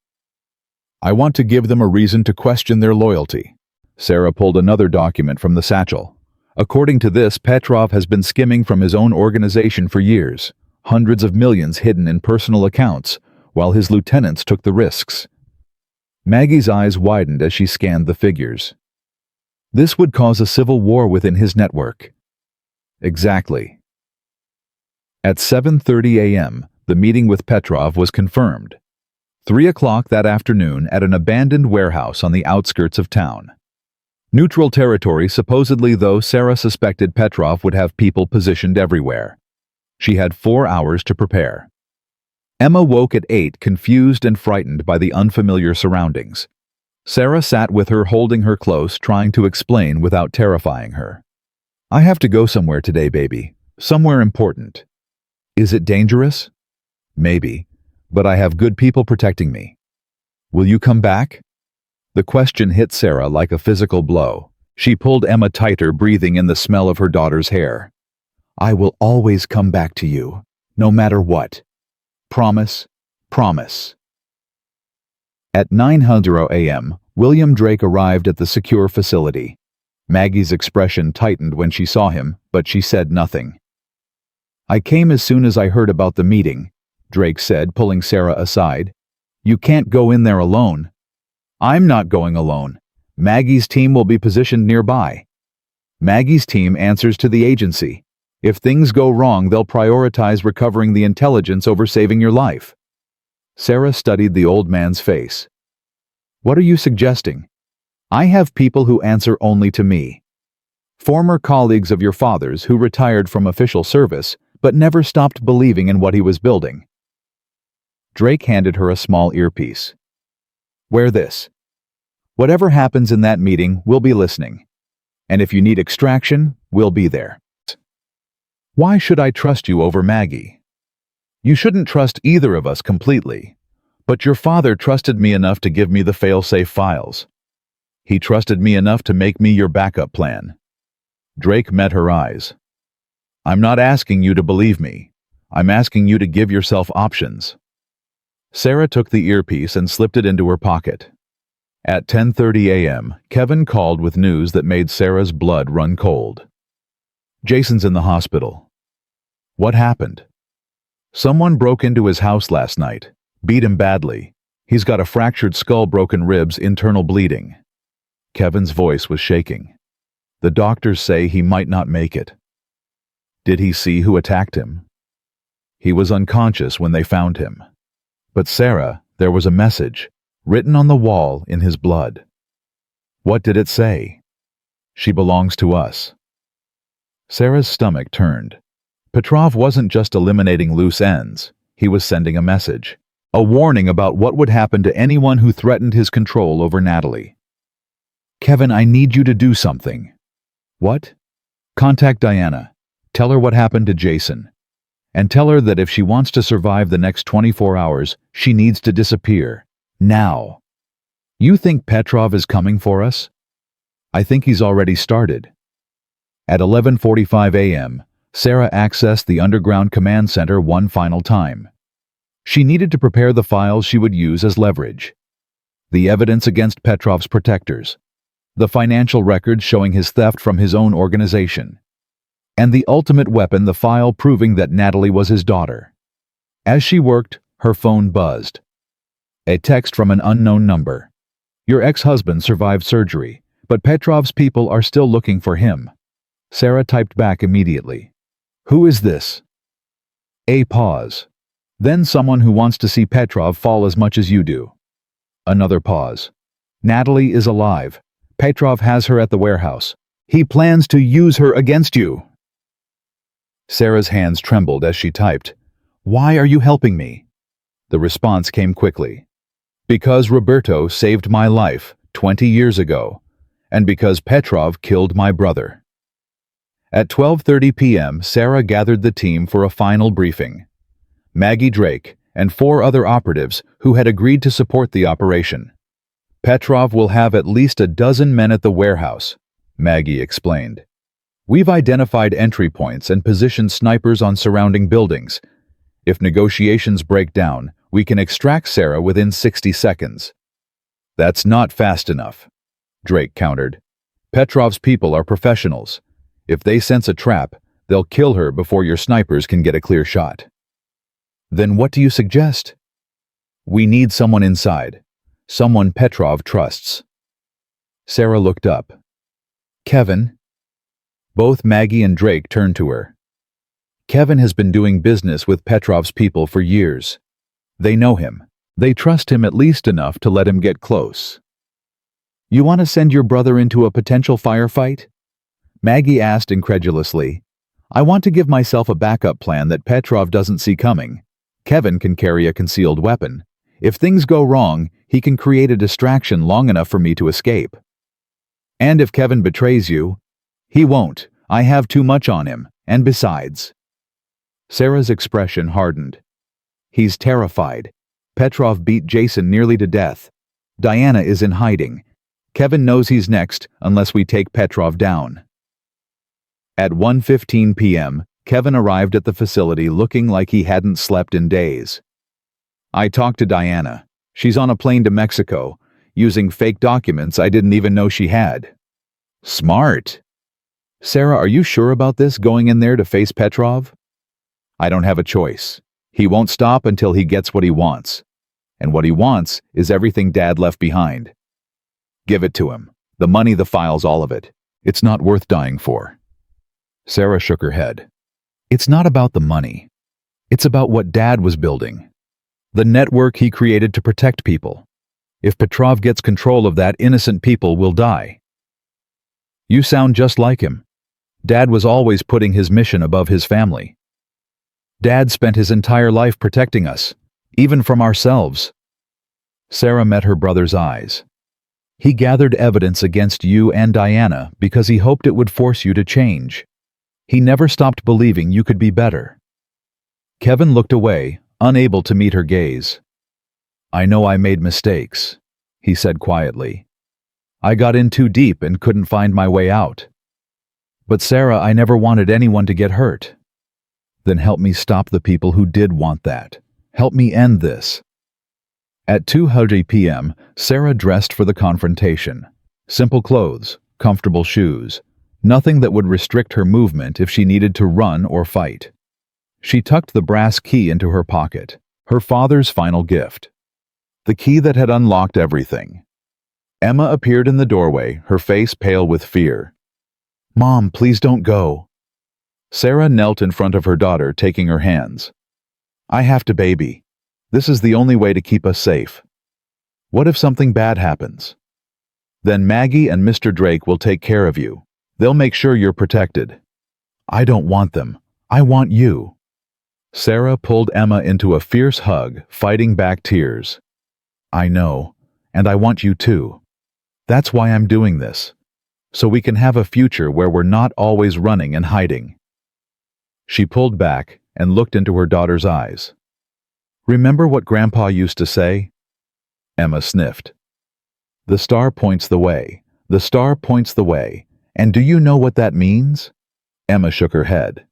"I want to give them a reason to question their loyalty." Sarah pulled another document from the satchel. According to this, Petrov has been skimming from his own organization for years, hundreds of millions hidden in personal accounts, while his lieutenants took the risks. Maggie's eyes widened as she scanned the figures. This would cause a civil war within his network. Exactly. At 7:30 a.m., the meeting with Petrov was confirmed. 3 o'clock that afternoon at an abandoned warehouse on the outskirts of town. Neutral territory supposedly, though Sarah suspected Petrov would have people positioned everywhere. She had 4 hours to prepare. Emma woke at 8, confused and frightened by the unfamiliar surroundings. Sarah sat with her, holding her close, trying to explain without terrifying her. "I have to go somewhere today, baby. Somewhere important." "Is it dangerous?" "Maybe, but I have good people protecting me." "Will you come back?" The question hit Sarah like a physical blow. She pulled Emma tighter, breathing in the smell of her daughter's hair. "I will always come back to you, no matter what. Promise, promise." At 9:00 a.m., William Drake arrived at the secure facility. Maggie's expression tightened when she saw him, but she said nothing. "I came as soon as I heard about the meeting," Drake said, pulling Sarah aside. "You can't go in there alone." "I'm not going alone. Maggie's team will be positioned nearby." "Maggie's team answers to the agency. If things go wrong, they'll prioritize recovering the intelligence over saving your life." Sarah studied the old man's face. "What are you suggesting?" "I have people who answer only to me. Former colleagues of your father's who retired from official service, but never stopped believing in what he was building." Drake handed her a small earpiece. "Wear this. Whatever happens in that meeting, we'll be listening. And if you need extraction, we'll be there." "Why should I trust you over Maggie?" "You shouldn't trust either of us completely. But your father trusted me enough to give me the fail-safe files. He trusted me enough to make me your backup plan." Drake met her eyes. "I'm not asking you to believe me. I'm asking you to give yourself options." Sarah took the earpiece and slipped it into her pocket. At 10:30 a.m., Kevin called with news that made Sarah's blood run cold. "Jason's in the hospital." "What happened?" "Someone broke into his house last night. Beat him badly. He's got a fractured skull, broken ribs, internal bleeding." Kevin's voice was shaking. "The doctors say he might not make it." "Did he see who attacked him?" "He was unconscious when they found him." "But Sarah, there was a message, written on the wall in his blood." "What did it say?" "She belongs to us." Sarah's stomach turned. Petrov wasn't just eliminating loose ends. He was sending a message. A warning about what would happen to anyone who threatened his control over Natalie. "Kevin, I need you to do something." "What?" "Contact Diana. Tell her what happened to Jason. And tell her that if she wants to survive the next 24 hours, she needs to disappear. Now." "You think Petrov is coming for us?" "I think he's already started." At 11:45 a.m., Sarah accessed the underground command center one final time. She needed to prepare the files she would use as leverage. The evidence against Petrov's protectors. The financial records showing his theft from his own organization. And the ultimate weapon, the file proving that Natalie was his daughter. As she worked, her phone buzzed. A text from an unknown number. "Your ex-husband survived surgery, but Petrov's people are still looking for him." Sarah typed back immediately. "Who is this?" A pause. "Then someone who wants to see Petrov fall as much as you do." Another pause. "Natalie is alive. Petrov has her at the warehouse. He plans to use her against you." Sarah's hands trembled as she typed, "Why are you helping me?" The response came quickly. "Because Roberto saved my life 20 years ago, and because Petrov killed my brother." At 12:30 p.m., Sarah gathered the team for a final briefing. Maggie Drake and 4 other operatives who had agreed to support the operation. "Petrov will have at least a dozen men at the warehouse," Maggie explained. "We've identified entry points and positioned snipers on surrounding buildings. If negotiations break down, we can extract Sarah within 60 seconds. "That's not fast enough," Drake countered. "Petrov's people are professionals. If they sense a trap, they'll kill her before your snipers can get a clear shot." "Then what do you suggest?" "We need someone inside. Someone Petrov trusts." Sarah looked up. Kevin. Both Maggie and Drake turned to her. Kevin has been doing business with Petrov's people for years. They know him. They trust him at least enough to let him get close. You want to send your brother into a potential firefight? Maggie asked incredulously. I want to give myself a backup plan that Petrov doesn't see coming. Kevin can carry a concealed weapon. If things go wrong, he can create a distraction long enough for me to escape. And if Kevin betrays you, he won't. I have too much on him. And besides. Sarah's expression hardened. He's terrified. Petrov beat Jason nearly to death. Diana is in hiding. Kevin knows he's next unless we take Petrov down. At 1:15 p.m., Kevin arrived at the facility looking like he hadn't slept in days. I talked to Diana. She's on a plane to Mexico, using fake documents I didn't even know she had. Smart. Sarah, are you sure about this, going in there to face Petrov? I don't have a choice. He won't stop until he gets what he wants. And what he wants is everything Dad left behind. Give it to him. The money, the files, all of it. It's not worth dying for. Sarah shook her head. It's not about the money. It's about what Dad was building. The network he created to protect people. If Petrov gets control of that, innocent people will die. You sound just like him. Dad was always putting his mission above his family. Dad spent his entire life protecting us, even from ourselves. Sarah met her brother's eyes. He gathered evidence against you and Diana because he hoped it would force you to change. He never stopped believing you could be better. Kevin looked away, unable to meet her gaze. I know I made mistakes, he said quietly. I got in too deep and couldn't find my way out. But Sarah, I never wanted anyone to get hurt. Then help me stop the people who did want that. Help me end this. At 2:30 p.m., Sarah dressed for the confrontation. Simple clothes, comfortable shoes, nothing that would restrict her movement if she needed to run or fight. She tucked the brass key into her pocket, her father's final gift. The key that had unlocked everything. Emma appeared in the doorway, her face pale with fear. Mom, please don't go. Sarah knelt in front of her daughter, taking her hands. I have to baby. This is the only way to keep us safe. What if something bad happens? Then Maggie and Mr. Drake will take care of you. They'll make sure you're protected. I don't want them. I want you. Sarah pulled Emma into a fierce hug, fighting back tears. I know, and I want you too. That's why I'm doing this. So we can have a future where we're not always running and hiding. She pulled back and looked into her daughter's eyes. Remember what Grandpa used to say? Emma sniffed. The star points the way. The star points the way. And do you know what that means? Emma shook her head.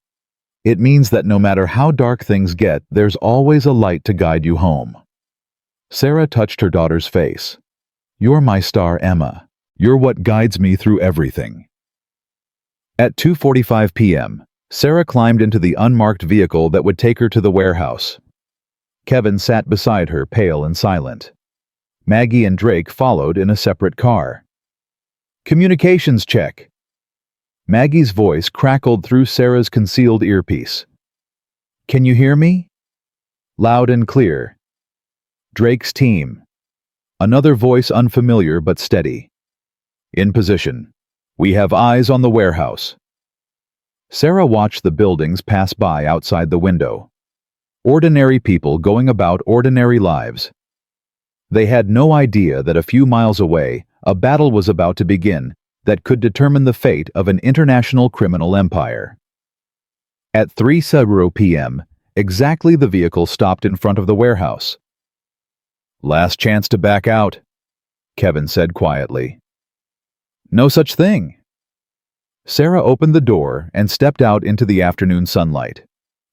It means that no matter how dark things get, there's always a light to guide you home. Sarah touched her daughter's face. You're my star, Emma. You're what guides me through everything. At 2:45 p.m., Sarah climbed into the unmarked vehicle that would take her to the warehouse. Kevin sat beside her, pale and silent. Maggie and Drake followed in a separate car. Communications check. Maggie's voice crackled through Sarah's concealed earpiece. Can you hear me? Loud and clear. Drake's team. Another voice unfamiliar but steady. In position. We have eyes on the warehouse. Sarah watched the buildings pass by outside the window. Ordinary people going about ordinary lives. They had no idea that a few miles away, a battle was about to begin that could determine the fate of an international criminal empire. At 3:00 p.m., exactly the vehicle stopped in front of the warehouse. Last chance to back out, Kevin said quietly. No such thing. Sarah opened the door and stepped out into the afternoon sunlight.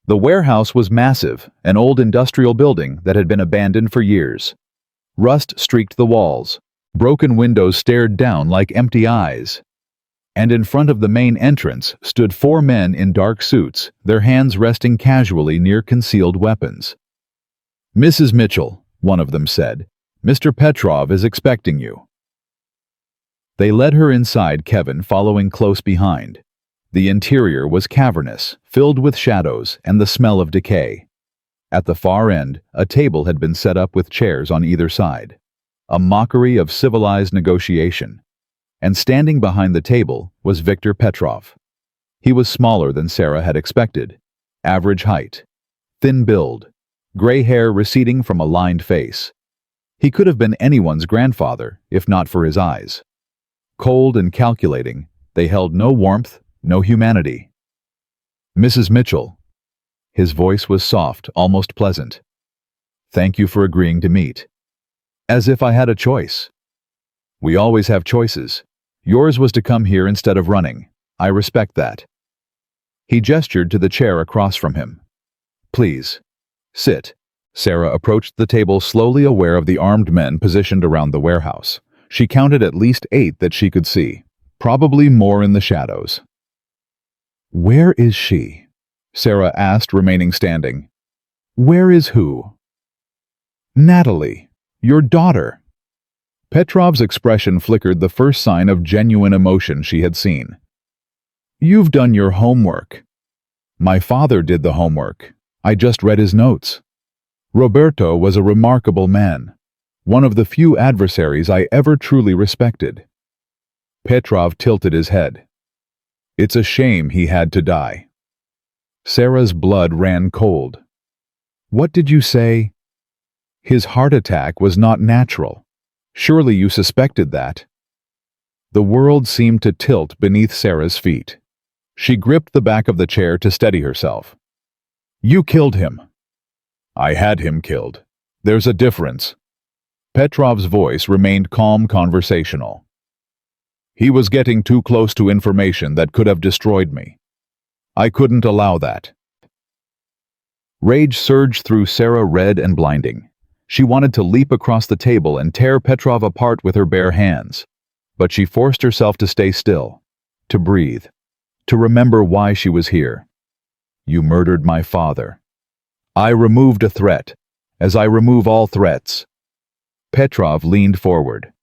The warehouse was massive, an old industrial building that had been abandoned for years. Rust streaked the walls. Broken windows stared down like empty eyes. And in front of the main entrance stood 4 men in dark suits, their hands resting casually near concealed weapons. Mrs. Mitchell, one of them said, Mr. Petrov is expecting you. They led her inside, Kevin following close behind. The interior was cavernous, filled with shadows and the smell of decay. At the far end, a table had been set up with chairs on either side, a mockery of civilized negotiation. And standing behind the table was Viktor Petrov. He was smaller than Sarah had expected, average height, thin build, gray hair receding from a lined face. He could have been anyone's grandfather, if not for his eyes. Cold and calculating, they held no warmth, no humanity. "Mrs. Mitchell." His voice was soft, almost pleasant. "Thank you for agreeing to meet." As if I had a choice. "We always have choices. Yours was to come here instead of running. I respect that." He gestured to the chair across from him. "Please, sit." Sarah approached the table, slowly aware of the armed men positioned around the warehouse. She counted at least 8 that she could see, probably more in the shadows. "Where is she?" Sarah asked, remaining standing. "Where is who?" "Natalie, your daughter." Petrov's expression flickered, the first sign of genuine emotion she had seen. "You've done your homework." "My father did the homework. I just read his notes." Roberto was a remarkable man, one of the few adversaries I ever truly respected. Petrov tilted his head. "It's a shame he had to die." Sarah's blood ran cold. "What did you say?" "His heart attack was not natural. Surely you suspected that." The world seemed to tilt beneath Sarah's feet. She gripped the back of the chair to steady herself. "You killed him." "I had him killed. There's a difference." Petrov's voice remained calm, conversational. "He was getting too close to information that could have destroyed me. I couldn't allow that." Rage surged through Sarah, red and blinding. She wanted to leap across the table and tear Petrov apart with her bare hands. But she forced herself to stay still, to breathe, to remember why she was here. "You murdered my father. I removed a threat, as I remove all threats." Petrov leaned forward.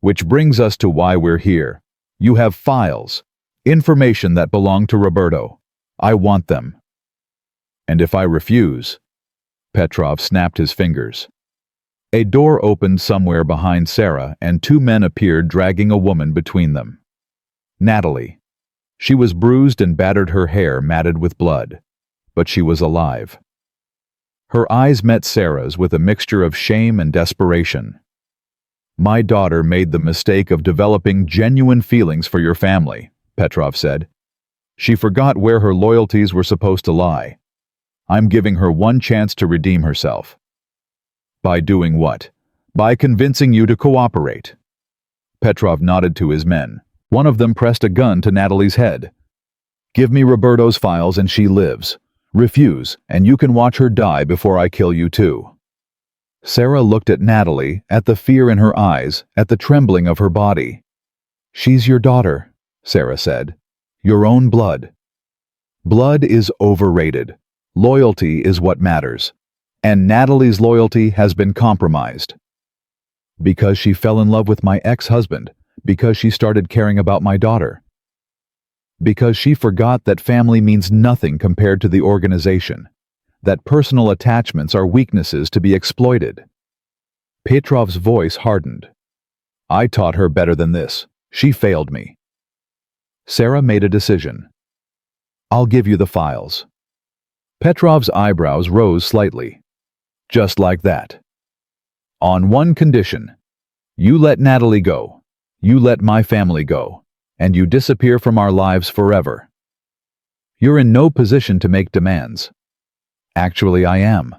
"Which brings us to why we're here. You have files, information that belong to Roberto. I want them." "And if I refuse?" Petrov snapped his fingers. A door opened somewhere behind Sarah, and 2 men appeared, dragging a woman between them. Natalie. She was bruised and battered, her hair matted with blood, but she was alive. Her eyes met Sarah's with a mixture of shame and desperation. "My daughter made the mistake of developing genuine feelings for your family," Petrov said. "She forgot where her loyalties were supposed to lie. I'm giving her one chance to redeem herself." "By doing what?" "By convincing you to cooperate." Petrov nodded to his men. One of them pressed a gun to Natalie's head. "Give me Roberto's files and she lives. Refuse, and you can watch her die before I kill you too." Sarah looked at Natalie, at the fear in her eyes, at the trembling of her body. "She's your daughter," Sarah said. "Your own blood." Blood is overrated. Loyalty is what matters. And Natalie's loyalty has been compromised. Because she fell in love with my ex-husband, because she started caring about my daughter. Because she forgot that family means nothing compared to the organization, that personal attachments are weaknesses to be exploited. Petrov's voice hardened. "I taught her better than this. She failed me." Sarah made a decision. "I'll give you the files." Petrov's eyebrows rose slightly. "Just like that." "On one condition. You let Natalie go. You let my family go. And you disappear from our lives forever." "You're in no position to make demands." "Actually, I am."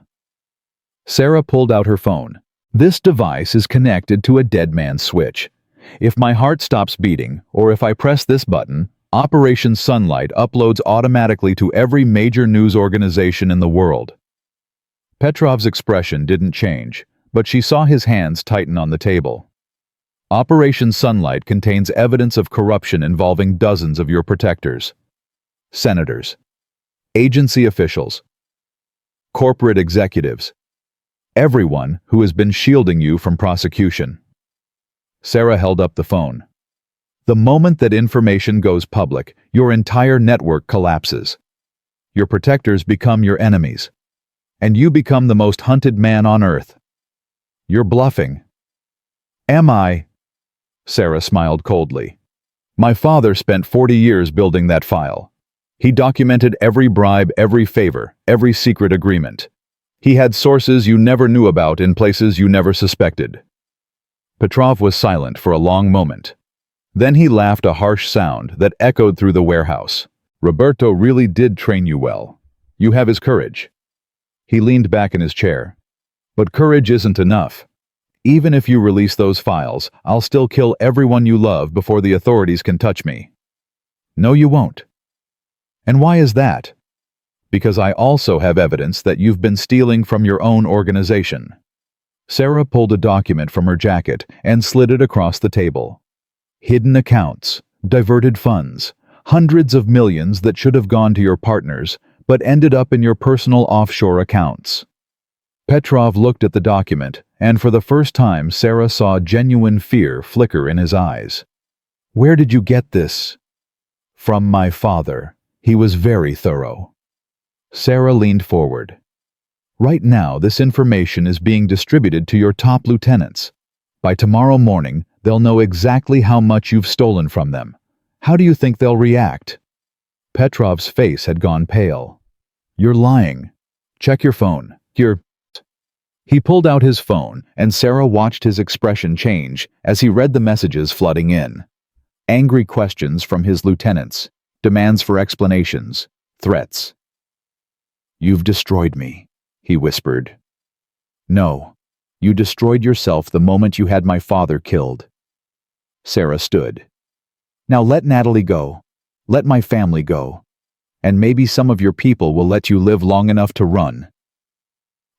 Sarah pulled out her phone. "This device is connected to a dead man's switch. If my heart stops beating, or if I press this button, Operation Sunlight uploads automatically to every major news organization in the world." Petrov's expression didn't change, but she saw his hands tighten on the table. "Operation Sunlight contains evidence of corruption involving dozens of your protectors. Senators, agency officials, corporate executives, everyone who has been shielding you from prosecution." Sarah held up the phone. The moment that information goes public, your entire network collapses. Your protectors become your enemies, and you become the most hunted man on Earth. You're bluffing. Am I? Sarah smiled coldly. My father spent 40 years building that file. He documented every bribe, every favor, every secret agreement. He had sources you never knew about in places you never suspected. Petrov was silent for a long moment. Then he laughed, a harsh sound that echoed through the warehouse. Roberto really did train you well. You have his courage. He leaned back in his chair. But courage isn't enough. Even if you release those files, I'll still kill everyone you love before the authorities can touch me. No, you won't. And why is that? Because I also have evidence that you've been stealing from your own organization. Sarah pulled a document from her jacket and slid it across the table. Hidden accounts, diverted funds, hundreds of millions that should have gone to your partners, but ended up in your personal offshore accounts. Petrov looked at the document, and for the first time Sarah saw genuine fear flicker in his eyes. Where did you get this? From my father. He was very thorough. Sarah leaned forward. Right now, this information is being distributed to your top lieutenants. By tomorrow morning, they'll know exactly how much you've stolen from them. How do you think they'll react? Petrov's face had gone pale. You're lying. Check your phone. He pulled out his phone, and Sarah watched his expression change as he read the messages flooding in. Angry questions from his lieutenants, demands for explanations, threats. You've destroyed me, he whispered. No, you destroyed yourself the moment you had my father killed. Sarah stood. Now let Natalie go. Let my family go. And maybe some of your people will let you live long enough to run.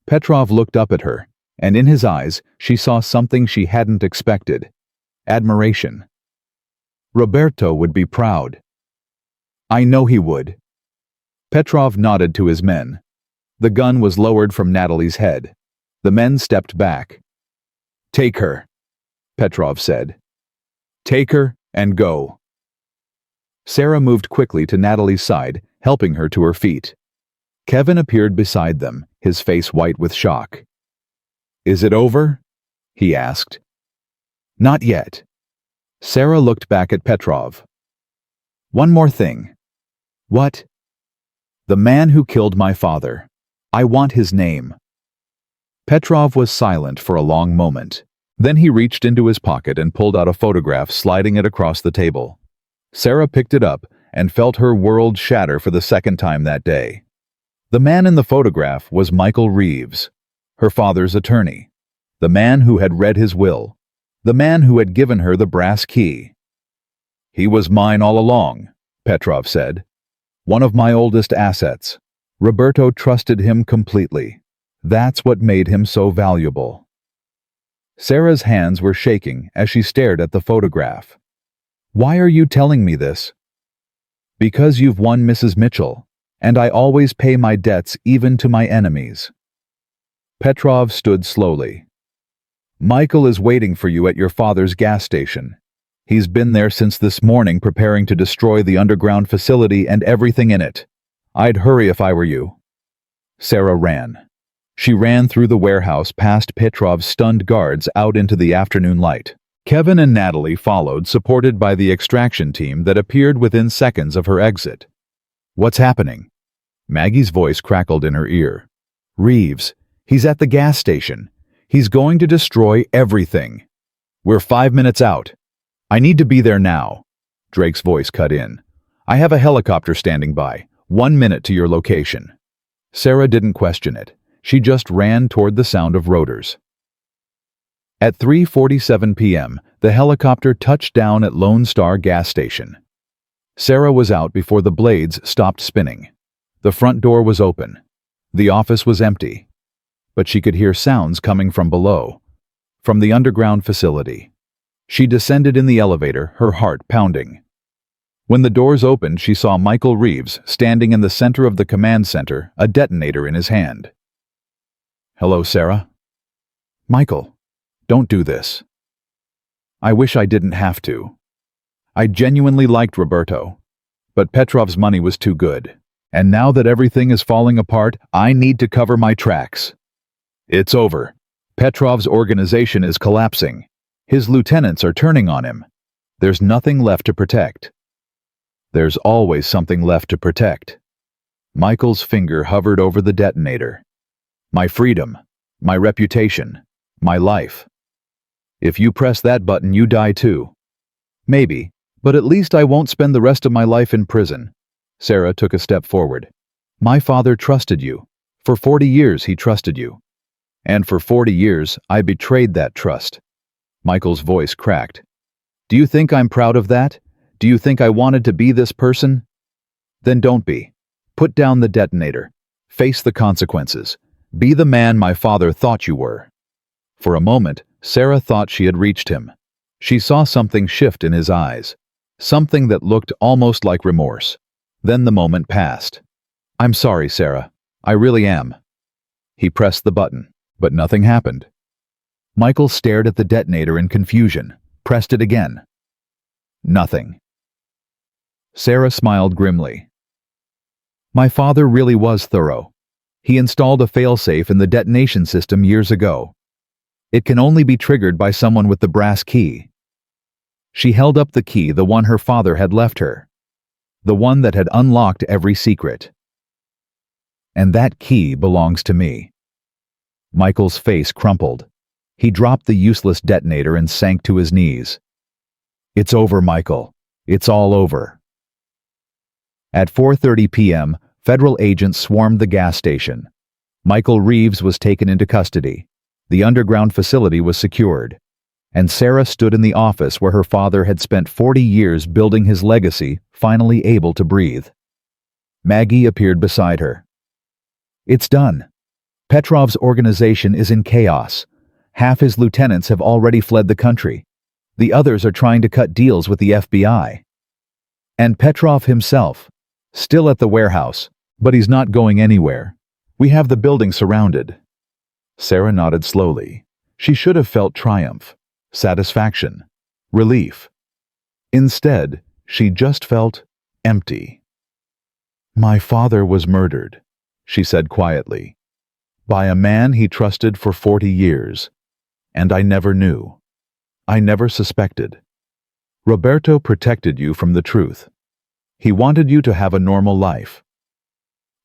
Petrov looked up at her, and in his eyes she saw something she hadn't expected. Admiration. Roberto would be proud. I know he would. Petrov nodded to his men. The gun was lowered from Natalie's head. The men stepped back. Take her, Petrov said. Take her and go. Sarah moved quickly to Natalie's side, helping her to her feet. Kevin appeared beside them, his face white with shock. Is it over? He asked. Not yet. Sarah looked back at Petrov. One more thing. What? The man who killed my father. I want his name. Petrov was silent for a long moment. Then he reached into his pocket and pulled out a photograph, sliding it across the table. Sarah picked it up and felt her world shatter for the second time that day. The man in the photograph was Michael Reeves, her father's attorney, the man who had read his will, the man who had given her the brass key. He was mine all along, Petrov said. One of my oldest assets. Roberto trusted him completely. That's what made him so valuable. Sarah's hands were shaking as she stared at the photograph. Why are you telling me this? Because you've won Mrs. Mitchell, and I always pay my debts even to my enemies. Petrov stood slowly. Michael is waiting for you at your father's gas station. He's been there since this morning preparing to destroy the underground facility and everything in it. I'd hurry if I were you. Sarah ran. She ran through the warehouse past Petrov's stunned guards out into the afternoon light. Kevin and Natalie followed, supported by the extraction team that appeared within seconds of her exit. What's happening? Maggie's voice crackled in her ear. Reeves, he's at the gas station. He's going to destroy everything. We're 5 minutes out. I need to be there now. Drake's voice cut in. I have a helicopter standing by. 1 minute to your location. Sarah didn't question it. She just ran toward the sound of rotors. At 3:47 p.m., the helicopter touched down at Lone Star gas station. Sarah was out before the blades stopped spinning. The front door was open. The office was empty. But she could hear sounds coming from below, from the underground facility. She descended in the elevator, her heart pounding. When the doors opened, she saw Michael Reeves standing in the center of the command center, a detonator in his hand. Hello, Sarah. Michael, don't do this. I wish I didn't have to. I genuinely liked Roberto. But Petrov's money was too good. And now that everything is falling apart, I need to cover my tracks. It's over. Petrov's organization is collapsing. His lieutenants are turning on him. There's nothing left to protect. There's always something left to protect. Michael's finger hovered over the detonator. My freedom, my reputation, my life. If you press that button, you die too. Maybe, but at least I won't spend the rest of my life in prison. Sarah took a step forward. My father trusted you. For 40 years he trusted you. And for 40 years I betrayed that trust. Michael's voice cracked. Do you think I'm proud of that? Do you think I wanted to be this person? Then don't be. Put down the detonator. Face the consequences. Be the man my father thought you were. For a moment, Sarah thought she had reached him. She saw something shift in his eyes. Something that looked almost like remorse. Then the moment passed. I'm sorry, Sarah. I really am. He pressed the button, but nothing happened. Michael stared at the detonator in confusion, pressed it again. Nothing. Sarah smiled grimly. My father really was thorough. He installed a failsafe in the detonation system years ago. It can only be triggered by someone with the brass key. She held up the key, the one her father had left her. The one that had unlocked every secret. And that key belongs to me. Michael's face crumpled. He dropped the useless detonator and sank to his knees. It's over, Michael. It's all over. At 4:30 p.m., federal agents swarmed the gas station. Michael Reeves was taken into custody. The underground facility was secured. And Sarah stood in the office where her father had spent 40 years building his legacy, finally able to breathe. Maggie appeared beside her. It's done. Petrov's organization is in chaos. Half his lieutenants have already fled the country. The others are trying to cut deals with the FBI. And Petrov himself, still at the warehouse, but he's not going anywhere. We have the building surrounded. Sarah nodded slowly. She should have felt triumph, satisfaction, relief. Instead, she just felt empty. My father was murdered, she said quietly, by a man he trusted for 40 years. And I never knew. I never suspected. Roberto protected you from the truth. He wanted you to have a normal life.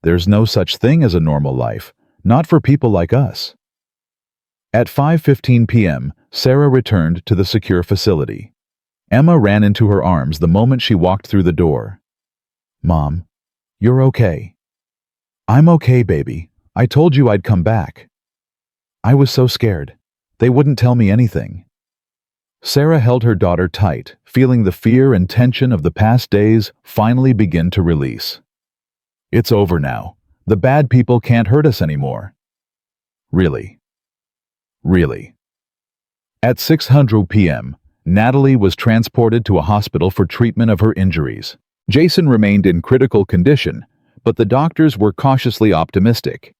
There's no such thing as a normal life, not for people like us. At 5:15 p.m., Sarah returned to the secure facility. Emma ran into her arms the moment she walked through the door. Mom, you're okay. I'm okay, baby. I told you I'd come back. I was so scared. They wouldn't tell me anything. Sarah held her daughter tight, feeling the fear and tension of the past days finally begin to release. It's over now. The bad people can't hurt us anymore. Really. Really. At 6:00 p.m., Natalie was transported to a hospital for treatment of her injuries. Jason remained in critical condition, but the doctors were cautiously optimistic.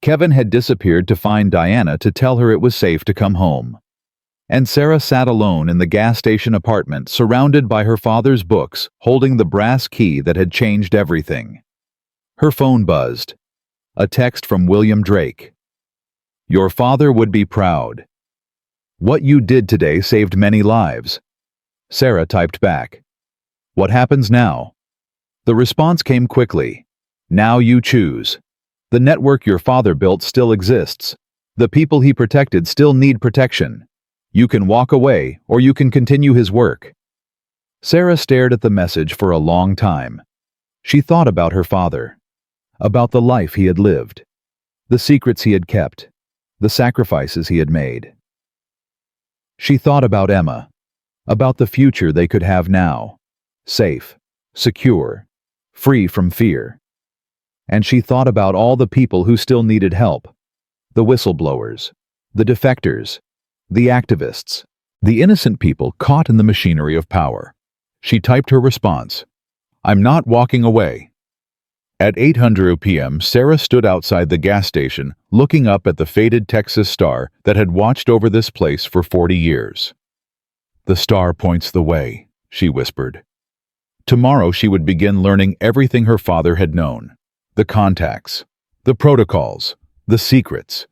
Kevin had disappeared to find Diana to tell her it was safe to come home. And Sarah sat alone in the gas station apartment, surrounded by her father's books, holding the brass key that had changed everything. Her phone buzzed. A text from William Drake. Your father would be proud. What you did today saved many lives. Sarah typed back. What happens now? The response came quickly. Now you choose. The network your father built still exists. The people he protected still need protection. You can walk away, or you can continue his work. Sarah stared at the message for a long time. She thought about her father, about the life he had lived, the secrets he had kept, the sacrifices he had made. She thought about Emma, about the future they could have now, safe, secure, free from fear. And she thought about all the people who still needed help, the whistleblowers, the defectors, the activists, the innocent people caught in the machinery of power. She typed her response. I'm not walking away. At 8:00 p.m., Sarah stood outside the gas station, looking up at the faded Texas star that had watched over this place for 40 years. The star points the way, she whispered. Tomorrow she would begin learning everything her father had known. The contacts, the protocols, the secrets.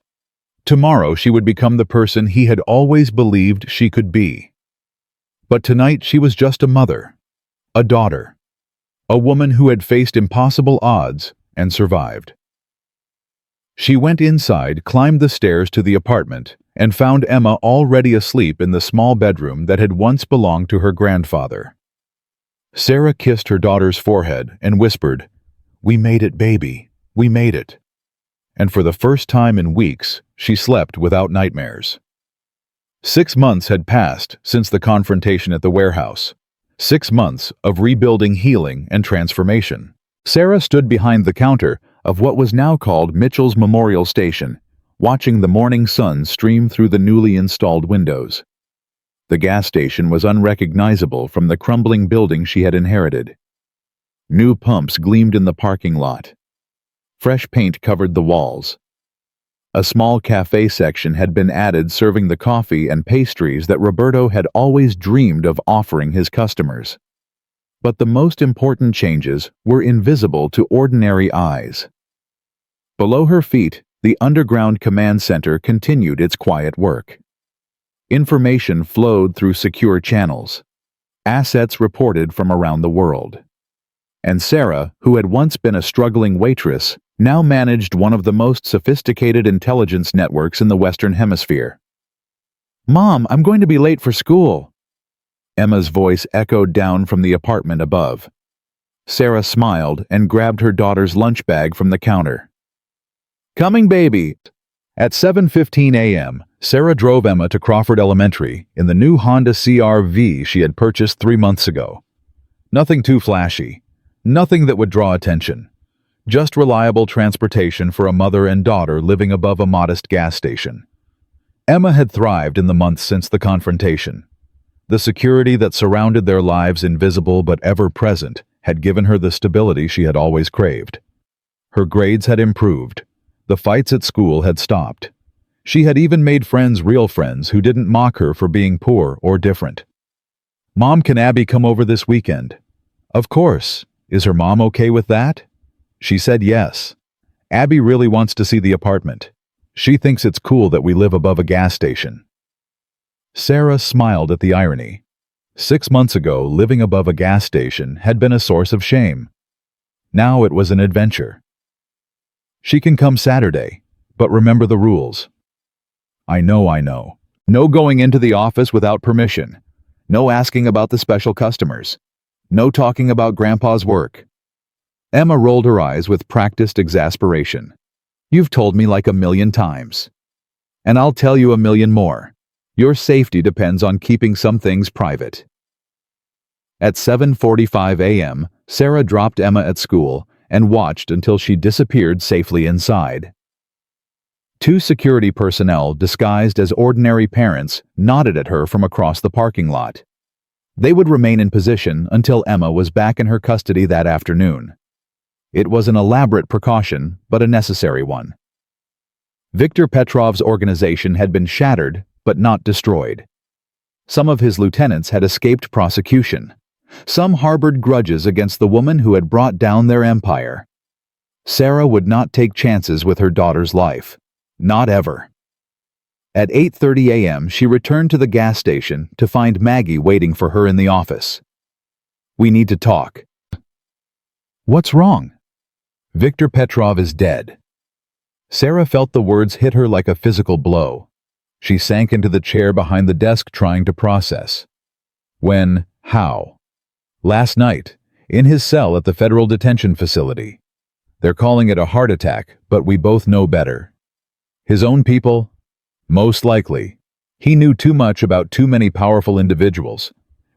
Tomorrow she would become the person he had always believed she could be. But tonight she was just a mother, a daughter, a woman who had faced impossible odds and survived. She went inside, climbed the stairs to the apartment, and found Emma already asleep in the small bedroom that had once belonged to her grandfather. Sarah kissed her daughter's forehead and whispered, "We made it, baby. We made it." And for the first time in weeks, she slept without nightmares. 6 months had passed since the confrontation at the warehouse. 6 months of rebuilding, healing, and transformation. Sarah stood behind the counter of what was now called Mitchell's Memorial Station, watching the morning sun stream through the newly installed windows. The gas station was unrecognizable from the crumbling building she had inherited. New pumps gleamed in the parking lot. Fresh paint covered the walls. A small cafe section had been added, serving the coffee and pastries that Roberto had always dreamed of offering his customers. But the most important changes were invisible to ordinary eyes. Below her feet, the underground command center continued its quiet work. Information flowed through secure channels. Assets reported from around the world. And Sarah, who had once been a struggling waitress, now managed one of the most sophisticated intelligence networks in the Western Hemisphere. "Mom, I'm going to be late for school." Emma's voice echoed down from the apartment above. Sarah smiled and grabbed her daughter's lunch bag from the counter. "Coming, baby." At 7:15 a.m., Sarah drove Emma to Crawford Elementary in the new Honda CR-V she had purchased 3 months ago. Nothing too flashy, nothing that would draw attention. Just reliable transportation for a mother and daughter living above a modest gas station. Emma had thrived in the months since the confrontation. The security that surrounded their lives, invisible but ever-present, had given her the stability she had always craved. Her grades had improved. The fights at school had stopped. She had even made friends, real friends, who didn't mock her for being poor or different. "Mom, can Abby come over this weekend?" "Of course. Is her mom okay with that?" She said yes. "Abby really wants to see the apartment. She thinks it's cool that we live above a gas station." Sarah smiled at the irony. 6 months ago, living above a gas station had been a source of shame. Now it was an adventure. "She can come Saturday, but remember the rules." I know. No going into the office without permission. No asking about the special customers. No talking about Grandpa's work." Emma rolled her eyes with practiced exasperation. "You've told me like 1,000,000 times. And I'll tell you 1,000,000 more. Your safety depends on keeping some things private." At 7:45 a.m., Sarah dropped Emma at school and watched until she disappeared safely inside. 2 security personnel, disguised as ordinary parents, nodded at her from across the parking lot. They would remain in position until Emma was back in her custody that afternoon. It was an elaborate precaution, but a necessary one. Viktor Petrov's organization had been shattered, but not destroyed. Some of his lieutenants had escaped prosecution. Some harbored grudges against the woman who had brought down their empire. Sarah would not take chances with her daughter's life. Not ever. At 8:30 a.m., she returned to the gas station to find Maggie waiting for her in the office. "We need to talk." "What's wrong?" "Viktor Petrov is dead." Sarah felt the words hit her like a physical blow. She sank into the chair behind the desk, trying to process. When? How? Last night, in his cell at the federal detention facility. They're calling it a heart attack, but we both know better. His own people? Most likely. He knew too much about too many powerful individuals.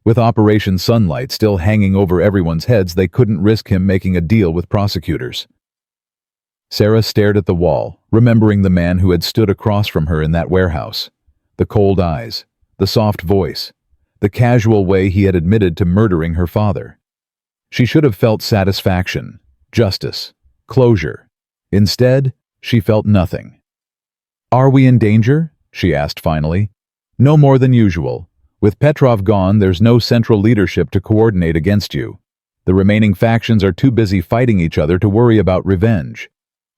With Operation Sunlight still hanging over everyone's heads, they couldn't risk him making a deal with prosecutors. Sarah stared at the wall, remembering the man who had stood across from her in that warehouse. The cold eyes, the soft voice, the casual way he had admitted to murdering her father. She should have felt satisfaction, justice, closure. Instead, she felt nothing. "Are we in danger?" she asked finally. "No more than usual. With Petrov gone, there's no central leadership to coordinate against you. The remaining factions are too busy fighting each other to worry about revenge.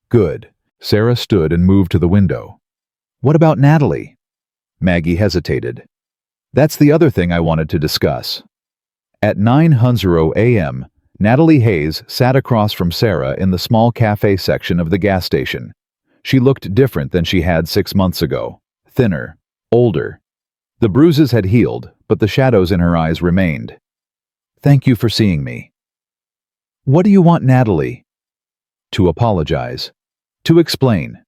Good. Sarah stood and moved to the window. What about Natalie? Maggie hesitated. That's the other thing I wanted to discuss. At 9:00 a.m., Natalie Hayes sat across from Sarah in the small cafe section of the gas station. She looked different than she had 6 months ago. Thinner. Older. The bruises had healed, but the shadows in her eyes remained. Thank you for seeing me. What do you want, Natalie? To apologize. To explain.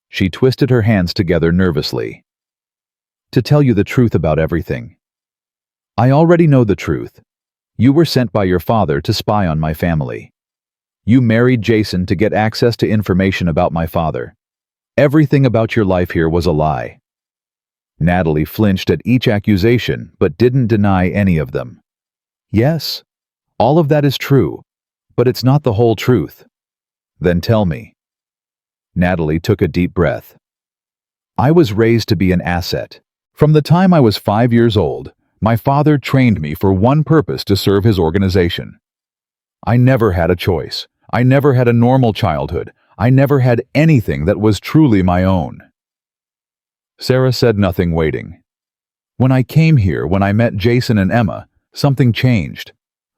She twisted her hands together nervously. To tell you the truth about everything. I already know the truth. You were sent by your father to spy on my family. You married Jason to get access to information about my father. Everything about your life here was a lie. Natalie flinched at each accusation, but didn't deny any of them. Yes, all of that is true, but it's not the whole truth. Then tell me. Natalie took a deep breath. I was raised to be an asset. From the time I was 5 years old, my father trained me for one purpose: to serve his organization. I never had a choice. I never had a normal childhood. I never had anything that was truly my own. Sarah said nothing, waiting. When I came here, when I met Jason and Emma, something changed.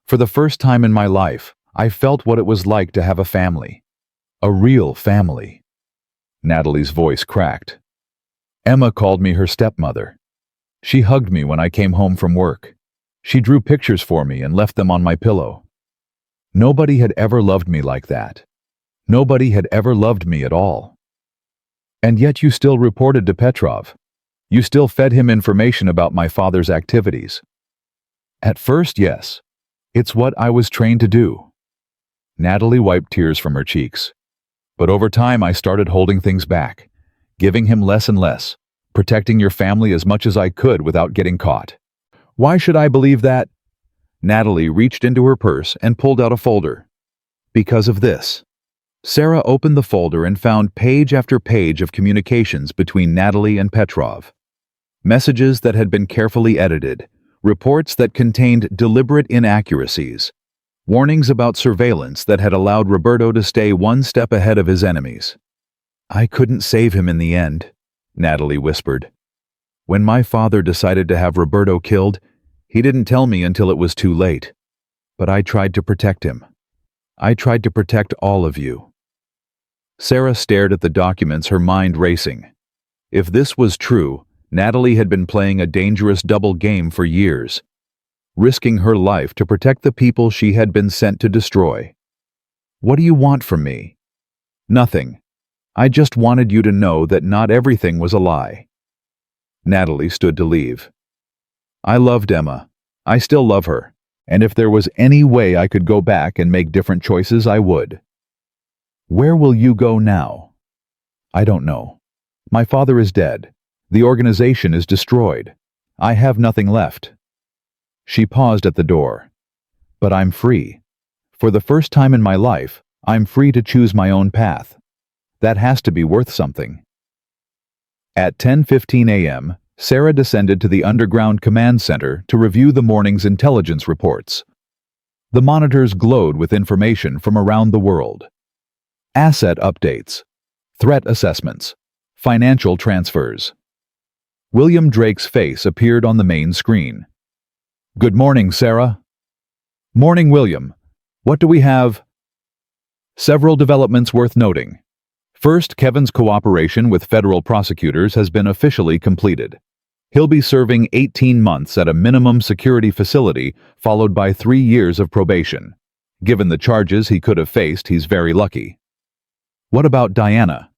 For the first time in my life, I felt what it was like to have a family. A real family. Natalie's voice cracked. Emma called me her stepmother. She hugged me when I came home from work. She drew pictures for me and left them on my pillow. Nobody had ever loved me like that. Nobody had ever loved me at all. And yet you still reported to Petrov. You still fed him information about my father's activities. At first, yes. It's what I was trained to do. Natalie wiped tears from her cheeks. But over time I started holding things back, giving him less and less, protecting your family as much as I could without getting caught. Why should I believe that? Natalie reached into her purse and pulled out a folder. Because of this. Sarah opened the folder and found page after page of communications between Natalie and Petrov. Messages that had been carefully edited, reports that contained deliberate inaccuracies, warnings about surveillance that had allowed Roberto to stay one step ahead of his enemies. I couldn't save him in the end, Natalie whispered. When my father decided to have Roberto killed, he didn't tell me until it was too late. But I tried to protect him. I tried to protect all of you. Sarah stared at the documents, her mind racing. If this was true, Natalie had been playing a dangerous double game for years, risking her life to protect the people she had been sent to destroy. What do you want from me? Nothing. I just wanted you to know that not everything was a lie. Natalie stood to leave. I loved Emma. I still love her. And if there was any way I could go back and make different choices, I would. Where will you go now? I don't know. My father is dead. The organization is destroyed. I have nothing left. She paused at the door. But I'm free. For the first time in my life, I'm free to choose my own path. That has to be worth something. At 10:15 a.m., Sarah descended to the underground command center to review the morning's intelligence reports. The monitors glowed with information from around the world. Asset updates, threat assessments, financial transfers. William Drake's face appeared on the main screen. Good morning, Sarah. Morning, William. What do we have? Several developments worth noting. First, Kevin's cooperation with federal prosecutors has been officially completed. He'll be serving 18 months at a minimum security facility, followed by 3 years of probation. Given the charges he could have faced, he's very lucky. What about Diana?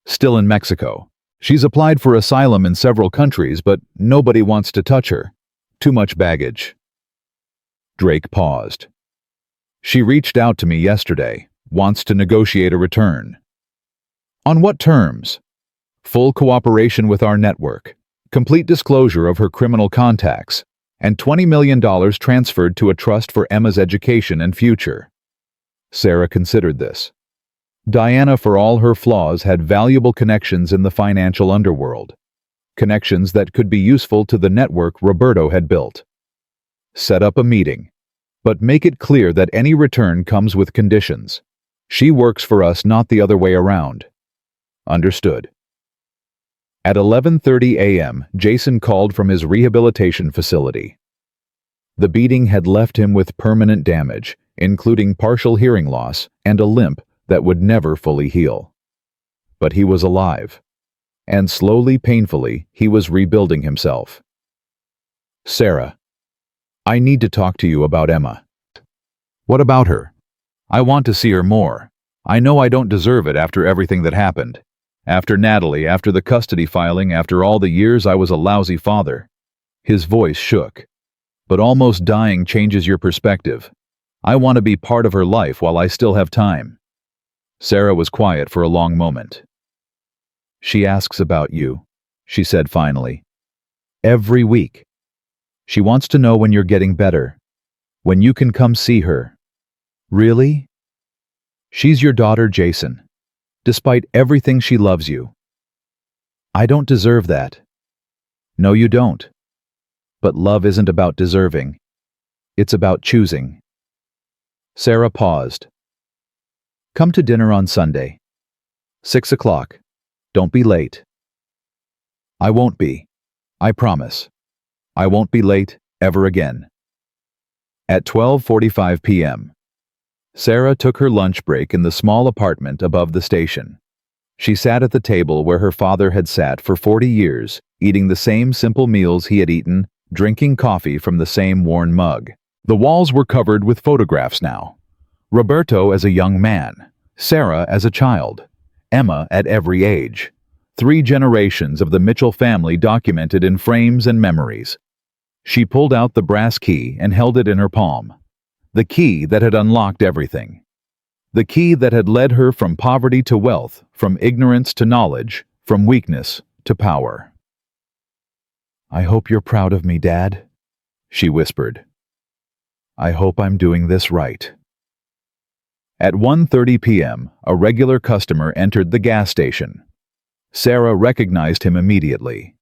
Still in Mexico. She's applied for asylum in several countries, but nobody wants to touch her. Too much baggage. Drake paused. She reached out to me yesterday, wants to negotiate a return. On what terms? Full cooperation with our network, complete disclosure of her criminal contacts, and $20 million transferred to a trust for Emma's education and future. Sarah considered this. Diana, for all her flaws, had valuable connections in the financial underworld. connections that could be useful to the network Roberto had built. Set up a meeting, but make it clear that any return comes with conditions. She works for us, not the other way around. Understood. At 11:30 a.m., Jason called from his rehabilitation facility. The beating had left him with permanent damage, including partial hearing loss and a limp that would never fully heal. But he was alive, and slowly, painfully, he was rebuilding himself. Sarah, I need to talk to you about Emma. What about her? I want to see her more. I know I don't deserve it after everything that happened. After Natalie, after the custody filing, after all the years I was a lousy father. His voice shook. But almost dying changes your perspective. I want to be part of her life while I still have time. Sarah was quiet for a long moment. She asks about you, she said finally. Every week. She wants to know when you're getting better, when you can come see her. Really? She's your daughter, Jason. Despite everything, she loves you. I don't deserve that. No, you don't. But love isn't about deserving. It's about choosing. Sarah paused. Come to dinner on Sunday. 6 o'clock. Don't be late. I won't be. I promise. I won't be late ever again. At 12:45 p.m., Sarah took her lunch break in the small apartment above the station. She sat at the table where her father had sat for 40 years, eating the same simple meals he had eaten, drinking coffee from the same worn mug. The walls were covered with photographs now. Roberto as a young man, Sarah as a child, Emma at every age. 3 generations of the Mitchell family documented in frames and memories. She pulled out the brass key and held it in her palm. The key that had unlocked everything. The key that had led her from poverty to wealth, from ignorance to knowledge, from weakness to power. I hope you're proud of me, Dad, she whispered. I hope I'm doing this right. At 1:30 p.m., a regular customer entered the gas station. Sarah recognized him immediately.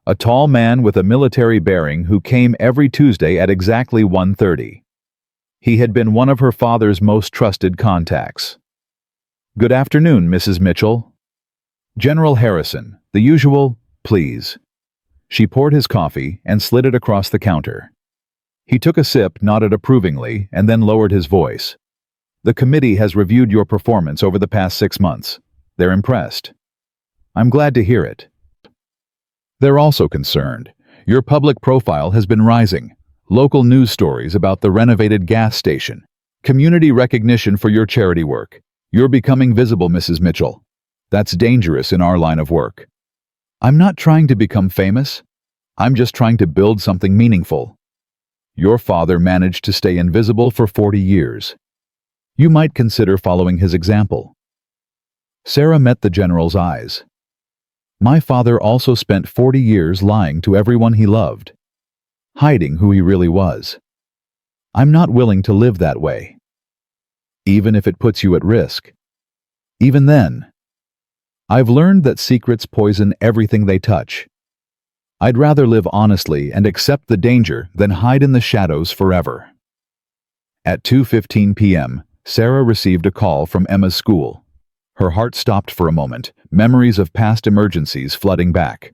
A tall man with a military bearing who came every Tuesday at exactly 1:30. He had been one of her father's most trusted contacts. Good afternoon, Mrs. Mitchell. General Harrison, the usual, please. She poured his coffee and slid it across the counter. He took a sip, nodded approvingly, and then lowered his voice. The committee has reviewed your performance over the past 6 months. They're impressed. I'm glad to hear it. They're also concerned. Your public profile has been rising. Local news stories about the renovated gas station. Community recognition for your charity work. You're becoming visible, Mrs. Mitchell. That's dangerous in our line of work. I'm not trying to become famous. I'm just trying to build something meaningful. Your father managed to stay invisible for 40 years. You might consider following his example. Sarah met the general's eyes. My father also spent 40 years lying to everyone he loved, hiding who he really was. I'm not willing to live that way, even if it puts you at risk. Even then, I've learned that secrets poison everything they touch. I'd rather live honestly and accept the danger than hide in the shadows forever. At 2:15 p.m., Sarah received a call from Emma's school. Her heart stopped for a moment, memories of past emergencies flooding back.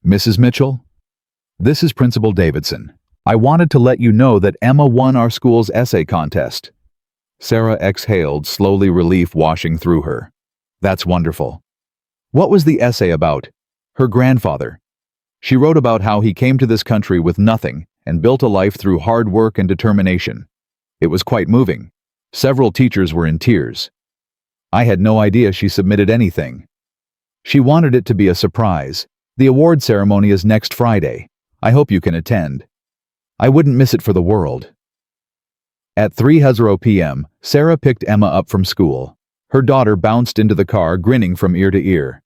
Mrs. Mitchell? This is Principal Davidson. I wanted to let you know that Emma won our school's essay contest. Sarah exhaled, slowly, relief washing through her. That's wonderful. What was the essay about? Her grandfather. She wrote about how he came to this country with nothing and built a life through hard work and determination. It was quite moving. Several teachers were in tears. I had no idea she submitted anything. She wanted it to be a surprise. The award ceremony is next Friday. I hope you can attend. I wouldn't miss it for the world. At 3:00 p.m., Sarah picked Emma up from school. Her daughter bounced into the car, grinning from ear to ear.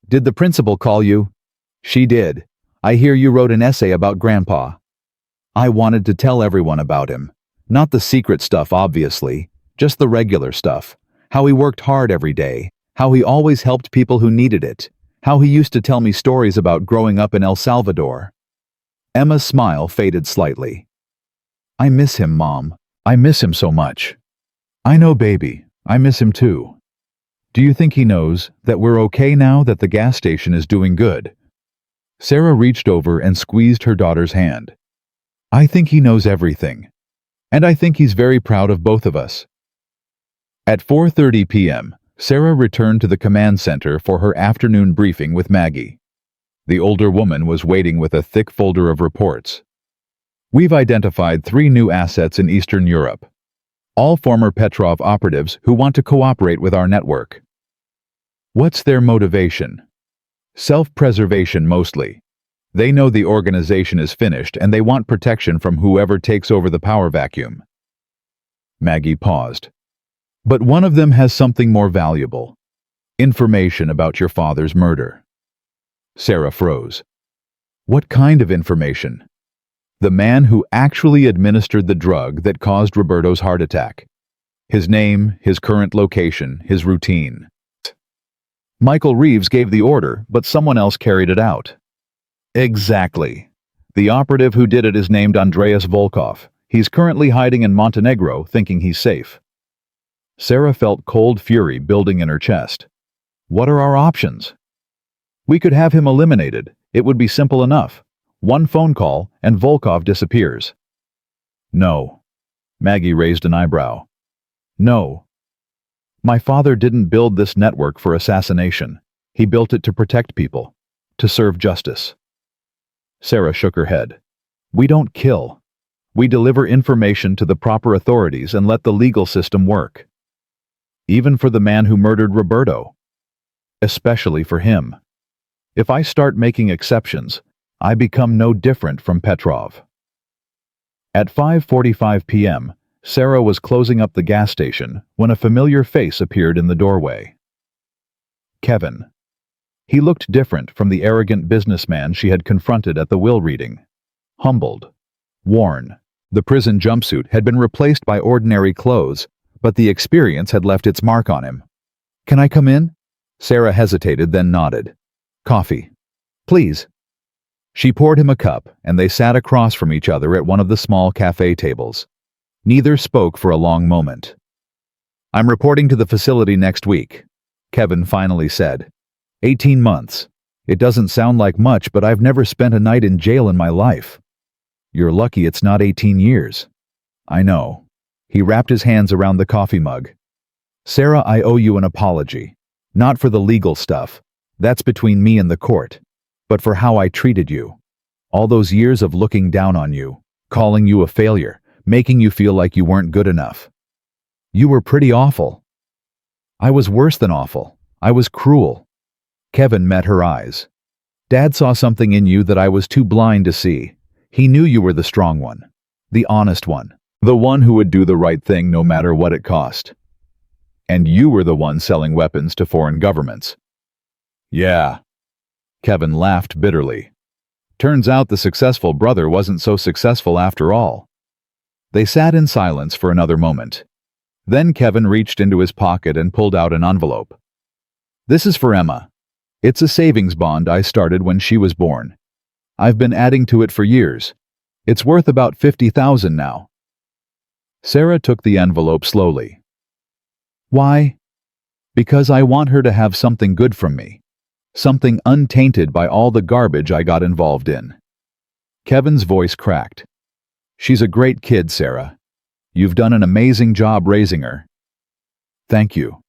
Did the principal call you? She did. I hear you wrote an essay about Grandpa. I wanted to tell everyone about him. Not the secret stuff, obviously, just the regular stuff. How he worked hard every day, how he always helped people who needed it, How he used to tell me stories about growing up in El Salvador. Emma's smile faded slightly. I miss him, Mom. I miss him so much. I know, baby. I miss him too. Do you think he knows that we're okay now that the gas station is doing good? Sarah reached over and squeezed her daughter's hand. I think he knows everything. And I think he's very proud of both of us. At 4:30 p.m., Sarah returned to the command center for her afternoon briefing with Maggie. The older woman was waiting with a thick folder of reports. We've identified 3 new assets in Eastern Europe. All former Petrov operatives who want to cooperate with our network. What's their motivation? Self-preservation mostly. They know the organization is finished and they want protection from whoever takes over the power vacuum. Maggie paused. But one of them has something more valuable. Information about your father's murder. Sarah froze. What kind of information? The man who actually administered the drug that caused Roberto's heart attack. His name, his current location, his routine. Michael Reeves gave the order, but someone else carried it out. Exactly. The operative who did it is named Andreas Volkov. He's currently hiding in Montenegro, thinking he's safe. Sarah felt cold fury building in her chest. What are our options? We could have him eliminated. It would be simple enough. One phone call, and Volkov disappears. No. Maggie raised an eyebrow. No. My father didn't build this network for assassination. He built it to protect people, to serve justice. Sarah shook her head. We don't kill. We deliver information to the proper authorities and let the legal system work. Even for the man who murdered Roberto. Especially for him. If I start making exceptions, I become no different from Petrov. At 5:45 p.m., Sarah was closing up the gas station when a familiar face appeared in the doorway. Kevin. He looked different from the arrogant businessman she had confronted at the will reading. Humbled. Worn. The prison jumpsuit had been replaced by ordinary clothes, but the experience had left its mark on him. Can I come in? Sarah hesitated, then nodded. Coffee. Please. She poured him a cup, and they sat across from each other at one of the small cafe tables. Neither spoke for a long moment. I'm reporting to the facility next week, Kevin finally said. 18 months. It doesn't sound like much, but I've never spent a night in jail in my life. You're lucky it's not 18 years. I know. He wrapped his hands around the coffee mug. Sarah, I owe you an apology. Not for the legal stuff. That's between me and the court. But for how I treated you. All those years of looking down on you, calling you a failure, making you feel like you weren't good enough. You were pretty awful. I was worse than awful. I was cruel. Kevin met her eyes. Dad saw something in you that I was too blind to see. He knew you were the strong one. The honest one. The one who would do the right thing no matter what it cost. And you were the one selling weapons to foreign governments. Yeah. Kevin laughed bitterly. Turns out the successful brother wasn't so successful after all. They sat in silence for another moment. Then Kevin reached into his pocket and pulled out an envelope. This is for Emma. It's a savings bond I started when she was born. I've been adding to it for years. It's worth about $50,000 now. Sarah took the envelope slowly. Why? Because I want her to have something good from me. Something untainted by all the garbage I got involved in. Kevin's voice cracked. She's a great kid, Sarah. You've done an amazing job raising her. Thank you.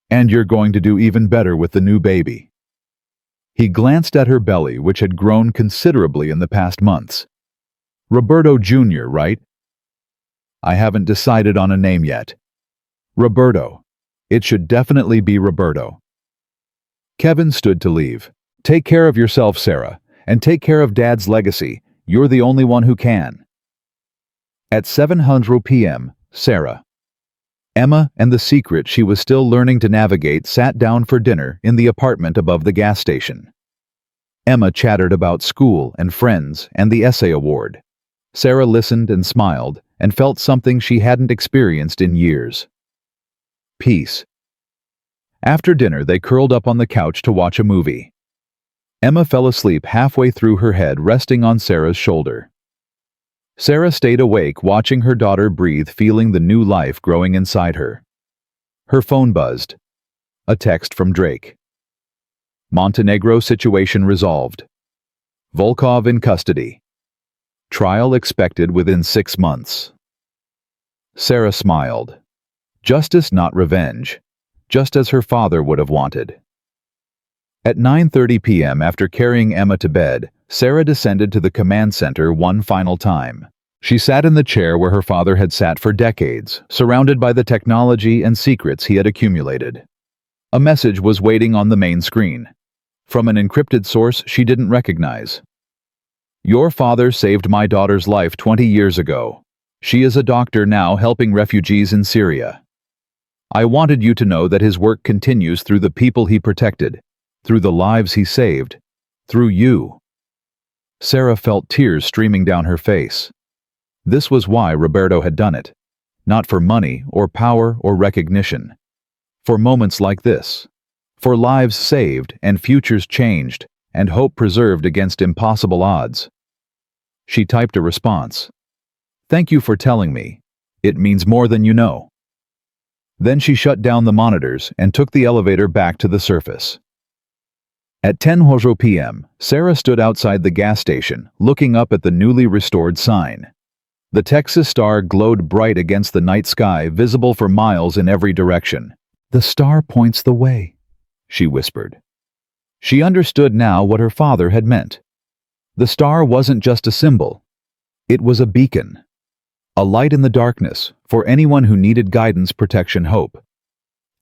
And you're going to do even better with the new baby. He glanced at her belly, which had grown considerably in the past months. Roberto Jr., right? I haven't decided on a name yet. Roberto. It should definitely be Roberto. Kevin stood to leave. Take care of yourself, Sarah, and take care of Dad's legacy. You're the only one who can. At 7:00 p.m., Sarah. Emma and the secret she was still learning to navigate sat down for dinner in the apartment above the gas station. Emma chattered about school and friends and the essay award. Sarah listened and smiled and felt something she hadn't experienced in years. Peace. After dinner, they curled up on the couch to watch a movie. Emma fell asleep halfway through, her head resting on Sarah's shoulder. Sarah stayed awake, watching her daughter breathe, feeling the new life growing inside her. Her phone buzzed. A text from Drake. Montenegro situation resolved. Volkov in custody. Trial expected within 6 months. Sarah smiled. Justice, not revenge. Just as her father would have wanted. At 9:30 p.m., after carrying Emma to bed, Sarah descended to the command center one final time. She sat in the chair where her father had sat for decades, surrounded by the technology and secrets he had accumulated. A message was waiting on the main screen. From an encrypted source she didn't recognize. Your father saved my daughter's life 20 years ago. She is a doctor now helping refugees in Syria. I wanted you to know that his work continues through the people he protected, through the lives he saved, through you. Sarah felt tears streaming down her face. This was why Roberto had done it. Not for money or power or recognition. For moments like this. For lives saved and futures changed and hope preserved against impossible odds. She typed a response. Thank you for telling me. It means more than you know. Then she shut down the monitors and took the elevator back to the surface. At 10:00 p.m., Sarah stood outside the gas station, looking up at the newly restored sign. The Texas star glowed bright against the night sky, visible for miles in every direction. The star points the way, she whispered. She understood now what her father had meant. The star wasn't just a symbol. It was a beacon. A light in the darkness for anyone who needed guidance, protection, hope.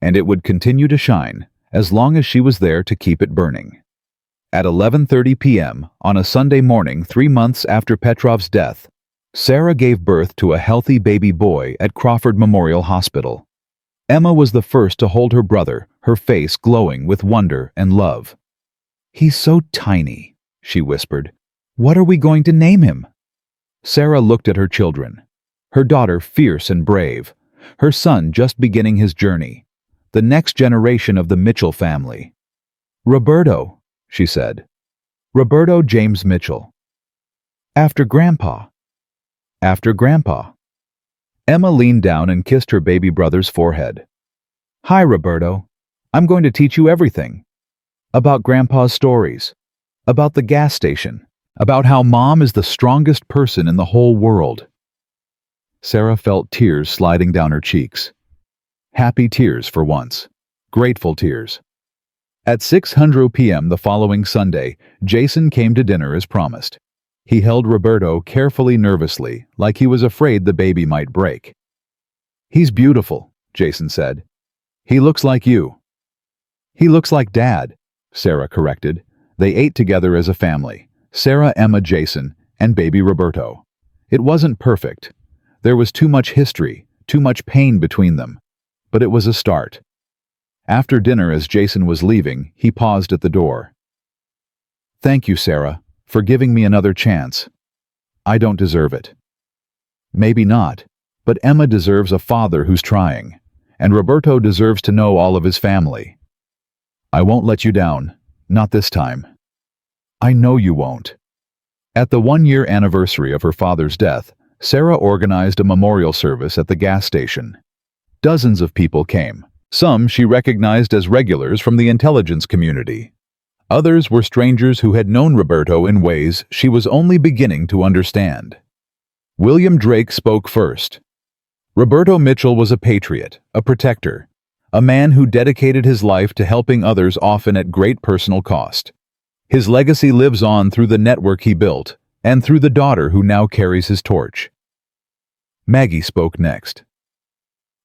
And it would continue to shine as long as she was there to keep it burning. At 11:30 p.m. on a Sunday morning 3 months after Petrov's death, Sarah gave birth to a healthy baby boy at Crawford Memorial Hospital. Emma was the first to hold her brother, her face glowing with wonder and love. He's so tiny, she whispered. What are we going to name him? Sarah looked at her children. Her daughter fierce and brave. Her son just beginning his journey. The next generation of the Mitchell family. Roberto, she said. Roberto James Mitchell. After Grandpa. After Grandpa. Emma leaned down and kissed her baby brother's forehead. Hi, Roberto. I'm going to teach you everything. About Grandpa's stories. About the gas station. About how Mom is the strongest person in the whole world. Sarah felt tears sliding down her cheeks. Happy tears for once. Grateful tears. At 6:00 p.m. the following Sunday, Jason came to dinner as promised. He held Roberto carefully, nervously, like he was afraid the baby might break. He's beautiful, Jason said. He looks like you. He looks like Dad, Sarah corrected. They ate together as a family. Sarah, Emma, Jason, and baby Roberto. It wasn't perfect. There was too much history, too much pain between them. But it was a start. After dinner, as Jason was leaving, he paused at the door. Thank you, Sarah, for giving me another chance. I don't deserve it. Maybe not, but Emma deserves a father who's trying, and Roberto deserves to know all of his family. I won't let you down, not this time. I know you won't. At the 1-year anniversary of her father's death, Sarah organized a memorial service at the gas station. Dozens of people came. Some she recognized as regulars from the intelligence community. Others were strangers who had known Roberto in ways she was only beginning to understand. William Drake spoke first. Roberto Mitchell was a patriot, a protector, a man who dedicated his life to helping others, often at great personal cost. His legacy lives on through the network he built, and through the daughter who now carries his torch. Maggie spoke next.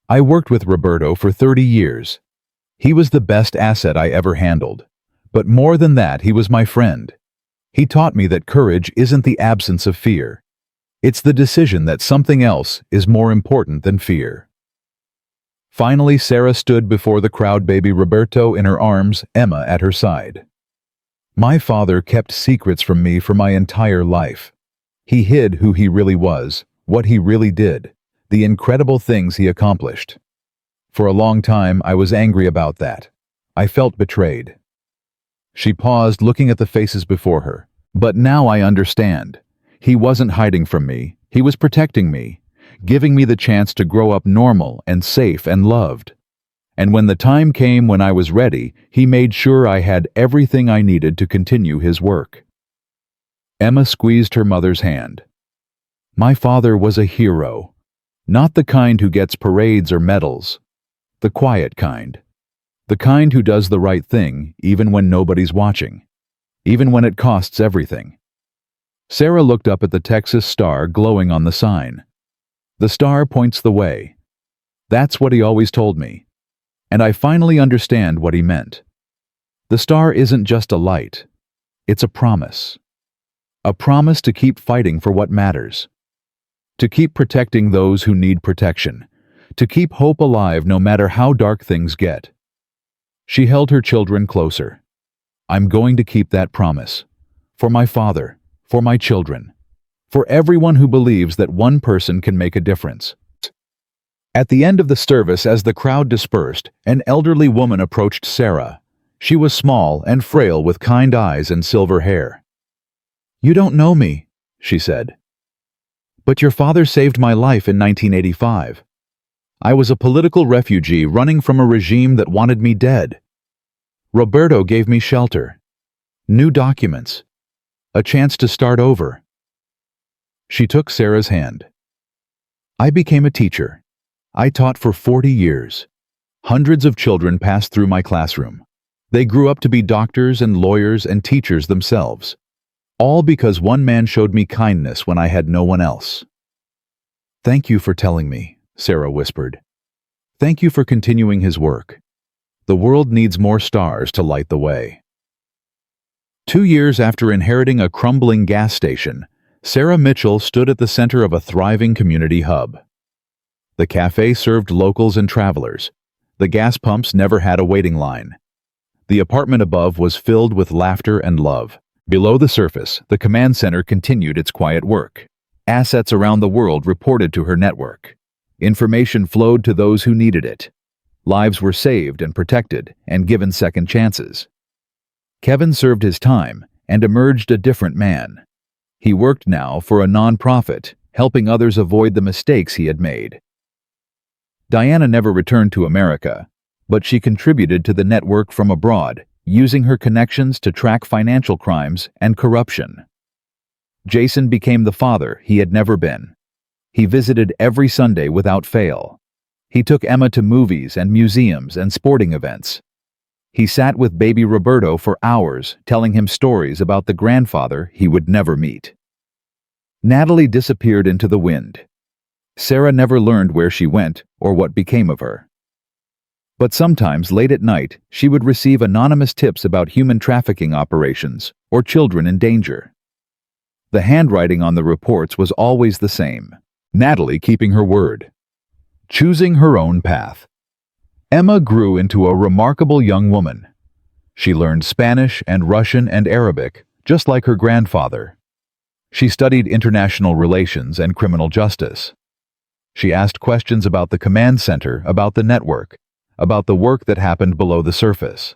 I worked with Roberto for 30 years. He was the best asset I ever handled. But more than that, he was my friend. He taught me that courage isn't the absence of fear. It's the decision that something else is more important than fear. Finally, Sarah stood before the crowd, baby Roberto in her arms, Emma at her side. My father kept secrets from me for my entire life. He hid who he really was, what he really did, the incredible things he accomplished. For a long time, I was angry about that. I felt betrayed. She paused, looking at the faces before her. But now I understand. He wasn't hiding from me. He was protecting me, giving me the chance to grow up normal and safe and loved. And when the time came when I was ready, he made sure I had everything I needed to continue his work. Emma squeezed her mother's hand. My father was a hero, not the kind who gets parades or medals, the quiet kind. The kind who does the right thing even when nobody's watching, even when it costs everything. Sarah looked up at the Texas star glowing on the sign. The star points the way. That's what he always told me. And I finally understand what he meant. The star isn't just a light. It's a promise. A promise to keep fighting for what matters. To keep protecting those who need protection. To keep hope alive no matter how dark things get. She held her children closer. I'm going to keep that promise. For my father, for my children, for everyone who believes that one person can make a difference. At the end of the service, as the crowd dispersed, an elderly woman approached Sarah. She was small and frail with kind eyes and silver hair. You don't know me, she said. But your father saved my life in 1985. I was a political refugee running from a regime that wanted me dead. Roberto gave me shelter, new documents, a chance to start over. She took Sarah's hand. I became a teacher. I taught for 40 years. Hundreds of children passed through my classroom. They grew up to be doctors and lawyers and teachers themselves. All because one man showed me kindness when I had no one else. Thank you for telling me, Sarah whispered. Thank you for continuing his work. The world needs more stars to light the way. 2 years after inheriting a crumbling gas station, Sarah Mitchell stood at the center of a thriving community hub. The cafe served locals and travelers. The gas pumps never had a waiting line. The apartment above was filled with laughter and love. Below the surface, the command center continued its quiet work. Assets around the world reported to her network. Information flowed to those who needed it. Lives were saved and protected and given second chances. Kevin served his time and emerged a different man. He worked now for a nonprofit, helping others avoid the mistakes he had made. Diana never returned to America, but she contributed to the network from abroad, using her connections to track financial crimes and corruption. Jason became the father he had never been. He visited every Sunday without fail. He took Emma to movies and museums and sporting events. He sat with baby Roberto for hours, telling him stories about the grandfather he would never meet. Natalie disappeared into the wind. Sarah never learned where she went or what became of her. But sometimes, late at night, she would receive anonymous tips about human trafficking operations or children in danger. The handwriting on the reports was always the same. Natalie keeping her word. Choosing her own path. Emma grew into a remarkable young woman. She learned Spanish and Russian and Arabic, just like her grandfather. She studied international relations and criminal justice. She asked questions about the command center, about the network, about the work that happened below the surface.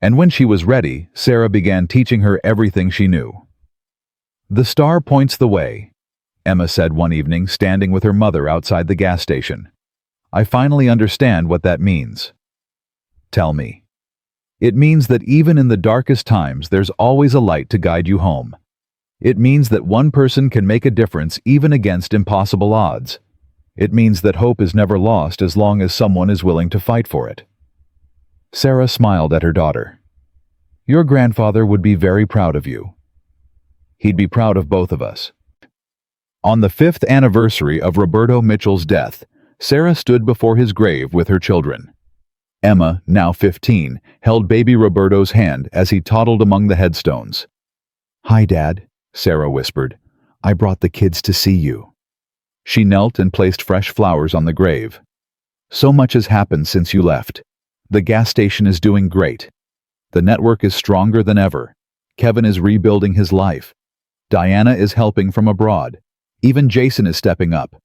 And when she was ready, Sarah began teaching her everything she knew. The star points the way, Emma said one evening, standing with her mother outside the gas station. I finally understand what that means. Tell me. It means that even in the darkest times, there's always a light to guide you home. It means that one person can make a difference even against impossible odds. It means that hope is never lost as long as someone is willing to fight for it. Sarah smiled at her daughter. Your grandfather would be very proud of you. He'd be proud of both of us. On the 5th anniversary of Roberto Mitchell's death, Sarah stood before his grave with her children. Emma, now 15, held baby Roberto's hand as he toddled among the headstones. Hi, Dad, Sarah whispered. I brought the kids to see you. She knelt and placed fresh flowers on the grave. So much has happened since you left. The gas station is doing great. The network is stronger than ever. Kevin is rebuilding his life. Diana is helping from abroad. Even Jason is stepping up.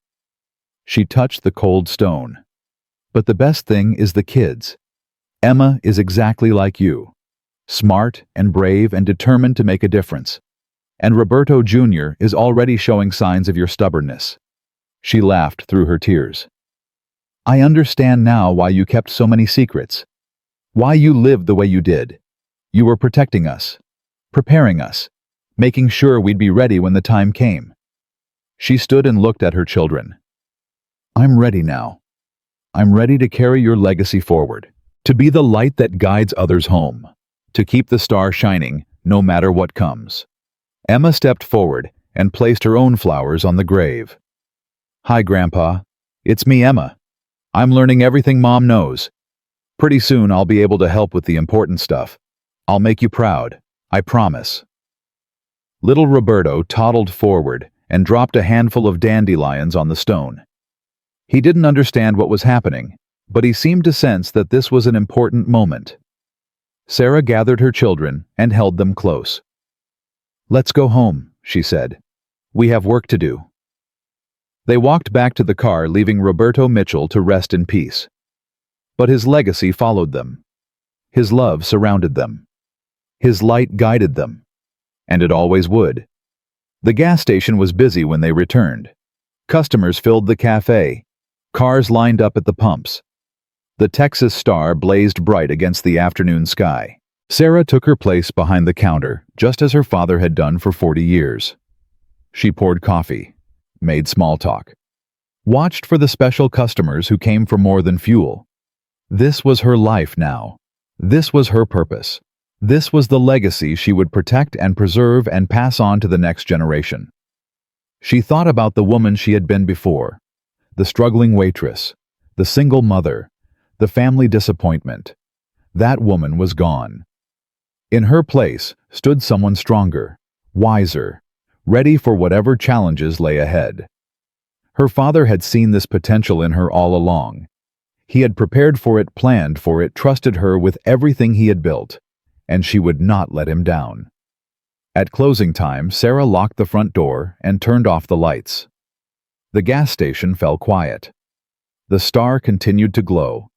She touched the cold stone. But the best thing is the kids. Emma is exactly like you, smart and brave and determined to make a difference. And Roberto Jr. is already showing signs of your stubbornness." She laughed through her tears. "I understand now why you kept so many secrets. Why you lived the way you did. You were protecting us, preparing us, making sure we'd be ready when the time came." She stood and looked at her children. "I'm ready now. I'm ready to carry your legacy forward, to be the light that guides others home, to keep the star shining no matter what comes." Emma stepped forward and placed her own flowers on the grave. "Hi, Grandpa. It's me, Emma. I'm learning everything Mom knows. Pretty soon I'll be able to help with the important stuff. I'll make you proud, I promise." Little Roberto toddled forward and dropped a handful of dandelions on the stone. He didn't understand what was happening, but he seemed to sense that this was an important moment. Sarah gathered her children and held them close. "Let's go home," she said. "We have work to do." They walked back to the car, leaving Roberto Mitchell to rest in peace. But his legacy followed them. His love surrounded them. His light guided them. And it always would. The gas station was busy when they returned. Customers filled the cafe. Cars lined up at the pumps. The Texas star blazed bright against the afternoon sky. Sarah took her place behind the counter, just as her father had done for 40 years. She poured coffee, made small talk, watched for the special customers who came for more than fuel. This was her life now. This was her purpose. This was the legacy she would protect and preserve and pass on to the next generation. She thought about the woman she had been before, the struggling waitress, the single mother, the family disappointment. That woman was gone. In her place stood someone stronger, wiser, ready for whatever challenges lay ahead. Her father had seen this potential in her all along. He had prepared for it, planned for it, trusted her with everything he had built, and she would not let him down. At closing time, Sarah locked the front door and turned off the lights. The gas station fell quiet. The star continued to glow.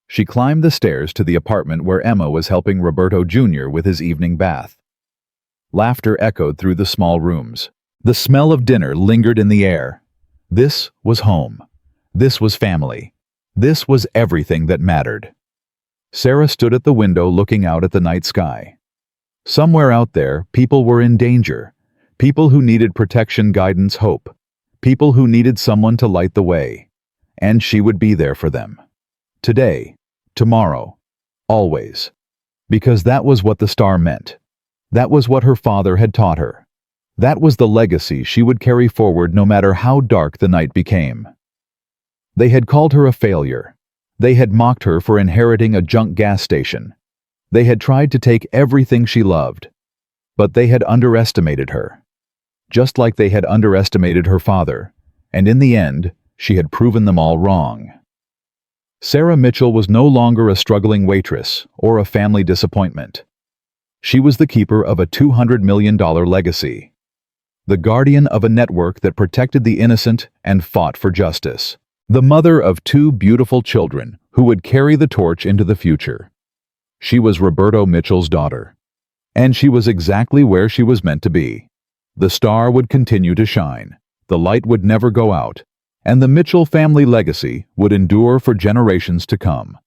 She climbed the stairs to the apartment where Emma was helping Roberto Jr. with his evening bath. Laughter echoed through the small rooms. The smell of dinner lingered in the air. This was home. This was family. This was everything that mattered. Sarah stood at the window looking out at the night sky. Somewhere out there, people were in danger. People who needed protection, guidance, hope. People who needed someone to light the way. And she would be there for them. Today, tomorrow, always. Because that was what the star meant. That was what her father had taught her. That was the legacy she would carry forward no matter how dark the night became. They had called her a failure. They had mocked her for inheriting a junk gas station. They had tried to take everything she loved. But they had underestimated her. Just like they had underestimated her father. And in the end, she had proven them all wrong. Sarah Mitchell was no longer a struggling waitress or a family disappointment. She was the keeper of a $200 million legacy. The guardian of a network that protected the innocent and fought for justice. The mother of 2 beautiful children who would carry the torch into the future. She was Roberto Mitchell's daughter. And she was exactly where she was meant to be. The star would continue to shine. The light would never go out. And the Mitchell family legacy would endure for generations to come.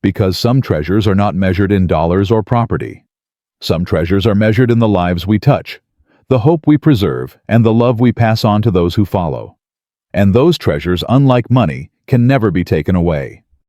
Because some treasures are not measured in dollars or property. Some treasures are measured in the lives we touch, the hope we preserve, and the love we pass on to those who follow. And those treasures, unlike money, can never be taken away.